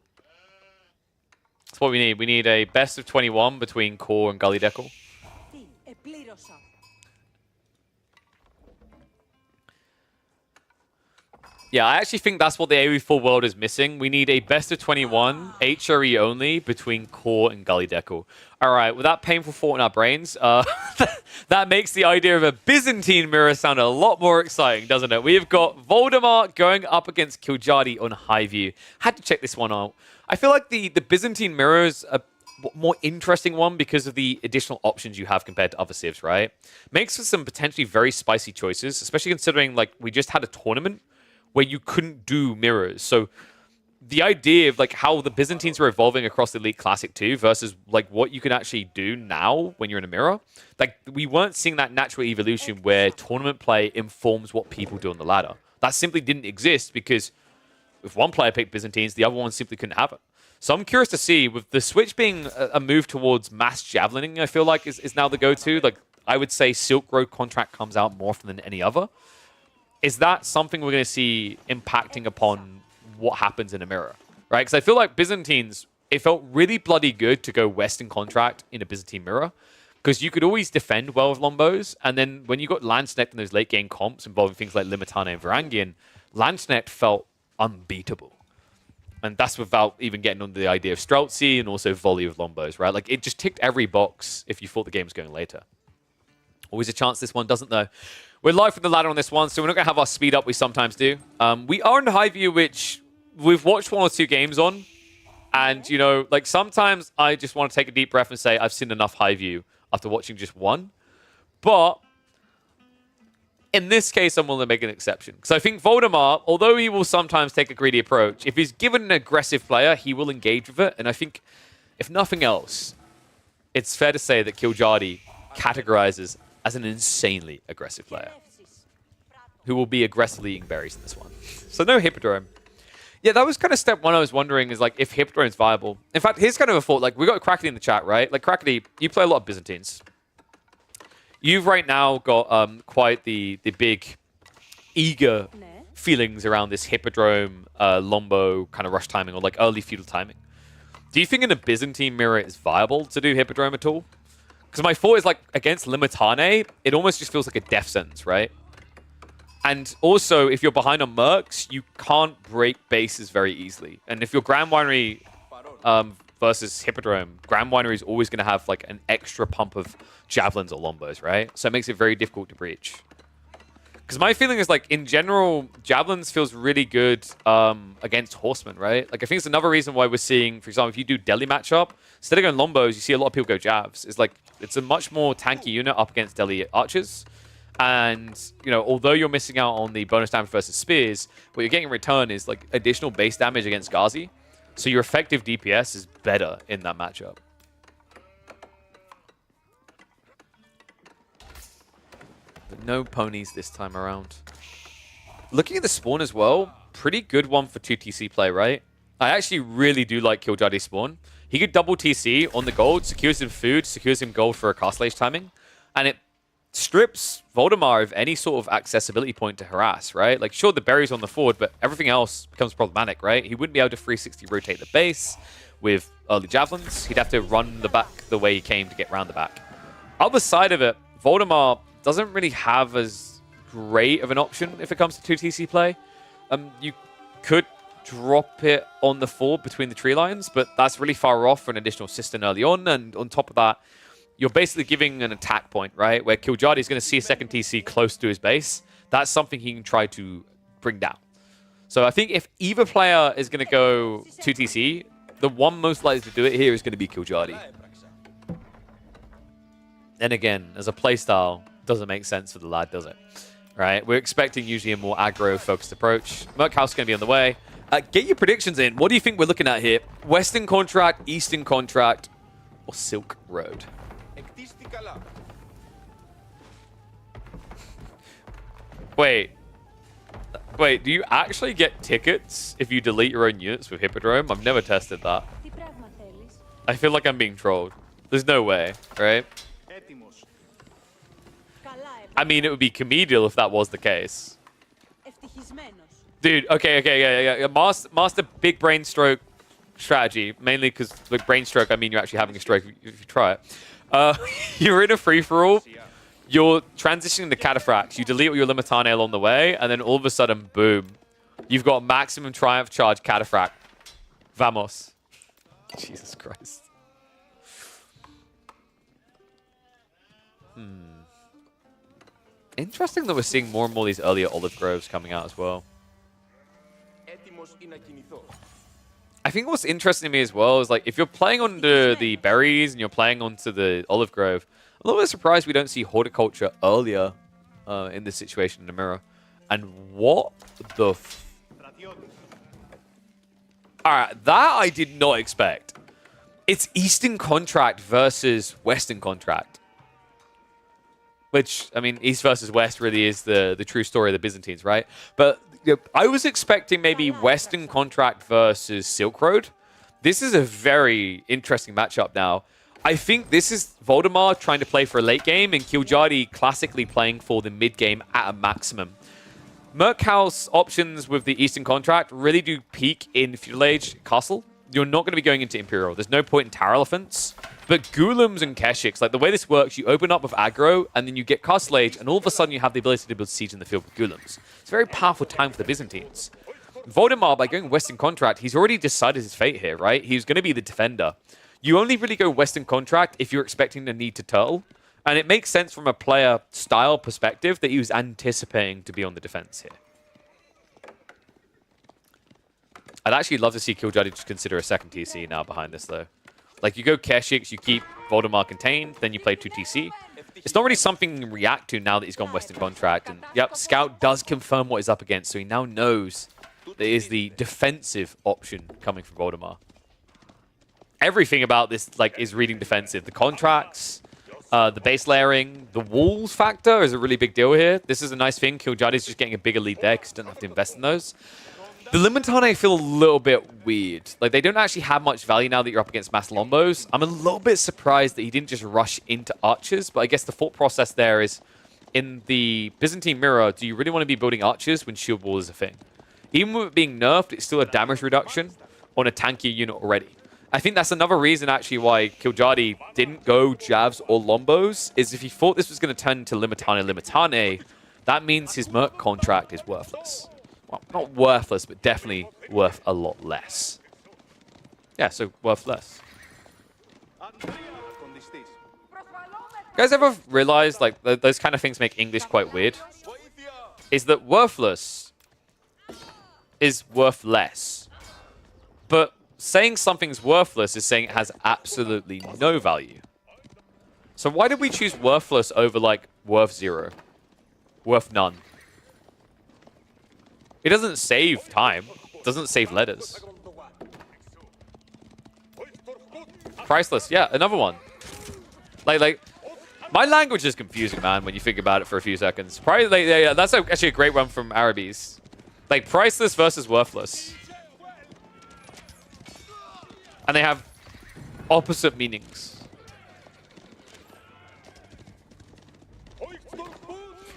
That's what we need. We need a best of 21 between Core and Gully Deckle. Yeah, I actually think that's what the AoE4 world is missing. We need a best of 21, HRE only, between Core and Gully Deckle. All right, with that painful thought in our brains, that makes the idea of a Byzantine mirror sound a lot more exciting, doesn't it? We've got Voldemar going up against Kiljadi on Highview. Had to check this one out. I feel like the Byzantine mirror is a more interesting one because of the additional options you have compared to other civs, right? Makes for some potentially very spicy choices, especially considering like we just had a tournament where you couldn't do mirrors. So the idea of like how the Byzantines were evolving across the Elite Classic 2 versus like what you can actually do now when you're in a mirror, like we weren't seeing that natural evolution where tournament play informs what people do on the ladder. That simply didn't exist because if one player picked Byzantines, the other one simply couldn't have it. So I'm curious to see, with the switch being a move towards mass javelining, I feel like is now the go-to. Like I would say Silk Road contract comes out more often than any other. Is that something we're going to see impacting upon what happens in a mirror? Right? Because I feel like Byzantines, it felt really bloody good to go Western contract in a Byzantine mirror. Because you could always defend well with Lombos, and then when you got Landsnecht in those late game comps involving things like Limitane and Varangian, Landsnecht felt unbeatable. And that's without even getting onto the idea of Streltsy and also volley of Lombos, right? Like, it just ticked every box if you thought the game was going later. Always a chance this one doesn't, though. We're live from the ladder on this one, so we're not going to have our speed up we sometimes do. We are in high view, which we've watched 1 or 2 games on. And, you know, like, sometimes I just want to take a deep breath and say, I've seen enough high view after watching just one. But in this case, I'm willing to make an exception. Because I think Voldemar, although he will sometimes take a greedy approach, if he's given an aggressive player, he will engage with it. And I think, if nothing else, it's fair to say that Killjadi categorizes as an insanely aggressive player who will be aggressively eating berries in this one. So no Hippodrome. Yeah, that was kind of step one I was wondering, is like if Hippodrome's viable. In fact, here's kind of a thought. Like, we got Crackety in the chat, right? Like, Crackety, you play a lot of Byzantines. You've right now got quite the big, eager feelings around this Hippodrome, Lombo kind of rush timing, or like early feudal timing. Do you think in a Byzantine mirror it's viable to do Hippodrome at all? Because my thought is, like, against Limitane, it almost just feels like a death sentence, right? And also, if you're behind on Mercs, you can't break bases very easily. And if you're Grand Winery versus Hippodrome, Grand Winery is always going to have like an extra pump of Javelins or Lombos, right? So it makes it very difficult to breach. Because my feeling is, like, in general, Javelins feels really good against Horsemen, right? Like, I think it's another reason why we're seeing, for example, if you do Delhi matchup, instead of going Lombos, you see a lot of people go Javs. It's like, it's a much more tanky unit up against Delhi Archers. And, you know, although you're missing out on the bonus damage versus Spears, what you're getting in return is, like, additional base damage against Ghazi. So your effective DPS is better in that matchup. But no ponies this time around. Looking at the spawn as well, pretty good one for 2TC play, right? I actually really do like Killjadi's spawn. He could double TC on the gold, secures him food, secures him gold for a Castle Age timing, and it strips Voldemar of any sort of accessibility point to harass, right? Like, sure, the berry's on the forward, but everything else becomes problematic, right? He wouldn't be able to 360 rotate the base with early Javelins. He'd have to run the back the way he came to get round the back. Other side of it, Voldemar doesn't really have as great of an option if it comes to 2TC play. You could drop it on the forward between the tree lines, but that's really far off for an additional cistern early on, and on top of that, you're basically giving an attack point, right? Where Killjadi is going to see a second TC close to his base. That's something he can try to bring down. So I think if either player is going to go 2TC, the one most likely to do it here is going to be Killjadi. And again, as a playstyle, doesn't make sense for the lad, does it? Right? We're expecting usually a more aggro-focused approach. Merc House is going to be on the way. Get your predictions in. What do you think we're looking at here? Western contract, Eastern contract, or Silk Road? Wait, do you actually get tickets if you delete your own units with Hippodrome? I've never tested that. I feel like I'm being trolled. There's no way, right? I mean, it would be comedial if that was the case. Dude, okay. Master big brain stroke strategy. Mainly because with brain stroke, I mean you're actually having a stroke if you try it. You're in a free-for-all. You're transitioning to Cataphracts. You delete all your Limitane along the way, and then all of a sudden, boom. You've got maximum Triumph Charge Cataphract. Vamos. Jesus Christ. Interesting that we're seeing more and more of these earlier Olive Groves coming out as well. I think what's interesting to me as well is, like, if you're playing onto the berries and you're playing onto the Olive Grove, I'm a little bit surprised we don't see Horticulture earlier in this situation in the mirror. And what the Alright, that I did not expect. It's Eastern Contract versus Western Contract. Which, I mean, East versus West really is the true story of the Byzantines, right? But you know, I was expecting maybe Western Contract versus Silk Road. This is a very interesting matchup now. I think this is Voldemar trying to play for a late game and Killjadi classically playing for the mid game at a maximum. Merkhouse options with the Eastern Contract really do peak in Feudal Age Castle. You're not going to be going into Imperial. There's no point in Tower Elephants. But Ghoulims and Keshiks, like the way this works, you open up with aggro and then you get Castle Age and all of a sudden you have the ability to build siege in the field with Ghoulims. It's a very powerful time for the Byzantines. Voldemar, by going Western Contract, he's already decided his fate here, right? He's going to be the defender. You only really go Western Contract if you're expecting the need to turtle. And it makes sense from a player style perspective that he was anticipating to be on the defense here. I'd actually love to see Killjadi just consider a second TC now behind this, though. Like, you go Keshiks, you keep Voldemar contained, then you play 2 TC. It's not really something you can react to now that he's gone Western Contract. And, yep, Scout does confirm what he's up against, so he now knows there is the defensive option coming from Voldemar. Everything about this, like, is reading defensive. The contracts, the base layering, the walls factor is a really big deal here. This is a nice thing. Killjadi's just getting a bigger lead there because he doesn't have to invest in those. The Limitane feel a little bit weird. Like, they don't actually have much value now that you're up against Mass Lombos. I'm a little bit surprised that he didn't just rush into archers, but I guess the thought process there is, in the Byzantine Mirror, do you really want to be building archers when Shield Wall is a thing? Even with it being nerfed, it's still a damage reduction on a tankier unit already. I think that's another reason, actually, why Killjadi didn't go Javs or Lombos, is if he thought this was going to turn into Limitane, that means his Merc contract is worthless. Well, not worthless, but definitely worth a lot less. Yeah, so worth less. You guys ever realize, like, those kind of things make English quite weird? Is that worthless is worth less. But saying something's worthless is saying it has absolutely no value. So why did we choose worthless over, like, worth 0? Worth none? It doesn't save time. It doesn't save letters. Priceless. Yeah, another one. Like, my language is confusing, man, when you think about it for a few seconds. Yeah, that's actually a great one from Arabes. Like, priceless versus worthless. And they have opposite meanings.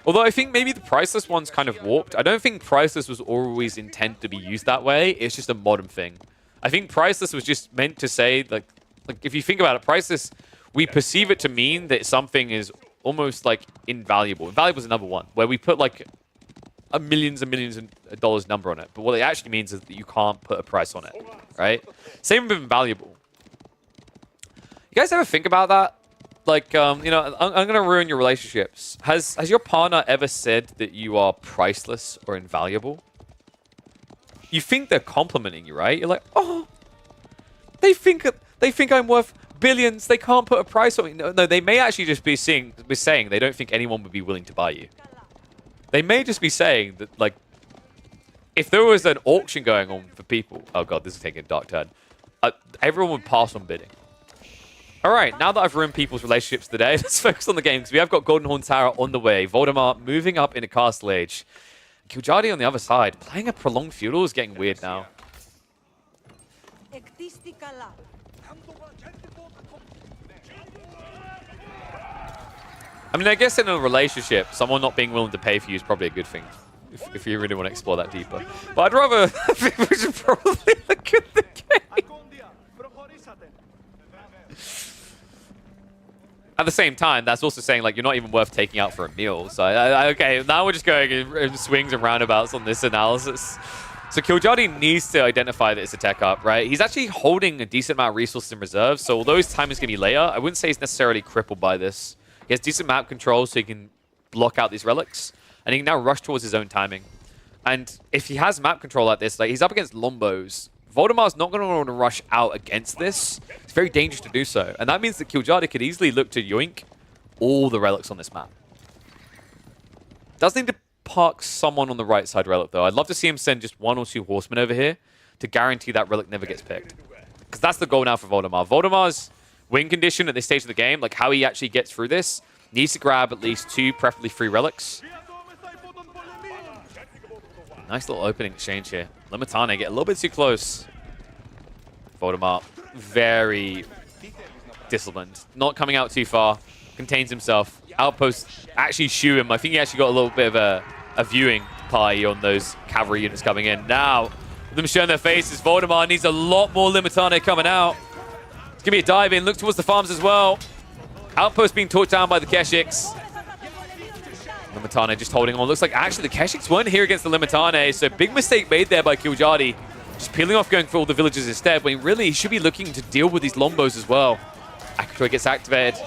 Although I think maybe the priceless one's kind of warped. I don't think priceless was always intended to be used that way. It's just a modern thing. I think priceless was just meant to say, like if you think about it, priceless, we perceive it to mean that something is almost like invaluable. Invaluable is another one, where we put like a millions and millions of dollars number on it. But what it actually means is that you can't put a price on it, right? Same with invaluable. You guys ever think about that? Like, you know, I'm going to ruin your relationships. Has your partner ever said that you are priceless or invaluable? You think they're complimenting you, right? You're like, oh, they think I'm worth billions. They can't put a price on me. No, they may actually just be saying they don't think anyone would be willing to buy you. They may just be saying that, like, if there was an auction going on for people, oh god, this is taking a dark turn. Everyone would pass on bidding. All right, now that I've ruined people's relationships today, let's focus on the game, because we have got Goldenhorn Tower on the way. Voldemar moving up into Castle Age. Killjadi on the other side. Playing a prolonged feudal is getting weird now. I mean, I guess in a relationship, someone not being willing to pay for you is probably a good thing, if you really want to explore that deeper. But I'd rather... I think we should probably look at the game. At the same time, that's also saying, like, you're not even worth taking out for a meal. So, okay, now we're just going in swings and roundabouts on this analysis. So Killjadi needs to identify that it's a tech up, right? He's actually holding a decent amount of resources in reserve, so although his time is going to be later, I wouldn't say he's necessarily crippled by this. He has decent map control, so he can block out these relics, and he can now rush towards his own timing. And if he has map control like this, like, he's up against Lombos. Voldemar's not going to want to rush out against this. It's very dangerous to do so. And that means that Killjadi could easily look to yoink all the relics on this map. Does need to park someone on the right side relic, though. I'd love to see him send just 1 or 2 horsemen over here to guarantee that relic never gets picked. Because that's the goal now for Voldemar. Voldemar's win condition at this stage of the game, like how he actually gets through this, needs to grab at least 2, preferably 3 relics. Nice little opening exchange here. Limitane get a little bit too close. Voldemar very disciplined. Not coming out too far. Contains himself. Outpost actually shoot him. I think he actually got a little bit of a viewing party on those cavalry units coming in. Now, with them showing their faces, Voldemar needs a lot more Limitane coming out. It's going to be a dive in. Look towards the farms as well. Outpost being torched down by the Keshiks. Limitane just holding on. Looks like actually the Keshiks weren't here against the Limitane, so big mistake made there by Killjadi. Just peeling off, going for all the villagers instead, when really he should be looking to deal with these Lombos as well. Akratoy gets activated.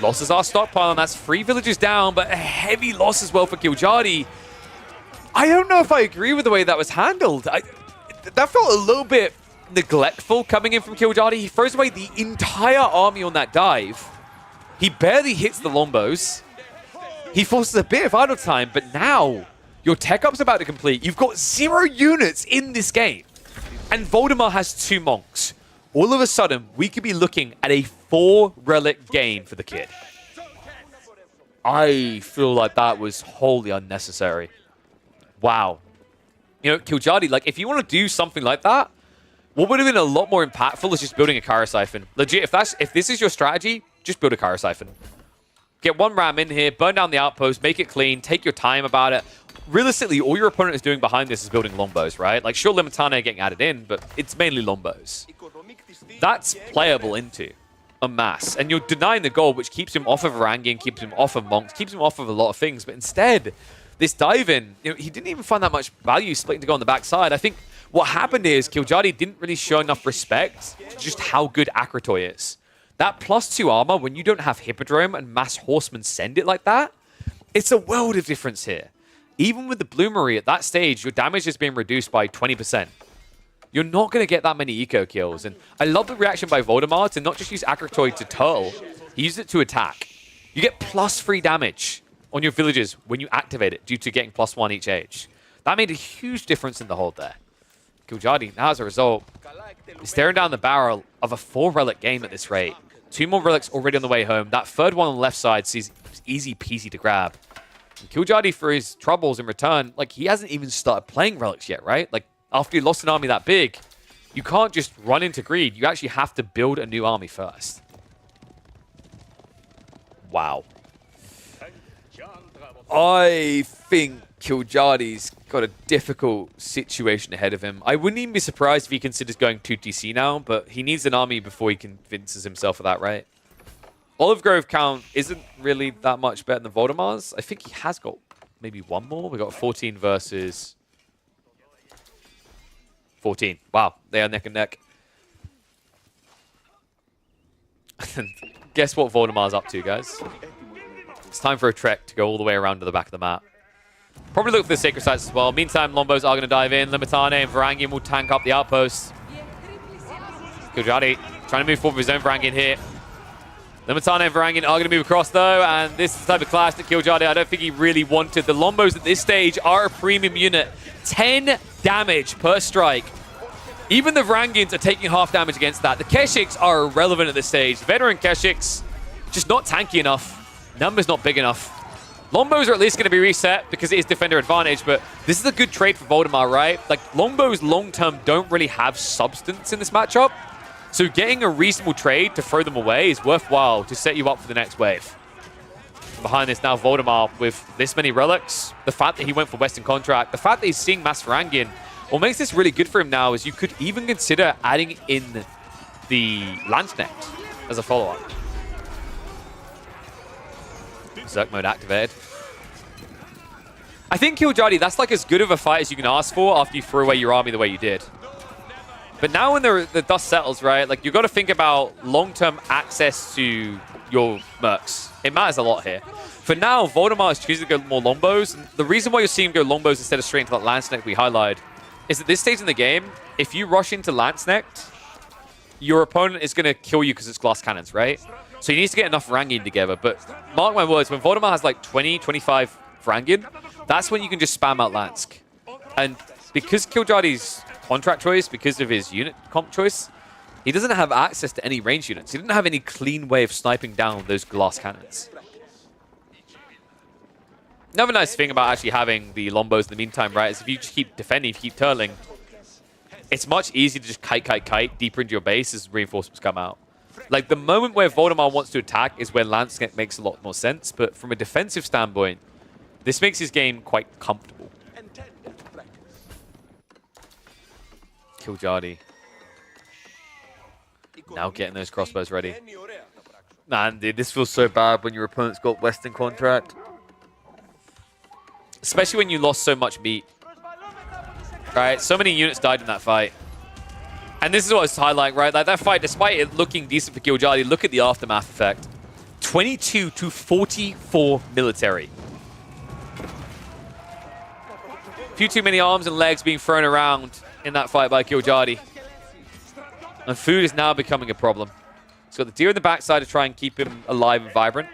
Losses are stockpiling. That's 3 villagers down, but a heavy loss as well for Killjadi. I don't know if I agree with the way that was handled. That felt a little bit neglectful coming in from Killjadi. He throws away the entire army on that dive. He barely hits the Lombos. He forces a bit of idle time, but now your tech up's about to complete. You've got 0 units in this game. And Voldemar has 2 monks. All of a sudden, we could be looking at a 4-relic game for the kid. I feel like that was wholly unnecessary. Wow. You know, Killjadi, like, if you want to do something like that, what would have been a lot more impactful is just building a Kara Siphon. Legit, if this is your strategy, just build a Kara Siphon. Get 1 ram in here, burn down the outpost, make it clean, take your time about it. Realistically, all your opponent is doing behind this is building Lombos, right? Like, sure, Limitane are getting added in, but it's mainly Lombos. That's playable into a mass. And you're denying the goal, which keeps him off of Varangian, keeps him off of Monks, keeps him off of a lot of things. But instead, this dive-in, you know, he didn't even find that much value splitting to go on the backside. I think what happened is Killjadi didn't really show enough respect to just how good Akratoy is. That +2 armor, when you don't have Hippodrome and Mass Horsemen send it like that, it's a world of difference here. Even with the Bloomery at that stage, your damage is being reduced by 20%. You're not going to get that many eco kills. And I love the reaction by Voldemar to not just use Akratoy to turtle, he used it to attack. You get +3 damage on your villagers when you activate it due to getting +1 each age. That made a huge difference in the hold there. Killjadi, now as a result, is staring down the barrel of a 4-relic game at this rate. 2 more relics already on the way home. That 3rd one on the left side sees easy peasy to grab. And Killjadi, for his troubles in return, like, he hasn't even started playing relics yet, right? Like, after you lost an army that big, you can't just run into greed. You actually have to build a new army first. Wow. I think Killjadi's got a difficult situation ahead of him. I wouldn't even be surprised if he considers going 2TC now, but he needs an army before he convinces himself of that, right? Olive Grove count isn't really that much better than Voldemar's. I think he has got maybe 1 more. We got 14 versus 14. Wow, they are neck and neck. Guess what Voldemar's up to, guys? It's time for a trek to go all the way around to the back of the map. Probably look for the Sacred Sites as well. Meantime, Lombos are going to dive in. Limitane and Varangian will tank up the outpost. Killjadi trying to move forward with his own Varangian here. Limitane and Varangian are going to move across, though, and this is the type of clash that Killjadi, I don't think he really wanted. The Lombos at this stage are a premium unit. 10 damage per strike. Even the Varangians are taking half damage against that. The Keshiks are irrelevant at this stage. Veteran Keshiks, just not tanky enough. Numbers not big enough. Lombos are at least going to be reset because it is defender advantage, but this is a good trade for Voldemar, right? Like, Lombos long-term don't really have substance in this matchup. So getting a reasonable trade to throw them away is worthwhile to set you up for the next wave. Behind this now, Voldemar with this many relics, the fact that he went for Western Contract, the fact that he's seeing Mass Varangian, what makes this really good for him now is you could even consider adding in the Landsknecht as a follow-up. Zerk mode activated. I think Killjadi, that's like as good of a fight as you can ask for after you threw away your army the way you did. But now when the dust settles, right, like, you've got to think about long-term access to your mercs. It matters a lot here. For now, Voldemar is choosing to go more Lombos. And the reason why you're seeing him go Lombos instead of straight into that Landsknecht we highlighted is at this stage in the game, if you rush into Landsknecht, your opponent is going to kill you because it's glass cannons, right? So he needs to get enough Varangian together. But mark my words, when Voldemar has like 20, 25 Varangian, that's when you can just spam out Lansk. And because Killjadi's contract choice, because of his unit comp choice, he doesn't have access to any range units. He didn't have any clean way of sniping down those glass cannons. Another nice thing about actually having the Lombos in the meantime, right, is if you just keep defending, if you keep turtling, it's much easier to just kite deeper into your base as reinforcements come out. Like, the moment where Voldemar wants to attack is where Landscape makes a lot more sense, but from a defensive standpoint, this makes his game quite comfortable. Killjadi. Now getting those crossbows ready. Man, dude, this feels so bad when your opponent's got Western contract. Especially when you lost so much meat. Right, so many units died in that fight. And this is what I was highlighting, right? Like that fight, despite it looking decent for Killjadi, look at the aftermath effect. 22 to 44 military. A few too many arms and legs being thrown around in that fight by Killjadi. And food is now becoming a problem. He's got the deer in the backside to try and keep him alive and vibrant.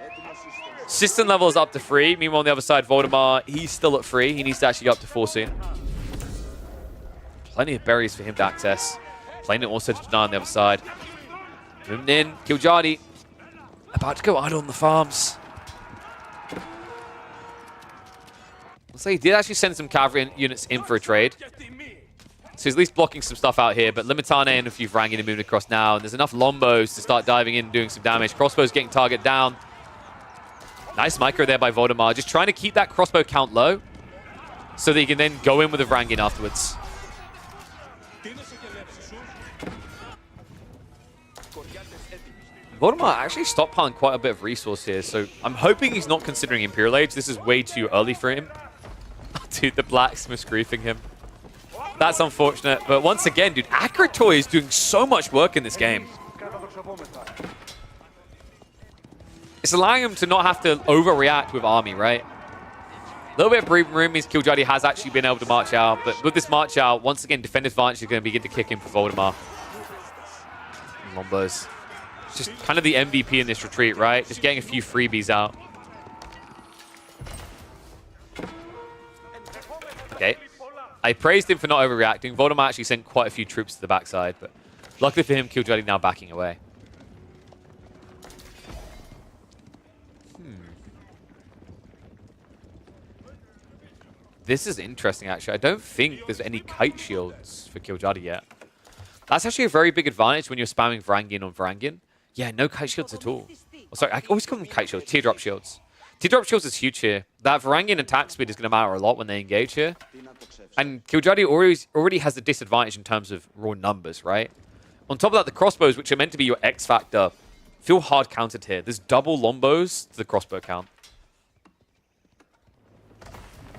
System level is up to 3. Meanwhile, on the other side, Voldemar, he's still at 3. He needs to actually go up to 4 soon. Plenty of berries for him to access. Playing it also to deny on the other side. Moving in. Killjadi about to go idle on the farms. Looks like he did actually send some cavalry units in for a trade. So he's at least blocking some stuff out here. But Limitane and a few Varangian are moving across now. And there's enough Lombos to start diving in and doing some damage. Crossbows getting target down. Nice micro there by Voldemar. Just trying to keep that crossbow count low so that he can then go in with a Varangian afterwards. Voldemar actually stockpiling quite a bit of resource here, so I'm hoping he's not considering Imperial Age. This is way too early for him. Dude, the blacksmith's griefing him. That's unfortunate, but once again, dude, Akratoy is doing so much work in this game. It's allowing him to not have to overreact with army, right? A little bit of breathing room means Killjadi has actually been able to march out, but with this march out, once again, defensive advantage is going to begin to kick in for Voldemar. Lombos. Just kind of the MVP in this retreat, right? Just getting a few freebies out. Okay. I praised him for not overreacting. Voldemar actually sent quite a few troops to the backside, but luckily for him, Killjadi now backing away. This is interesting, actually. I don't think there's any kite shields for Killjadi yet. That's actually a very big advantage when you're spamming Varangian on Varangian. Yeah, no kite shields at all. Oh, sorry, I always call them kite shields. Teardrop shields. Teardrop shields is huge here. That Varangian attack speed is going to matter a lot when they engage here. And Killjadi already has the disadvantage in terms of raw numbers, right? On top of that, the crossbows, which are meant to be your X factor, feel hard counted here. There's double Lombos to the crossbow count.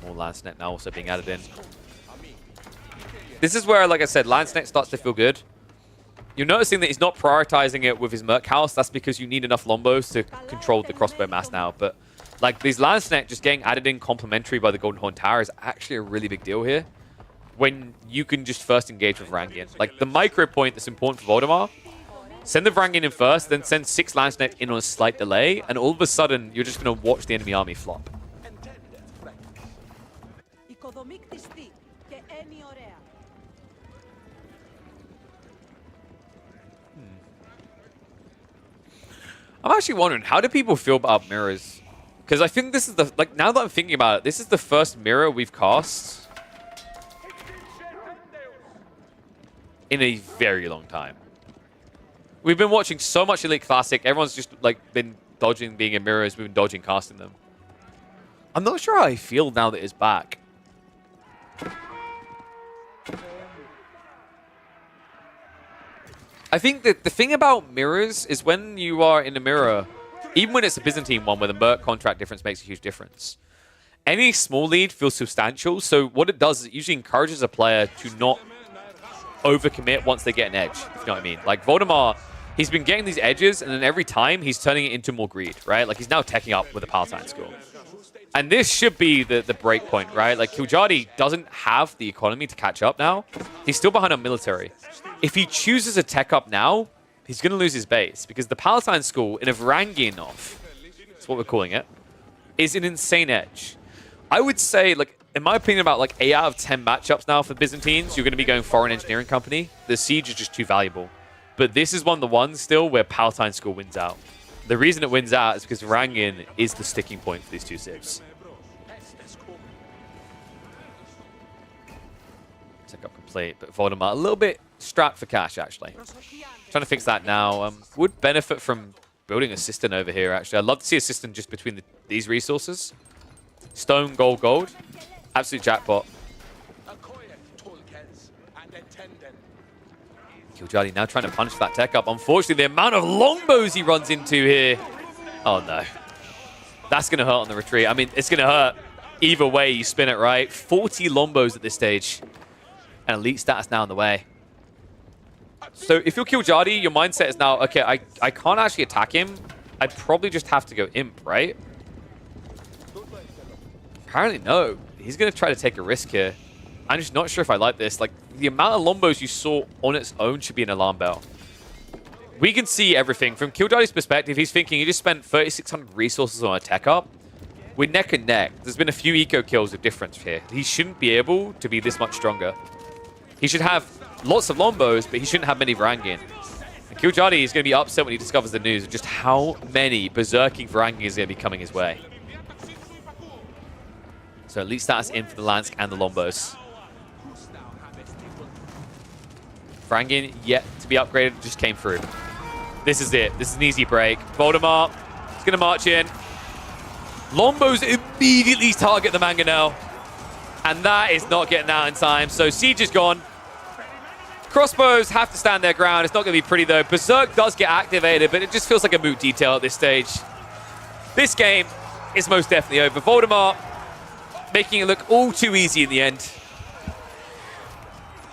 More Landsnet now also being added in. This is where, like I said, Landsnet starts to feel good. You're noticing that he's not prioritizing it with his Merc House. That's because you need enough Lombos to control the crossbow mass now. But like these Landsnet just getting added in complementary by the Golden Horn Tower is actually a really big deal here. When you can just first engage with Varangian. Like the micro point that's important for Voldemar, send the Varangian in first, then send 6 Landsnet in on a slight delay, and all of a sudden you're just going to watch the enemy army flop. I'm actually wondering, how do people feel about mirrors? Because I think this is the, like, now that I'm thinking about it, this is the first mirror we've cast in a very long time. We've been watching so much Elite Classic. Everyone's just, like, been dodging being in mirrors. We've been dodging casting them. I'm not sure how I feel now that it's back. I think that the thing about mirrors is when you are in a mirror, even when it's a Byzantine one where the Merc contract difference makes a huge difference, any small lead feels substantial. So what it does is it usually encourages a player to not overcommit once they get an edge, if you know what I mean. Like Voldemar, he's been getting these edges, and then every time he's turning it into more greed, right? Like he's now teching up with the Palatine School. And this should be the break point, right? Like Killjadi doesn't have the economy to catch up now. He's still behind on military. If he chooses a tech up now, he's going to lose his base because the Palatine School in a Varangian off, that's what we're calling it, is an insane edge. I would say, like, in my opinion, about like 8 out of 10 matchups now for Byzantines, you're going to be going Foreign Engineering Company. The Siege is just too valuable. But this is one of the ones still where Palatine School wins out. The reason it wins out is because Varangian is the sticking point for these two civs. Tech up complete, but Voldemar a little bit strapped for cash, actually. Trying to fix that now. Would benefit from building a cistern over here, actually. I'd love to see a cistern just between these resources. Stone, gold, gold. Absolute jackpot. Killjoy now trying to punch that tech up. Unfortunately, the amount of longbows he runs into here. Oh, no. That's going to hurt on the retreat. I mean, it's going to hurt either way you spin it, right? 40 longbows at this stage. And elite status now in the way. So if you're Killjoy, your mindset is now, okay, I can't actually attack him. I'd probably just have to go imp, right? Apparently, no. He's going to try to take a risk here. I'm just not sure if I like this. Like, the amount of lombos you saw on its own should be an alarm bell. We can see everything. From Killjoy's perspective, he's thinking he just spent 3,600 resources on a tech up. We're neck and neck. There's been a few eco kills of difference here. He shouldn't be able to be this much stronger. He should have lots of lombos, but he shouldn't have many Varangian. And Killjoy is going to be upset when he discovers the news of just how many berserking Varangian is going to be coming his way. So at least that's in for the Lance and the lombos. Varangian yet to be upgraded, just came through. This is it. This is an easy break. Voldemort is going to march in. Lombos immediately target the Mangonel. And that is not getting out in time. So Siege is gone. Crossbows have to stand their ground. It's not going to be pretty, though. Berserk does get activated, but it just feels like a moot detail at this stage. This game is most definitely over. Voldemort making it look all too easy in the end.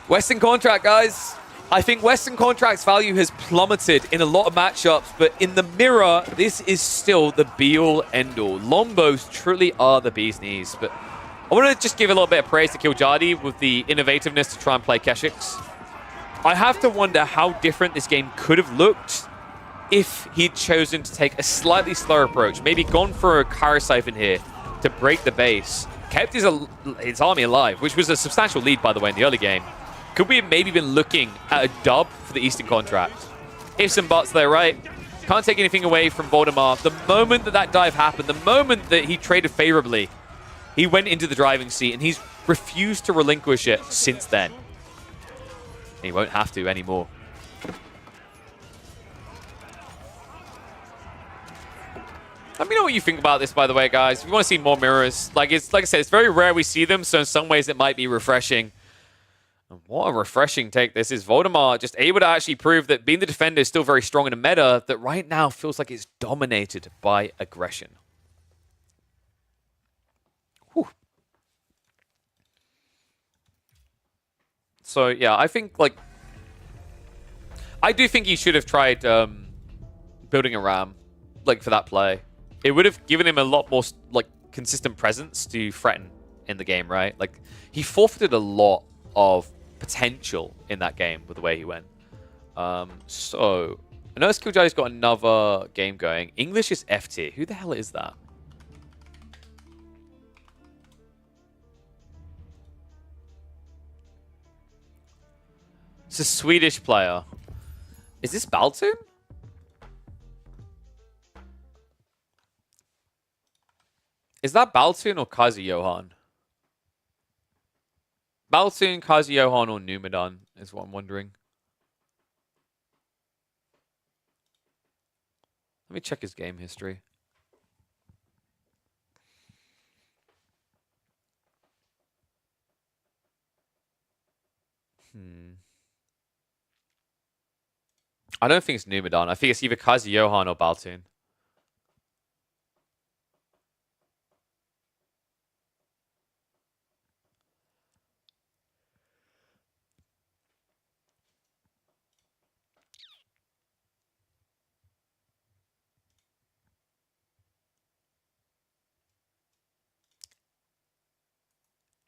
Western Contract, guys. I think Western Contract's value has plummeted in a lot of matchups, but in the mirror, this is still the be-all, end-all. Lombos truly are the bee's knees, but I want to just give a little bit of praise to Killjoy with the innovativeness to try and play Keshix. I have to wonder how different this game could have looked if he'd chosen to take a slightly slower approach, maybe gone for a Kara Siphon here to break the base, kept his army alive, which was a substantial lead, by the way, in the early game. Could we have maybe been looking at a dub for the Eastern Contract? Ifs and buts there, right? Can't take anything away from Voldemort. The moment that that dive happened, the moment that he traded favorably, he went into the driving seat, and he's refused to relinquish it since then. He won't have to anymore. Let me know what you think about this, by the way, guys. If you want to see more mirrors, like I said, it's very rare we see them, so in some ways it might be refreshing. And what a refreshing take this is. Voldemort just able to actually prove that being the defender is still very strong in a meta that right now feels like it's dominated by aggression. Whew. So, yeah, I think, like, I do think he should have tried building a ram, like, for that play. It would have given him a lot more, like, consistent presence to threaten in the game, right? Like, he forfeited a lot of potential in that game with the way he went. So, I know Killjoy's got another game going. English is F tier. Who the hell is that? It's a Swedish player. Is this Baltoon? Is that Baltoon or Kazi Johan? Baltoon, Kazi Johan, or Numidan is what I'm wondering. Let me check his game history. I don't think it's Numidan. I think it's either Kazi Johan or Baltoon.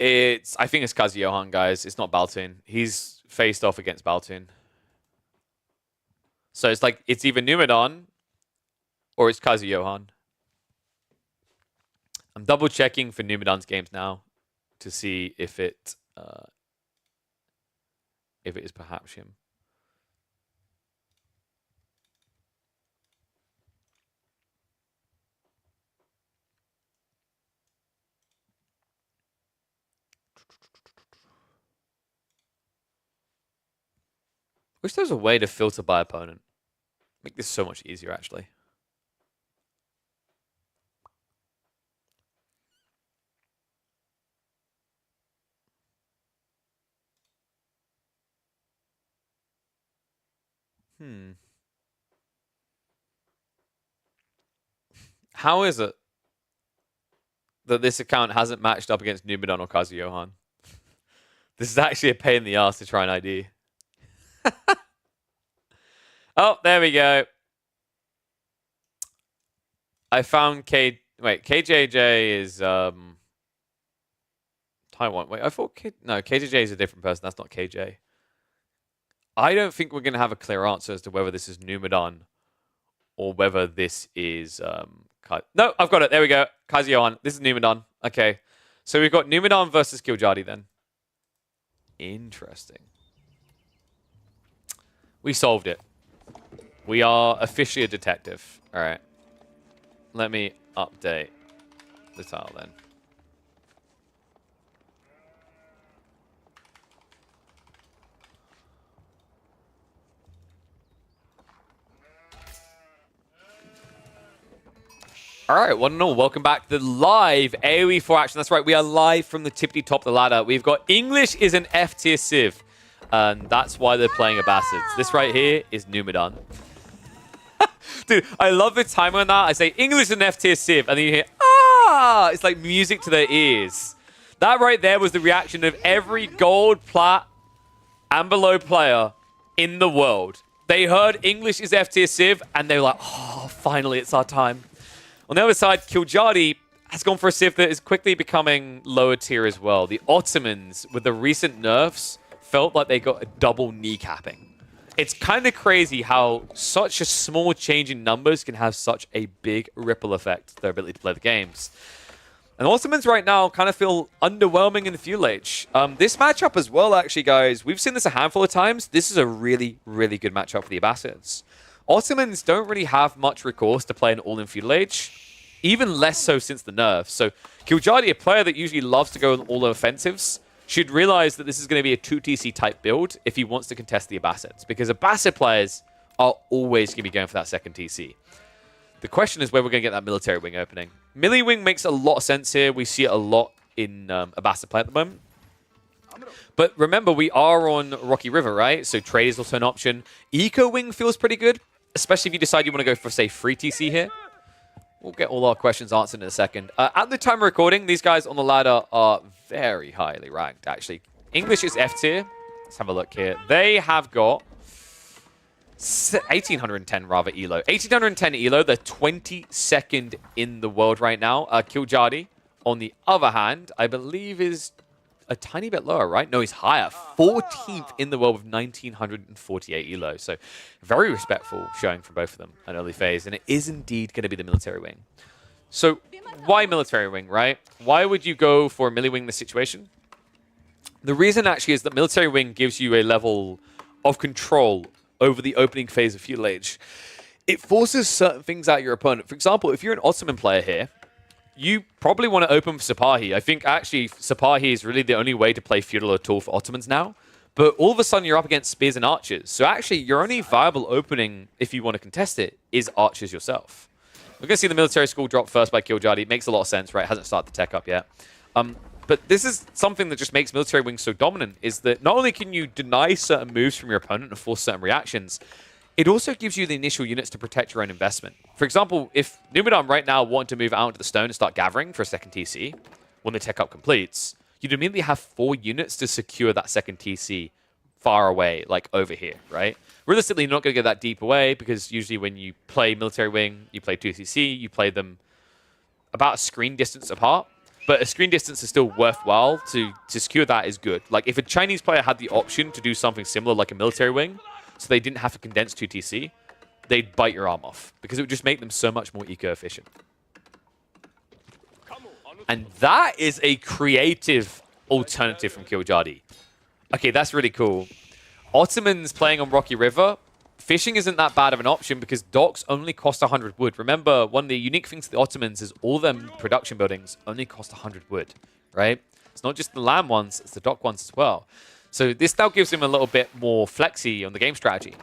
I think it's Kazi Johan, guys. It's not Baltoon. He's faced off against Baltoon. So it's like, it's either Numidan or it's Kazi Johan. I'm double checking for Numidan's games now to see if it is perhaps him. Wish there was a way to filter by opponent. Make this so much easier, actually. How is it that this account hasn't matched up against Numidan or Kazuyohan? This is actually a pain in the ass to try and ID. Oh, there we go. I found KJJ is Taiwan. Wait, I thought KJJ is a different person. That's not KJ. I don't think we're going to have a clear answer as to whether this is Numidan or whether this is no, I've got it. There we go. Kazuyohan. This is Numidan. Okay. So we've got Numidan versus Killjadi then. Interesting. We solved it. We are officially a detective. All right. Let me update the tile then. All right, one and all, welcome back to the live AoE 4 action. That's right, we are live from the tippity top of the ladder. We've got English is an F tier civ, and that's why they're playing Abbasids. This right here is Numidan. Dude, I love the timer on that. I say English is an F tier civ, and then you hear, ah! It's like music to their ears. That right there was the reaction of every gold, plat, and below player in the world. They heard English is F tier civ, and they were like, oh, finally, it's our time. On the other side, Killjadi has gone for a civ that is quickly becoming lower tier as well. The Ottomans, with the recent nerfs, felt like they got a double kneecapping. It's kind of crazy how such a small change in numbers can have such a big ripple effect to their ability to play the games. And the Ottomans right now kind of feel underwhelming in the Feudal Age. This matchup as well, actually, guys, we've seen this a handful of times. This is a really, really good matchup for the Abbasids. Ottomans don't really have much recourse to play an all-in Feudal Age, even less so since the nerfs. So Killjadi, a player that usually loves to go on all offensives, should realize that this is going to be a 2TC type build if he wants to contest the Abbasids, because Abbasid players are always going to be going for that second TC. The question is where we're going to get that military wing opening. Melee wing makes a lot of sense here. We see it a lot in Abbasid play at the moment. But remember, we are on Rocky River, right? So trade is also an option. Eco wing feels pretty good, especially if you decide you want to go for, say, free TC here. We'll get all our questions answered in a second. At the time of recording, these guys on the ladder are very highly ranked, actually. English is F tier. Let's have a look here. They have got 1,810 rather elo. 1,810 elo. They're 22nd in the world right now. Killjadi, on the other hand, I believe is a tiny bit lower, right? No, he's higher. 14th in the world with 1,948 elo. So very respectful showing from both of them an early phase. And it is indeed going to be the military wing. So why military wing, right? Why would you go for a melee wing in this situation? The reason actually is that military wing gives you a level of control over the opening phase of Feudal Age. It forces certain things out of your opponent. For example, if you're an Ottoman player here, you probably want to open for Sipahi. I think actually Sipahi is really the only way to play Feudal at all for Ottomans now. But all of a sudden you're up against Spears and Archers. So actually your only viable opening, if you want to contest it, is Archers yourself. We're going to see the military school drop first by Killjadi. It makes a lot of sense, right? It hasn't started the tech up yet. But this is something that just makes military wings so dominant, is that not only can you deny certain moves from your opponent and force certain reactions, it also gives you the initial units to protect your own investment. For example, if Numidan right now wanted to move out into the stone and start gathering for a second TC, when the tech up completes, you'd immediately have 4 units to secure that second TC far away, like over here, right? Realistically, you're not going to get that deep away, because usually when you play military wing, you play 2TC, you play them about a screen distance apart. But a screen distance is still worthwhile. To secure that is good. Like, if a Chinese player had the option to do something similar like a military wing, so they didn't have to condense 2TC, they'd bite your arm off, because it would just make them so much more eco-efficient. And that is a creative alternative from Killjadi. Okay, that's really cool. Ottomans playing on Rocky River, fishing isn't that bad of an option because docks only cost 100 wood. Remember, one of the unique things to the Ottomans is all them production buildings only cost 100 wood, right? It's not just the land ones, it's the dock ones as well. So this now gives him a little bit more flexy on the game strategy.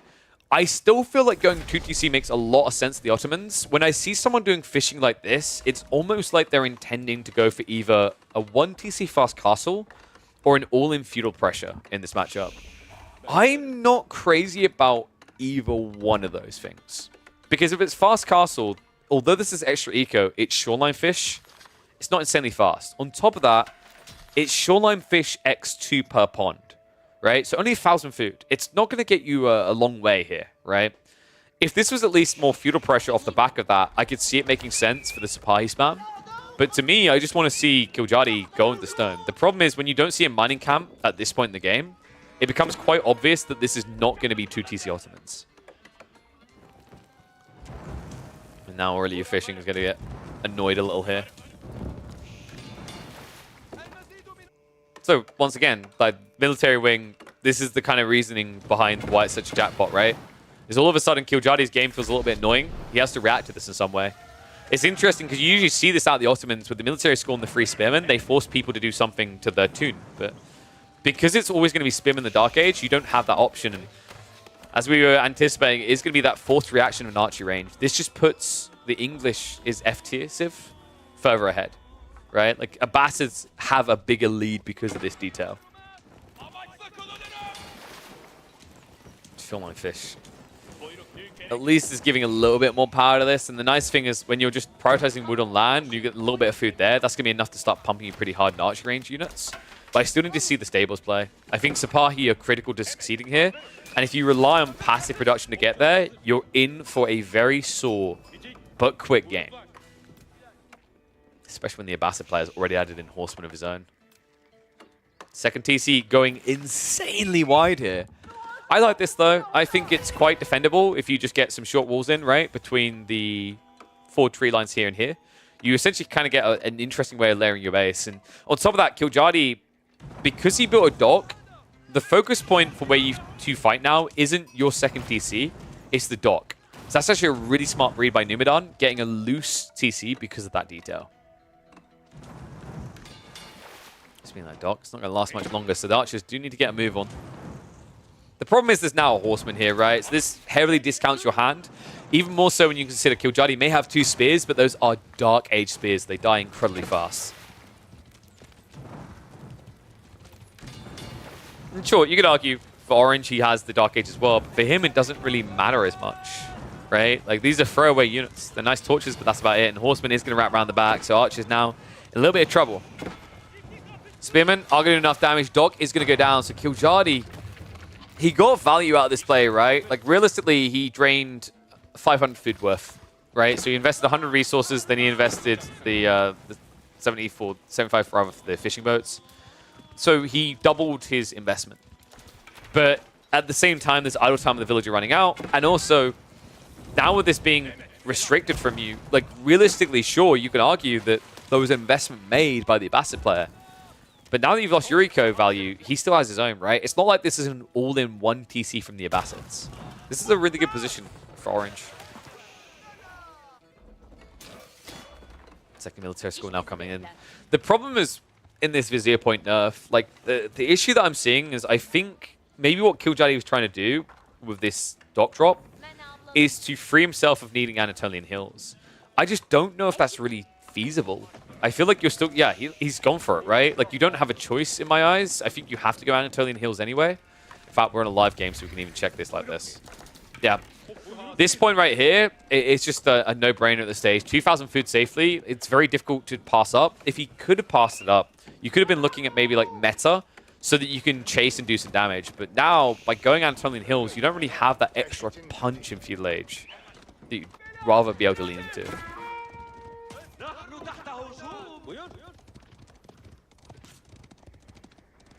I still feel like going 2TC makes a lot of sense to the Ottomans. When I see someone doing fishing like this, it's almost like they're intending to go for either a 1TC fast castle or an all-in feudal pressure in this matchup. I'm not crazy about either one of those things. Because if it's fast castle, although this is extra eco, it's shoreline fish. It's not insanely fast. On top of that, it's shoreline fish x2 per pond. Right? So only 1,000 food. It's not going to get you a long way here, right? If this was at least more feudal pressure off the back of that, I could see it making sense for the Sipahi spam. But to me, I just want to see Killjadi go into stone. The problem is when you don't see a mining camp at this point in the game, it becomes quite obvious that this is not going to be 2TC Ottomans. And now already your fishing is going to get annoyed a little here. So, once again, like military wing, this is the kind of reasoning behind why it's such a jackpot, right? Is all of a sudden Killjadi's game feels a little bit annoying. He has to react to this in some way. It's interesting because you usually see this out of the Ottomans with the military school and the free spearmen. They force people to do something to their tune. But because it's always going to be spearmen in the Dark Age, you don't have that option. And as we were anticipating, it's going to be that forced reaction in archery range. This just puts the English is F-tier civ further ahead. Right? Like, Abbasids have a bigger lead because of this detail. Feel my fish. At least it's giving a little bit more power to this. And the nice thing is when you're just prioritizing wood on land, you get a little bit of food there. That's going to be enough to start pumping you pretty hard in archery range units. But I still need to see the stables play. I think Sipahi are critical to succeeding here. And if you rely on passive production to get there, you're in for a very sore but quick game. Especially when the Abbasid player's already added in Horseman of his own. Second TC going insanely wide here. I like this, though. I think it's quite defendable if you just get some short walls in, right, between the 4 tree lines here and here. You essentially kind of get an interesting way of layering your base. And on top of that, Killjadi, because he built a dock, the focus point for where you two fight now isn't your second TC, it's the dock. So that's actually a really smart read by Numidan, getting a loose TC because of that detail. That dock. It's not going to last much longer, so the archers do need to get a move on. The problem is there's now a horseman here, right? So this heavily discounts your hand. Even more so when you consider Killjadi may have 2 spears, but those are Dark Age spears. They die incredibly fast. And sure, you could argue for Orange he has the Dark Age as well, but for him it doesn't really matter as much, right? Like these are throwaway units. They're nice torches, but that's about it. And Horseman is going to wrap around the back, so Archer's now in a little bit of trouble. Spearmen are going to do enough damage. Dock is going to go down. So Killjadi, he got value out of this play, right? Like realistically, he drained 500 food worth, right? So he invested 100 resources, then he invested the 75 rather for the fishing boats. So he doubled his investment. But at the same time, there's idle time of the villager running out. And also, now with this being restricted from you, like realistically, sure, you can argue that there was an investment made by the Abbasid player. But now that you've lost Yuriko value, he still has his own, right? It's not like this is an all-in-one TC from the Abbasids. This is a really good position for Orange. Second military school now coming in. The problem is, in this Vizier Point nerf, like, the issue that I'm seeing is I think maybe what Killjadi was trying to do with this dock drop is to free himself of needing Anatolian Hills. I just don't know if that's really feasible. I feel like you're still... Yeah, he's gone for it, right? Like, you don't have a choice in my eyes. I think you have to go Anatolian Hills anyway. In fact, we're in a live game, so we can even check this like this. Yeah. This point right here, it's just a no-brainer at this stage. 2,000 food safely. It's very difficult to pass up. If he could have passed it up, you could have been looking at maybe, like, meta so that you can chase and do some damage. But now, by going Anatolian Hills, you don't really have that extra punch in Feudal Age that you'd rather be able to lean into.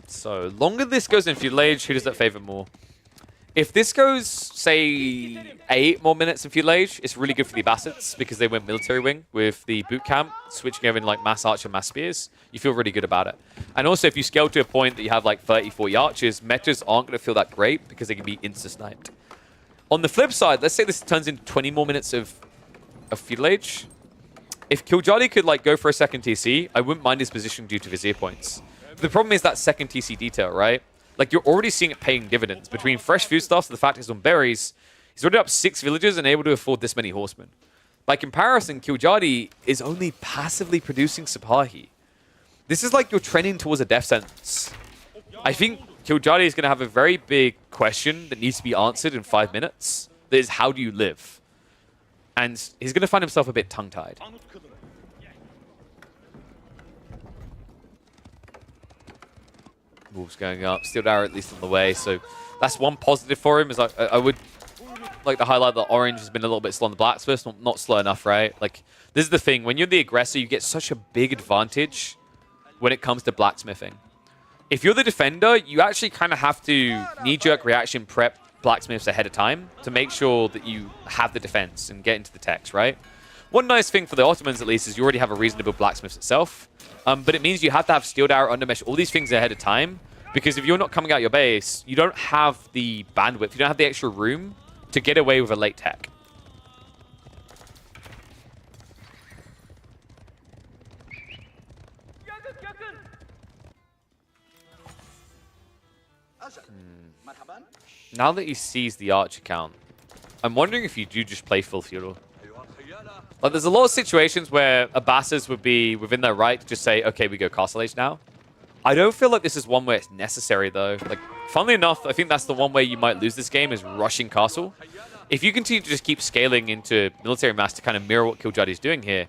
So, longer this goes in Feudal Age, who does that favor more? If this goes, say, 8 more minutes in Feudal Age, it's really good for the Abbasids because they went military wing with the boot camp, switching over in like mass archer, mass spears. You feel really good about it. And also, if you scale to a point that you have like 30, 40 archers, metas aren't going to feel that great because they can be insta-sniped. On the flip side, let's say this turns into 20 more minutes of Feudal Age. If Killjadi could like go for a second TC, I wouldn't mind his position due to Vizier points. The problem is that second TC detail, right? Like, you're already seeing it paying dividends. Between fresh foodstuffs and the fact he's on berries, he's already up 6 villagers and able to afford this many horsemen. By comparison, Killjadi is only passively producing Sipahi. This is like you're trending towards a death sentence. I think Killjadi is going to have a very big question that needs to be answered in 5 minutes. That is, how do you live? And he's going to find himself a bit tongue-tied. Wolves going up. Steel Arrow at least on the way. So that's one positive for him. Is I would like to highlight that Orange has been a little bit slow on the blacksmiths. Not slow enough, right? Like, this is the thing. When you're the aggressor, you get such a big advantage when it comes to blacksmithing. If you're the defender, you actually kind of have to knee-jerk reaction prep blacksmiths ahead of time to make sure that you have the defense and get into the techs, right? One nice thing for the Ottomans, at least, is you already have a reason to build blacksmiths itself. But it means you have to have Steel Arrow, Undermesh, all these things ahead of time. Because if you're not coming out your base, you don't have the bandwidth, you don't have the extra room to get away with a late tech. Now that he sees the archer count, I'm wondering if you do just play full feudal. Like, there's a lot of situations where Abbasis would be within their right to just say, okay, we go Castle Age now. I don't feel like this is one where it's necessary, though. Like, funnily enough, I think that's the one way you might lose this game is rushing Castle. If you continue to just keep scaling into military mass to kind of mirror what Killjadi is doing here,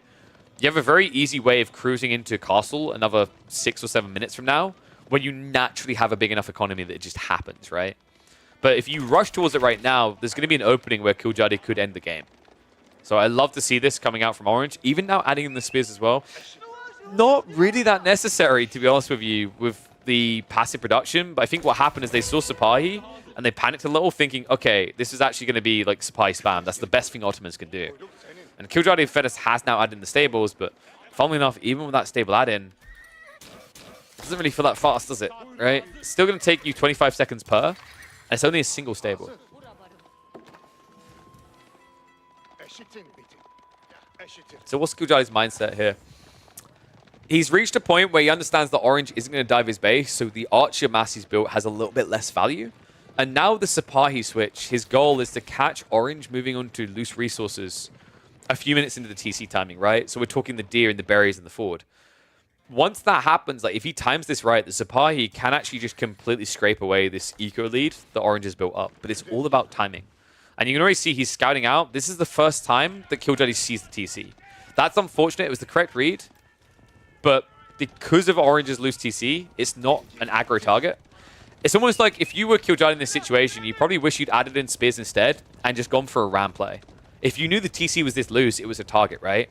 you have a very easy way of cruising into Castle another 6 or 7 minutes from now when you naturally have a big enough economy that it just happens, right? But if you rush towards it right now, there's going to be an opening where Killjadi could end the game. So I love to see this coming out from Orange. Even now adding in the spears as well. Not really that necessary, to be honest with you, with the passive production. But I think what happened is they saw Sipahi and they panicked a little, thinking, okay, this is actually going to be like Sipahi spam. That's the best thing Ottomans can do. And Killjadi Fedis has now added in the stables, but funnily enough, even with that stable add-in, it doesn't really feel that fast, does it? Right? It's still going to take you 25 seconds per, and it's only a single stable. So what's Killjadi's mindset here? He's reached a point where he understands that Orange isn't going to dive his base, so the archer mass he's built has a little bit less value. And now the Sipahi switch, his goal is to catch Orange moving on to loose resources a few minutes into the TC timing, right? So we're talking the deer and the berries and the ford. Once that happens, like if he times this right, the Sipahi can actually just completely scrape away this eco lead that Orange has built up. But it's all about timing. And you can already see he's scouting out. This is the first time that Killjadi sees the TC. That's unfortunate. It was the correct read. But because of Orange's loose TC, it's not an aggro target. It's almost like if you were Killjadi in this situation, you probably wish you'd added in spears instead and just gone for a ram play. If you knew the TC was this loose, it was a target, right?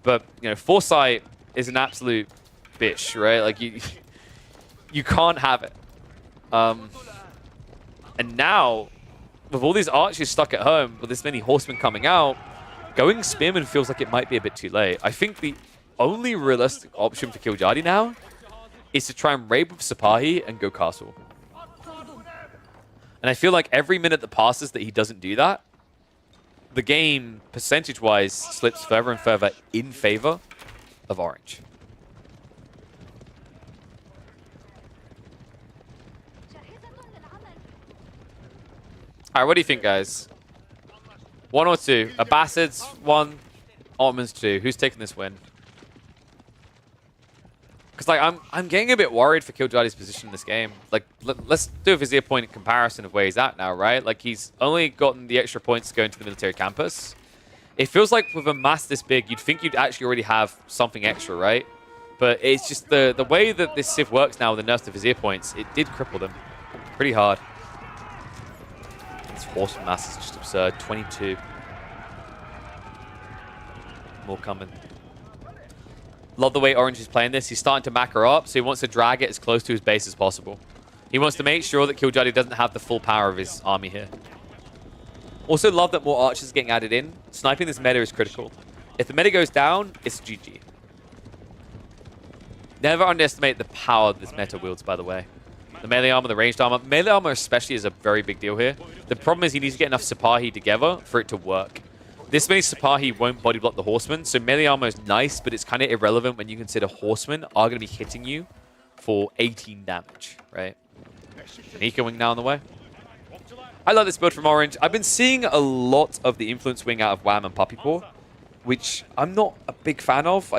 But, you know, Foresight is an absolute bitch, right? Like, you can't have it. And now, with all these archers stuck at home, with this many horsemen coming out, going Spearman feels like it might be a bit too late. I think the only realistic option for Killjadi now is to try and raid with Sipahi and go castle. And I feel like every minute that passes that he doesn't do that, the game, percentage-wise, slips further and further in favor of Orange. Alright, what do you think, guys? 1 or 2? Abbasids 1, Ottomans 2. Who's taking this win? Because like I'm getting a bit worried for Killjadi's position in this game. Like let's do a Vizier point comparison of where he's at now, right? Like he's only gotten the extra points to go into the military campus. It feels like with a mass this big, you'd think you'd actually already have something extra, right? But it's just the way that this Civ works now with the nerfs to Vizier points, it did cripple them pretty hard. This horseman mass is just absurd. 22. More coming. Love the way Orange is playing this. He's starting to macro up, so he wants to drag it as close to his base as possible. He wants to make sure that Killjadi doesn't have the full power of his army here. Also love that more archers are getting added in. Sniping this meta is critical. If the meta goes down, it's GG. Never underestimate the power this meta wields, by the way. The melee armor, the ranged armor. Melee armor especially is a very big deal here. The problem is he needs to get enough Sipahi together for it to work. This many Sipahi won't body block the horsemen, so melee armor is nice, but it's kind of irrelevant when you consider horsemen are going to be hitting you for 18 damage, right? An Eco Wing now on the way. I love this build from Orange. I've been seeing a lot of the Influence Wing out of Wham and Puppy Paw, which I'm not a big fan of.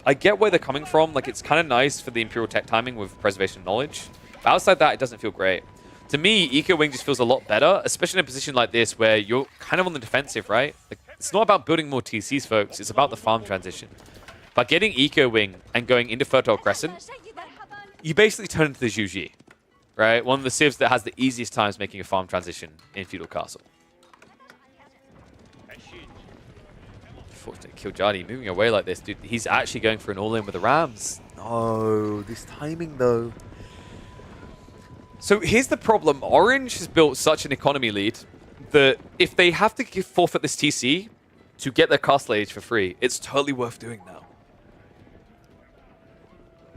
I get where they're coming from. Like, it's kind of nice for the Imperial Tech timing with Preservation of Knowledge. But outside that, it doesn't feel great. To me, Eco Wing just feels a lot better, especially in a position like this where you're kind of on the defensive, right? Like, it's not about building more TCs, folks. It's about the farm transition. By getting Eco Wing and going into Fertile Crescent, you basically turn into the Zhu Ji, right? One of the civs that has the easiest times making a farm transition in Feudal Castle. Unfortunately, Killjadi moving away like this, dude. He's actually going for an all-in with the Rams. No, this timing though. So here's the problem. Orange has built such an economy lead that if they have to forfeit this TC to get their Castle Age for free, it's totally worth doing now.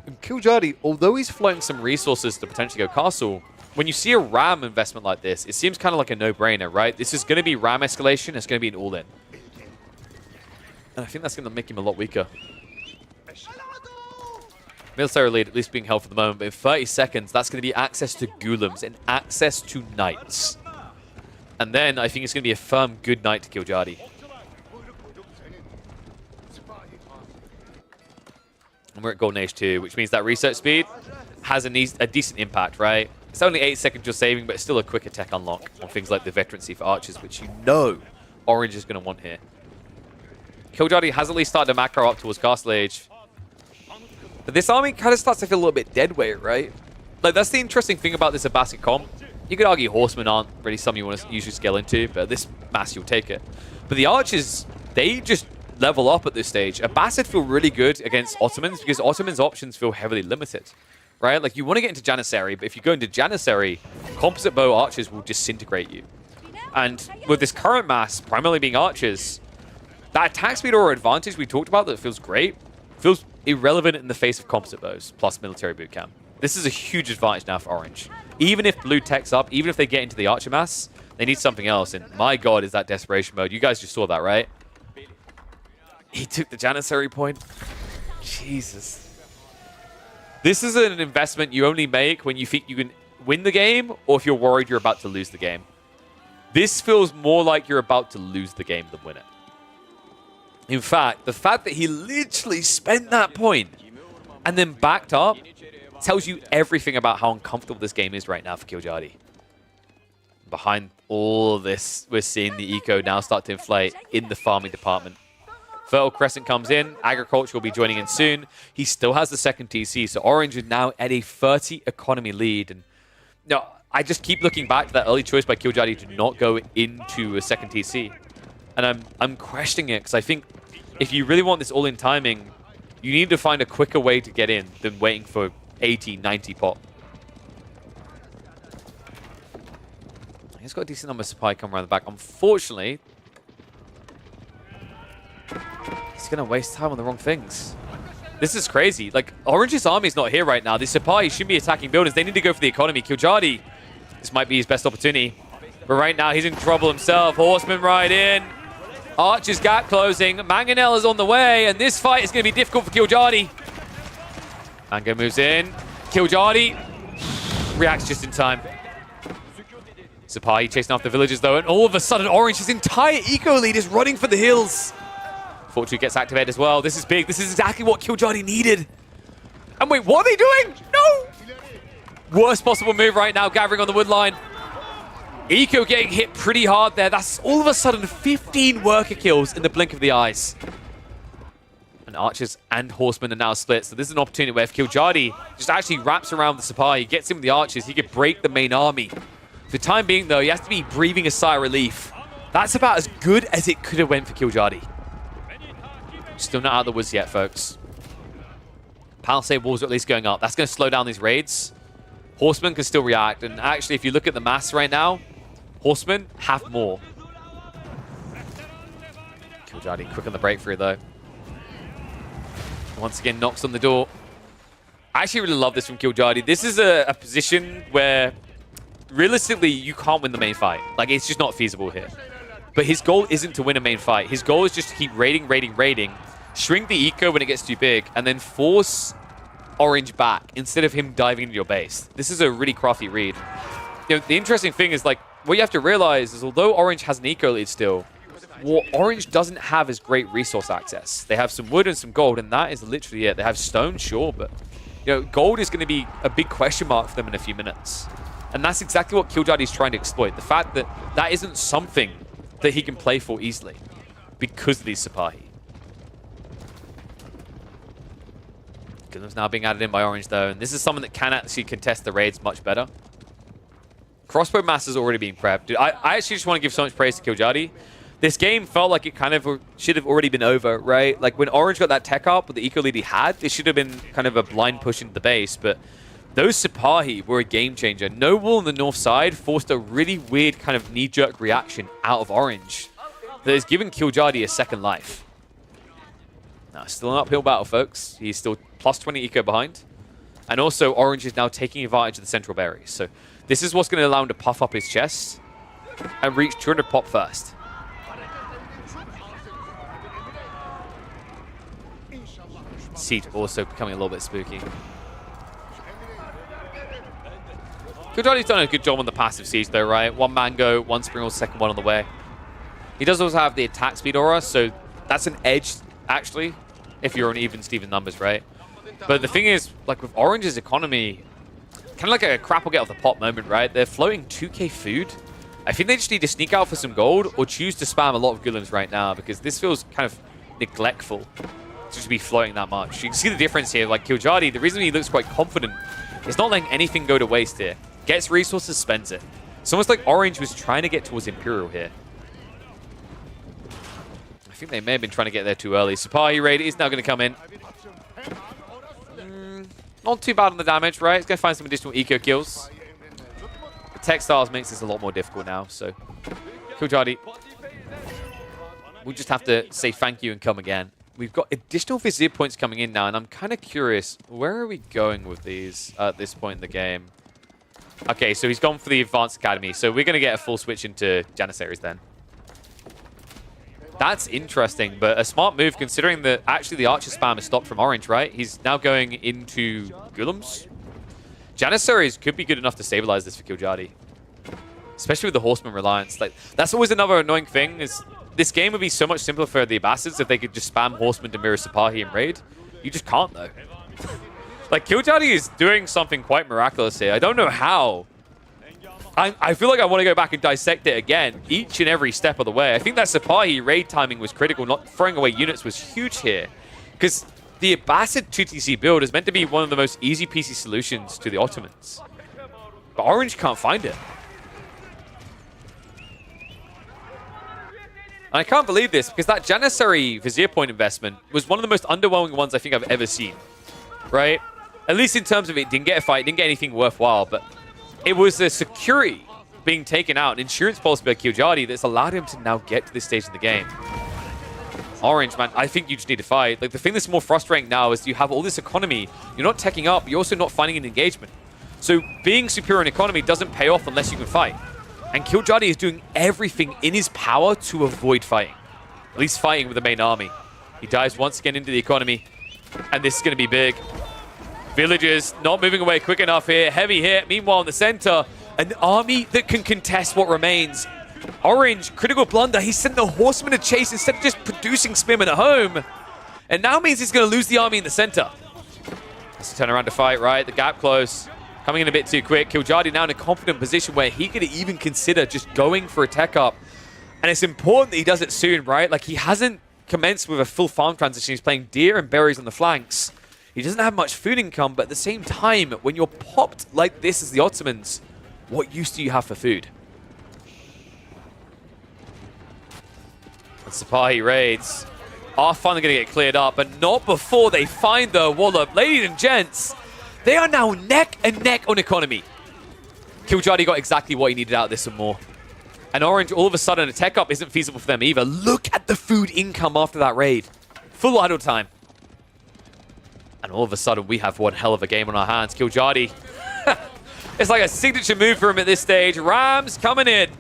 And Killjadi, although he's floating some resources to potentially go Castle, when you see a Ram investment like this, it seems kind of like a no-brainer, right? This is going to be Ram escalation. It's going to be an all-in. And I think that's going to make him a lot weaker. Military lead at least being held for the moment, but in 30 seconds, that's going to be access to Ghoulems and access to Knights. And then I think it's going to be a firm good night to Killjadi. And we're at Golden Age 2, which means that research speed has a decent impact, right? It's only 8 seconds you're saving, but it's still a quicker tech unlock on things like the Veterancy for Archers, which you know Orange is going to want here. Killjadi has at least started to macro up towards Castle Age. But this army kind of starts to feel a little bit dead weight, right? Like, that's the interesting thing about this Abbasid comp. You could argue Horsemen aren't really something you want to usually scale into, but this mass, you'll take it. But the Archers, they just level up at this stage. Abbasid feel really good against Ottomans because Ottomans' options feel heavily limited, right? Like, you want to get into Janissary, but if you go into Janissary, composite bow Archers will disintegrate you. And with this current mass primarily being Archers, that attack speed or advantage we talked about that feels great, feels irrelevant in the face of composite bows plus military boot camp. This is a huge advantage now for Orange. Even if blue techs up, even if they get into the Archer mass, they need something else. And my god, is that desperation mode. You guys just saw that, right? He took the Janissary point. Jesus. This is an investment you only make when you think you can win the game or if you're worried you're about to lose the game. This feels more like you're about to lose the game than win it. In fact, the fact that he literally spent that point and then backed up tells you everything about how uncomfortable this game is right now for Killjadi. Behind all of this, we're seeing the eco now start to inflate in the farming department. Fertile Crescent comes in. Agriculture will be joining in soon. He still has the second TC, so Orange is now at a 30 economy lead. And no, I just keep looking back to that early choice by Killjadi to not go into a second TC. And I'm questioning it because I think if you really want this all-in timing, you need to find a quicker way to get in than waiting for 80, 90 pop. He's got a decent number of supply come around the back. Unfortunately, he's going to waste time on the wrong things. This is crazy. Like, Orange's army is not here right now. The Sipahi shouldn't be attacking buildings. They need to go for the economy. Killjadi, this might be his best opportunity. But right now, he's in trouble himself. Horsemen ride in. Archer's gap closing. Mangonel is on the way, and this fight is going to be difficult for Killjadi. Mango moves in. Killjadi reacts just in time. Sipahi chasing after villagers, though, and all of a sudden, Orange's entire eco lead is running for the hills. Fortitude gets activated as well. This is big. This is exactly what Killjadi needed. And wait, what are they doing? No! Worst possible move right now, gathering on the wood line. Eco getting hit pretty hard there. That's all of a sudden 15 worker kills in the blink of the eyes. And Archers and Horsemen are now split. So this is an opportunity where if Killjadi just actually wraps around the Sipahi, gets him with the Archers, he could break the main army. For the time being, though, he has to be breathing a sigh of relief. That's about as good as it could have went for Killjadi. Still not out of the woods yet, folks. Palisade walls are at least going up. That's going to slow down these raids. Horsemen can still react. And actually, if you look at the mass right now, Horsemen have more. Killjadi quick on the breakthrough, though. Once again, knocks on the door. I actually really love this from Killjadi. This is a position where, realistically, you can't win the main fight. Like, it's just not feasible here. But his goal isn't to win a main fight. His goal is just to keep raiding, shrink the eco when it gets too big, and then force Orange back instead of him diving into your base. This is a really crafty read. You know, the interesting thing is, like, what you have to realize is although Orange has an eco lead still, what Orange doesn't have is great resource access. They have some wood and some gold, and that is literally it. They have stone, sure, but you know, gold is going to be a big question mark for them in a few minutes. And that's exactly what Killjoy is trying to exploit. The fact that that isn't something that he can play for easily because of these Sipahi. Gulim's now being added in by Orange, though, and this is someone that can actually contest the raids much better. Crossbow Master's already been prepped. Dude, I actually just want to give so much praise to Killjoy. This game felt like it kind of should have already been over, right? Like when Orange got that tech up with the eco lead he had, it should have been kind of a blind push into the base, but those Sipahi were a game changer. No wall on the north side forced a really weird kind of knee-jerk reaction out of Orange that has given Killjoy a second life. Now, still an uphill battle, folks. He's still plus 20 eco behind. And also, Orange is now taking advantage of the central berries. So this is what's going to allow him to puff up his chest and reach 200 pop first. Siege also becoming a little bit spooky. Killjoy's done a good job on the passive Siege though, right? One Mango, one Springall, second one on the way. He does also have the attack speed aura, so that's an edge, actually, if you're on even Steven numbers, right? But the thing is, like with Orange's economy, kind of like a crap will get off the pot moment, right? They're floating 2k food. I think they just need to sneak out for some gold or choose to spam a lot of Gulims right now because this feels kind of neglectful to just be floating that much. You can see the difference here. Like Killjoy, the reason he looks quite confident is not letting anything go to waste here. Gets resources, spends it. It's almost like Orange was trying to get towards Imperial here. I think they may have been trying to get there too early. Sipahi raid is now going to come in. Not too bad on the damage, right? It's going to find some additional eco kills. The textiles makes this a lot more difficult now, so Killjoy, we'll just have to say thank you and come again. We've got additional Vizier points coming in now, and I'm kind of curious, where are we going with these at this point in the game? Okay, so he's gone for the Advanced Academy, so we're going to get a full switch into Janissaries then. That's interesting, but a smart move considering that actually the Archer spam is stopped from Orange, right? He's now going into Gulims. Janissaries could be good enough to stabilize this for Killjoy, especially with the Horseman reliance. Like that's always another annoying thing is this game would be so much simpler for the Abbasids if they could just spam Horseman to mirror Sipahi and raid. You just can't though. Like Killjoy is doing something quite miraculous here. I don't know how. I feel like I want to go back and dissect it again, each and every step of the way. I think that Sipahi raid timing was critical. Not throwing away units was huge here. Because the Abbasid 2TC build is meant to be one of the most easy PC solutions to the Ottomans. But Orange can't find it. And I can't believe this, because that Janissary Vizier point investment was one of the most underwhelming ones I think I've ever seen. Right? At least in terms of it didn't get a fight, didn't get anything worthwhile, but it was the security being taken out, an insurance policy by Killjoy that's allowed him to now get to this stage in the game. Orange, man, I think you just need to fight. Like, the thing that's more frustrating now is you have all this economy, you're not teching up, you're also not finding an engagement. So being superior in economy doesn't pay off unless you can fight. And Killjoy is doing everything in his power to avoid fighting. At least fighting with the main army. He dives once again into the economy, and this is going to be big. Villagers not moving away quick enough here. Heavy hit. Meanwhile, in the center, an army that can contest what remains. Orange, critical blunder. He sent the Horsemen to chase instead of just producing Spearmen at home. And now means he's going to lose the army in the center. Let's turn around to fight, right? The gap close. Coming in a bit too quick. Killjoy now in a confident position where he could even consider just going for a tech up. And it's important that he does it soon, right? Like, he hasn't commenced with a full farm transition. He's playing deer and berries on the flanks. He doesn't have much food income, but at the same time, when you're popped like this as the Ottomans, what use do you have for food? And Sipahi raids are finally going to get cleared up, but not before they find the wallop. Ladies and gents, they are now neck and neck on economy. Killjoy got exactly what he needed out of this and more. And Orange, all of a sudden, a tech up isn't feasible for them either. Look at the food income after that raid. Full idle time. And all of a sudden, we have one hell of a game on our hands. Killjoy. It's like a signature move for him at this stage. Rams coming in.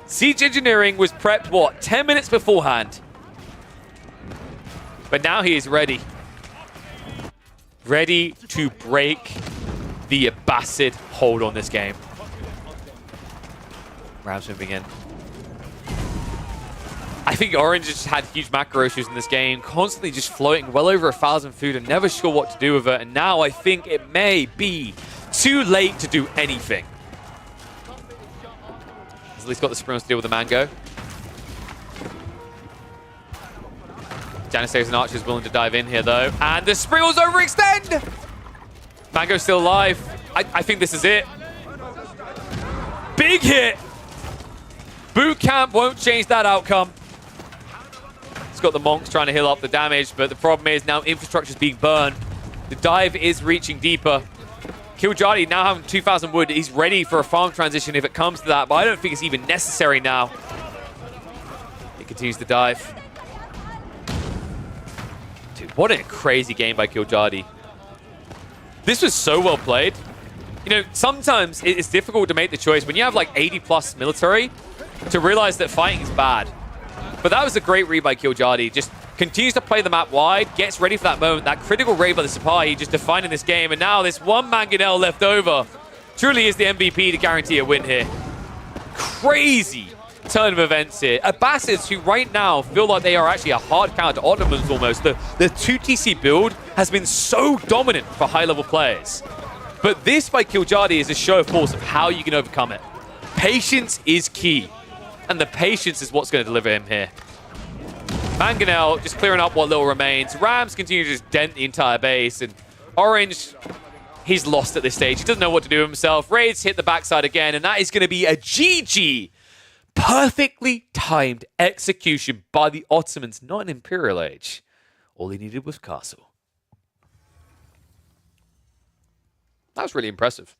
Siege Engineering was prepped, what, 10 minutes beforehand. But now he is ready. ready to break the Abbasid hold on this game. Rams moving in. I think Orange just had huge macro issues in this game, constantly just floating well over 1,000 food and never sure what to do with it. And now I think it may be too late to do anything. He's at least got the Springs to deal with the Mango. Janissaries and Archers willing to dive in here though. And the Sprinkles overextend! Mango's still alive. I think this is it. Big hit! Boot camp won't change that outcome. It's got the Monks trying to heal up the damage, but the problem is now infrastructure's being burned. The dive is reaching deeper. Killjadi now having 2,000 wood. He's ready for a farm transition if it comes to that, but I don't think it's even necessary now. He continues to dive. Dude, what a crazy game by Killjadi. This was so well played. You know, sometimes it's difficult to make the choice when you have like 80 plus military to realize that fighting is bad. But that was a great read by Killjadi. Just continues to play the map wide, gets ready for that moment. That critical raid by the Sipahi just defining this game. And now this one Mangonel left over truly is the MVP to guarantee a win here. Crazy turn of events here. Abbasids, who right now feel like they are actually a hard counter to Ottomans almost. The 2TC build has been so dominant for high-level players. But this by Killjadi is a show of force of how you can overcome it. Patience is key. And the patience is what's going to deliver him here. Mangonel just clearing up what little remains. Rams continue to just dent the entire base. And Orange, he's lost at this stage. He doesn't know what to do with himself. Raids hit the backside again. And that is going to be a GG. Perfectly timed execution by the Ottomans, not an Imperial Age. All he needed was Castle. That was really impressive.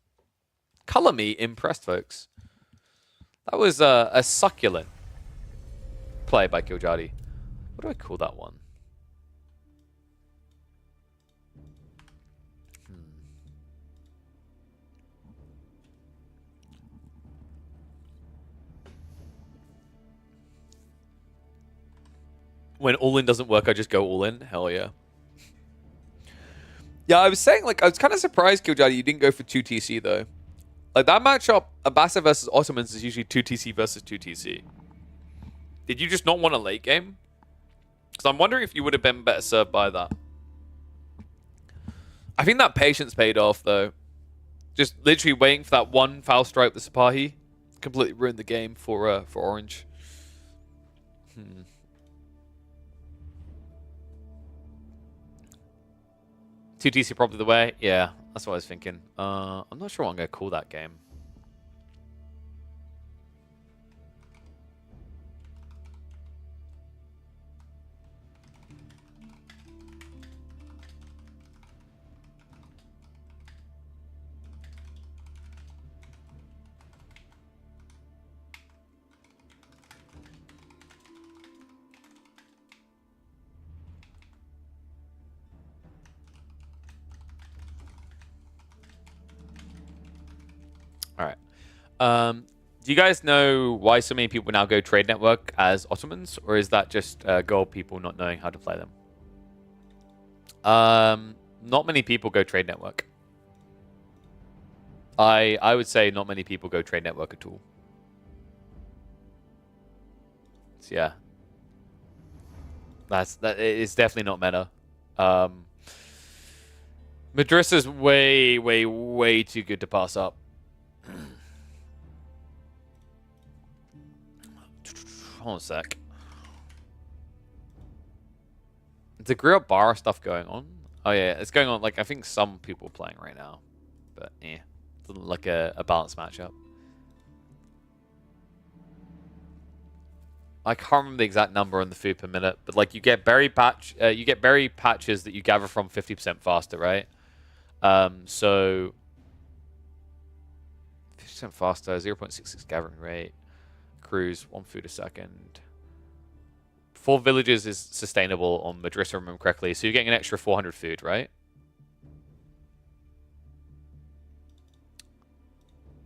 Color me impressed, folks. That was a succulent play by Killjadi. What do I call that one? When all in doesn't work, I just go all in. Hell yeah. Yeah, I was saying, like, I was kind of surprised, Killjadi, you didn't go for 2TC, though. Like, that matchup, Abbasid versus Ottomans, is usually 2TC versus 2TC. Did you just not want a late game? Because I'm wondering if you would have been better served by that. I think that patience paid off, though. Just literally waiting for that one foul strike with the Sipahi completely ruined the game for Orange. 2TC probably the way. Yeah, that's what I was thinking. I'm not sure what I'm going to call that game. All right. Do you guys know why so many people now go Trade Network as Ottomans, or is that just gold people not knowing how to play them? Not many people go Trade Network. I would say not many people go Trade Network at all. So yeah, that is definitely not meta. Madrissa's way too good to pass up. Hold on a sec. Is the Grill Bar stuff going on? Oh yeah, it's going on. Like, I think some people are playing right now, but yeah, doesn't look like a balanced matchup. I can't remember the exact number on the food per minute, but like you get berry patches that you gather from 50% faster, right? So 50% faster, 0.66 gathering rate, cruise, 1 food a second. 4 villages is sustainable on Madrissa, remember correctly. So you're getting an extra 400 food, right?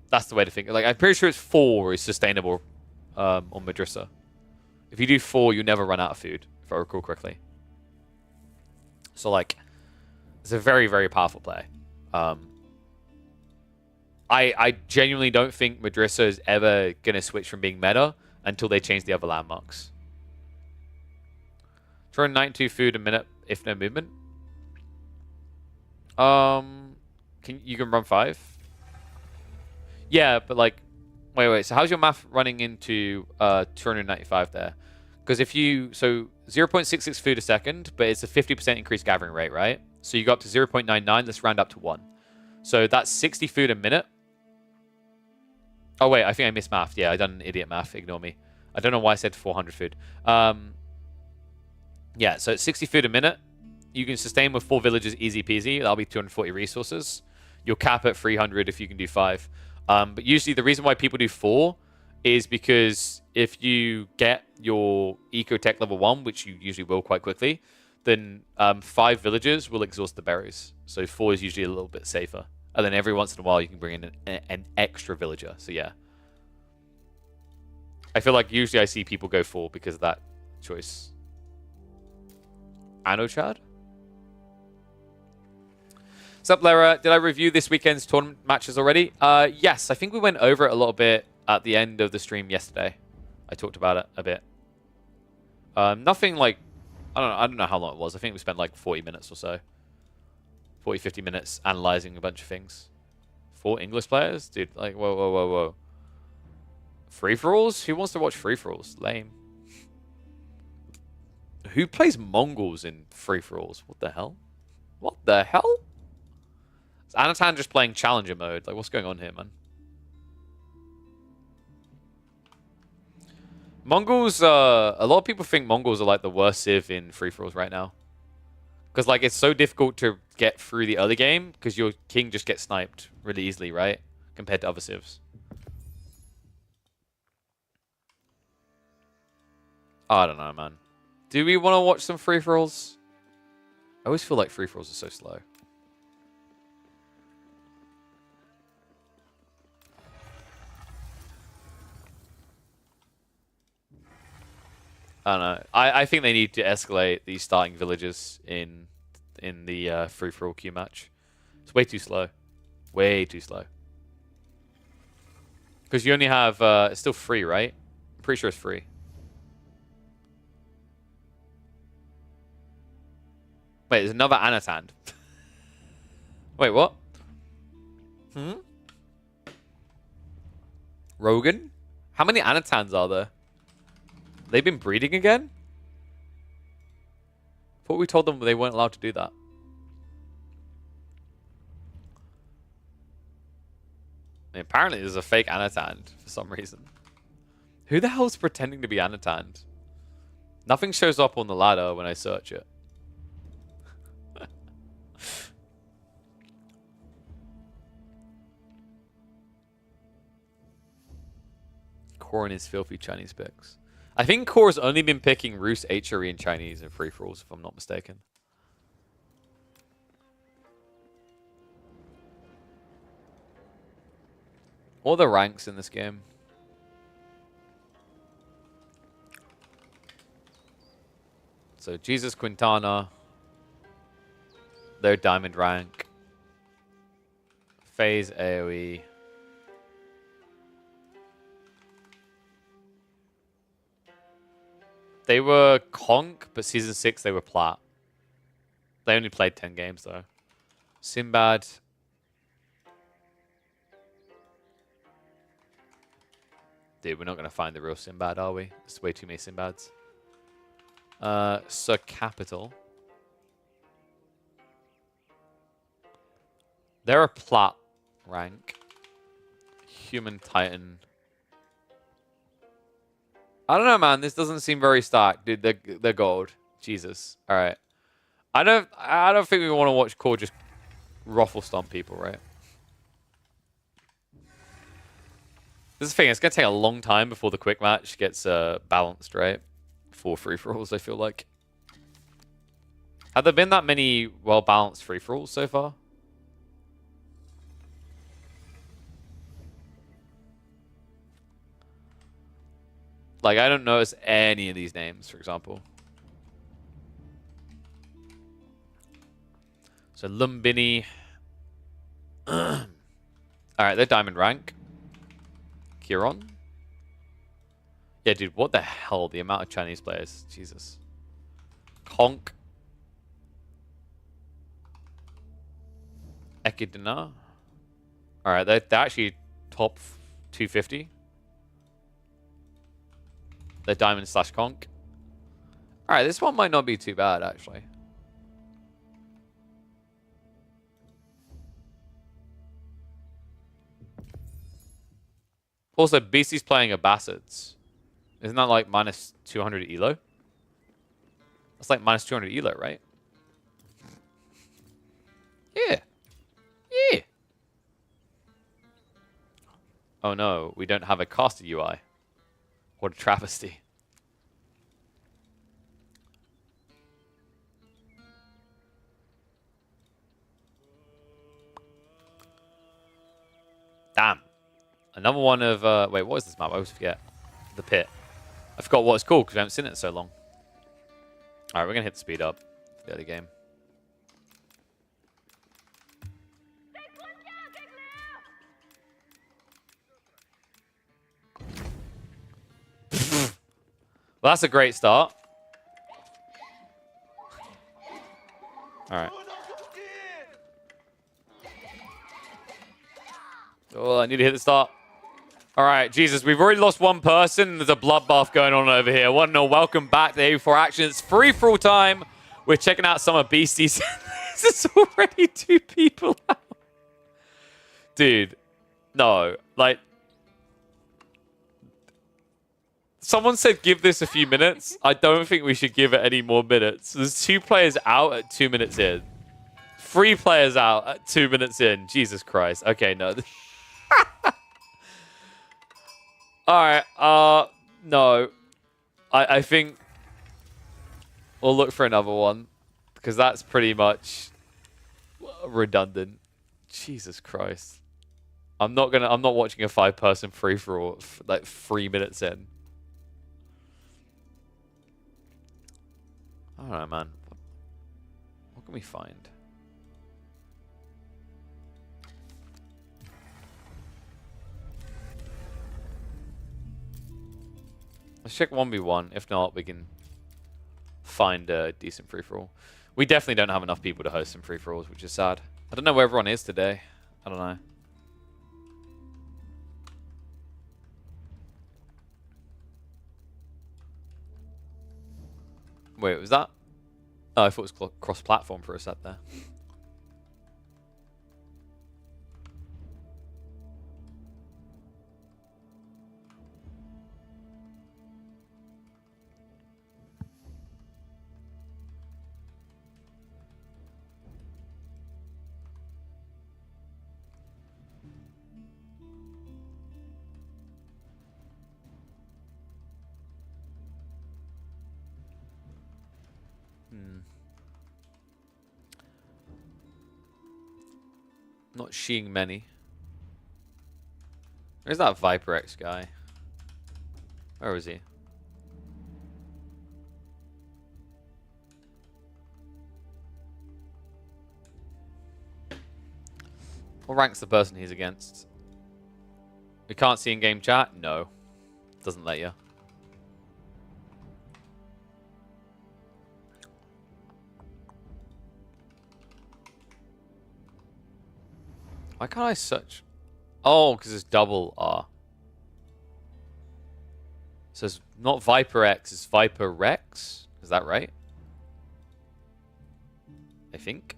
That's the way to think. Like, I'm pretty sure it's 4 is sustainable on Madrissa. If you do 4, you never run out of food, if I recall correctly. So, like, It's a very, very powerful play. I genuinely don't think Madrissa is ever going to switch from being meta until they change the other landmarks. Try 92 food a minute if no movement. You can run 5? Yeah, but like, wait. So how's your math running into 295 there? Because if you, so 0.66 food a second, but it's a 50% increased gathering rate, right? So you go up to 0.99, let's round up to 1. So that's 60 food a minute. Oh wait, I think I missed math. Yeah, I done idiot math, ignore me. I don't know why I said 400 food. Yeah, so it's 60 food a minute. You can sustain with 4 villages easy peasy. That'll be 240 resources. You'll cap at 300 if you can do 5. But usually the reason why people do 4 is because if you get your ecotech level 1, which you usually will quite quickly, then 5 villages will exhaust the berries. So 4 is usually a little bit safer. And then every once in a while you can bring in an extra villager. So yeah. I feel like usually I see people go 4 because of that choice. Anochad? Sup, Lara? Did I review this weekend's tournament matches already? Yes, I think we went over it a little bit at the end of the stream yesterday. I talked about it a bit. Nothing like... I don't know how long it was. I think we spent like 40 minutes or so. 40, 50 minutes analyzing a bunch of things. 4 English players? Dude, like, whoa. Free-for-alls? Who wants to watch free-for-alls? Lame. Who plays Mongols in free-for-alls? What the hell? What the hell? Is Anatan just playing Challenger mode? Like, what's going on here, man? Mongols, a lot of people think Mongols are like the worst civ in free-for-alls right now. Because, like, it's so difficult to get through the early game because your king just gets sniped really easily, right? Compared to other civs. I don't know, man. Do we want to watch some free-for-alls? I always feel like free-for-alls are so slow. I don't know. I think they need to escalate these starting villages in the free-for-all queue match. It's way too slow. Way too slow. Because you only have... it's still free, right? I'm pretty sure it's free. Wait, there's another Anatan. Wait, what? Rogan? How many Anatans are there? They've been breeding again? Thought we told them they weren't allowed to do that. I mean, apparently there's a fake Anatan for some reason. Who the hell is pretending to be Anatan? Nothing shows up on the ladder when I search it. Core and his filthy Chinese picks. I think Core's only been picking Roos, HRE, and Chinese in free-for-alls, if I'm not mistaken. What are the ranks in this game? So, Jesus Quintana. Their diamond rank. Phase AoE. They were Conk, but Season 6 they were Plat. They only played 10 games, though. Sinbad. Dude, we're not going to find the real Sinbad, are we? There's way too many Sinbads. Sir Capital. They're a Plat rank. Human Titan. I don't know, man. This doesn't seem very stark, dude. They're gold. Jesus. All right. I don't think we want to watch Core just ruffle stomp people, right? This is the thing. It's gonna take a long time before the quick match gets balanced, right? For free-for-alls, I feel like. Have there been that many well-balanced free-for-alls so far? Like, I don't notice any of these names, for example. So Lumbini. Alright, they're diamond rank. Kieron. Yeah, dude, what the hell? The amount of Chinese players. Jesus. Conk. Ekidina. Alright, they're actually top 250. They're diamond / conk. Alright, this one might not be too bad, actually. Also, BC's playing a Bastards. Isn't that like minus 200 elo? That's like minus 200 elo, right? Yeah. Yeah. Oh no, we don't have a caster UI. What a travesty. Damn. Another one of... wait, what is this map? I always forget. The Pit. I forgot what it's called because I haven't seen it in so long. Alright, we're going to hit the speed up for the early game. Well, that's a great start. Alright. Oh, I need to hit the start. Alright, Jesus, we've already lost one person. There's a bloodbath going on over here. Welcome back to A4 Action. It's free-for-all time. We're checking out some of Beasties. There's already 2 people out. Dude, no. Like, someone said give this a few minutes. I don't think we should give it any more minutes. There's 2 players out at 2 minutes in. 3 players out at 2 minutes in. Jesus Christ. Okay, no. Alright, no. I think we'll look for another one. Because that's pretty much redundant. Jesus Christ. I'm not watching a 5-person free-for-all like 3 minutes in. I don't know, man. What can we find? Let's check 1v1. If not, we can find a decent free-for-all. We definitely don't have enough people to host some free-for-alls, which is sad. I don't know where everyone is today. I don't know. Wait, was that? Oh, I thought it was cross-platform for a set there. Not seeing many. Where's that Viper X guy? Where is he? What rank's the person he's against? We can't see in-game chat? No. Doesn't let you. Why can't I search? Oh, because it's double R. So it's not Viper X, it's Viper Rex. Is that right? I think.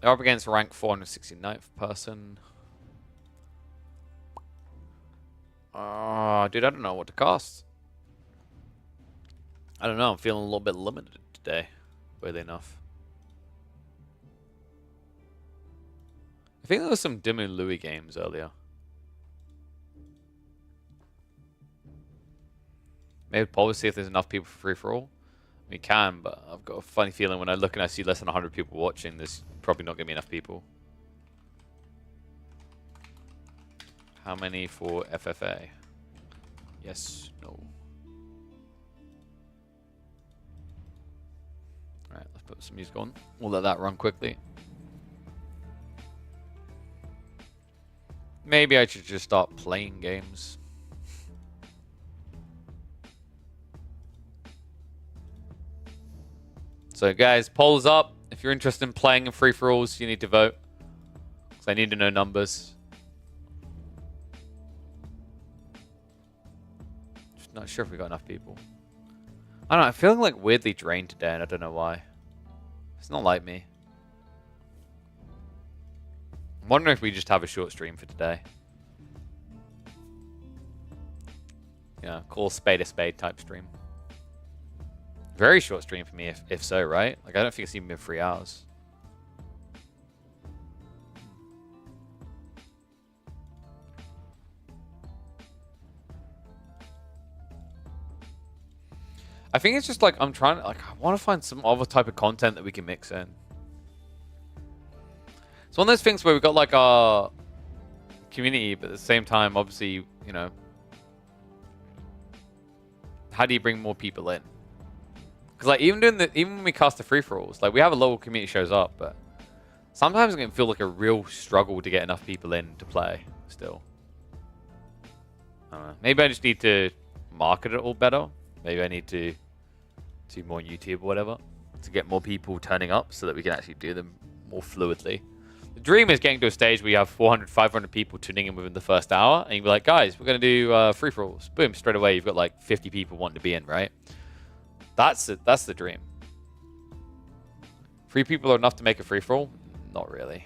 They're up against rank 469th person. Dude, I don't know what to cast. I don't know, I'm feeling a little bit limited today, weirdly enough. I think there was some Dimu Louis games earlier. Maybe probably see if there's enough people for free-for-all. We can, but I've got a funny feeling when I look and I see less than 100 people watching, there's probably not going to be enough people. How many for FFA? Yes, no. Alright, let's put some music on. We'll let that run quickly. Maybe I should just start playing games. So guys, polls up. If you're interested in playing in free-for-alls, you need to vote. Because I need to know numbers. Just not sure if we got enough people. I don't know, I'm feeling like weirdly drained today and I don't know why. It's not like me. I'm wondering if we just have a short stream for today. You know, call a spade type stream. Very short stream for me, if so, right? Like, I don't think it's even been 3 hours. I think it's just like, I'm trying to, like, I want to find some other type of content that we can mix in. It's one of those things where we've got, like, our community, but at the same time, obviously, you know, how do you bring more people in? Because like even when we cast the free-for-alls, like we have a local community shows up, but sometimes it can feel like a real struggle to get enough people in to play still. I don't know. Maybe I just need to market it all better. Maybe I need to do more on YouTube or whatever to get more people turning up so that we can actually do them more fluidly. The dream is getting to a stage where you have 400, 500 people tuning in within the first hour, and you'll be like, guys, we're going to do free-for-alls. Boom, straight away you've got like 50 people wanting to be in, right? That's it. That's the dream. 3 people are enough to make a free-for-all? Not really.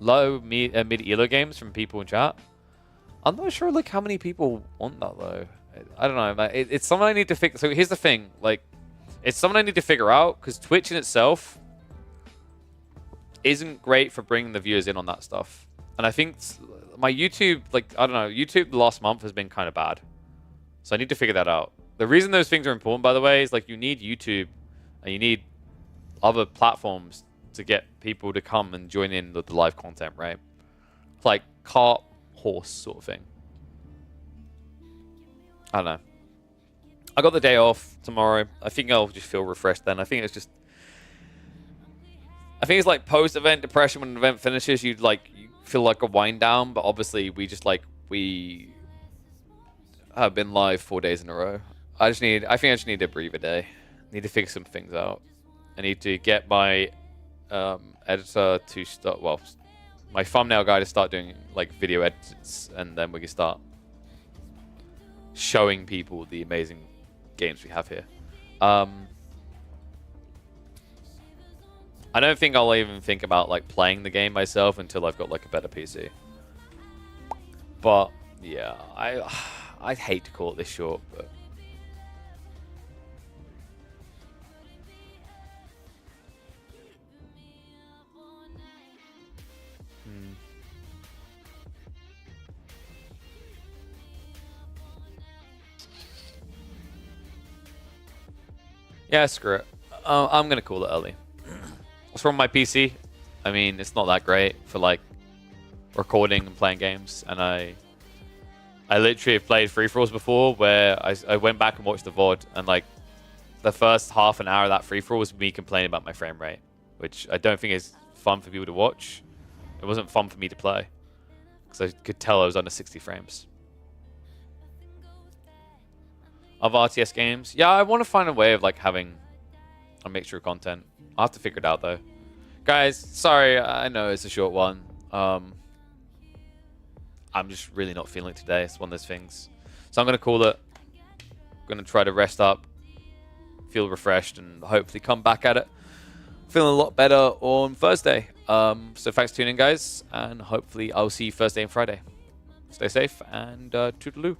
Low, mid elo games from people in chat. I'm not sure like how many people want that though. I don't know. It's something I need to figure. So here's the thing. Like, it's something I need to figure out because Twitch in itself isn't great for bringing the viewers in on that stuff. And I think my YouTube, like, I don't know, YouTube the last month has been kind of bad. So I need to figure that out. The reason those things are important, by the way, is like you need YouTube and you need other platforms to get people to come and join in with the live content, right? It's like cart, horse sort of thing. I don't know. I got the day off tomorrow. I think I'll just feel refreshed then. I think it's like post-event depression when an event finishes. You feel like a wind down, but obviously we have been live 4 days in a row. I think I just need to breathe a day. I need to figure some things out. I need to get my editor to start, well, my thumbnail guy to start doing like video edits, and then we can start showing people the amazing games we have here. I don't think I'll even think about like playing the game myself until I've got like a better PC. But yeah, I'd hate to call it this short, but yeah, screw it. I'm gonna call it early. What's wrong with my PC? I mean, it's not that great for like recording and playing games, and I literally have played free-for-alls before where I went back and watched the VOD, and like the first half an hour of that free-for-all was me complaining about my frame rate, which I don't think is fun for people to watch. It wasn't fun for me to play because I could tell I was under 60 frames. Of RTS games, yeah, I want to find a way of like having a mixture of content. I'll have to figure it out though. Guys, sorry, I know it's a short one. I'm just really not feeling it today. It's one of those things. So I'm going to call it. I'm going to try to rest up, feel refreshed, and hopefully come back at it feeling a lot better on Thursday. So thanks for tuning in, guys, and hopefully I'll see you Thursday and Friday. Stay safe, and toodaloo.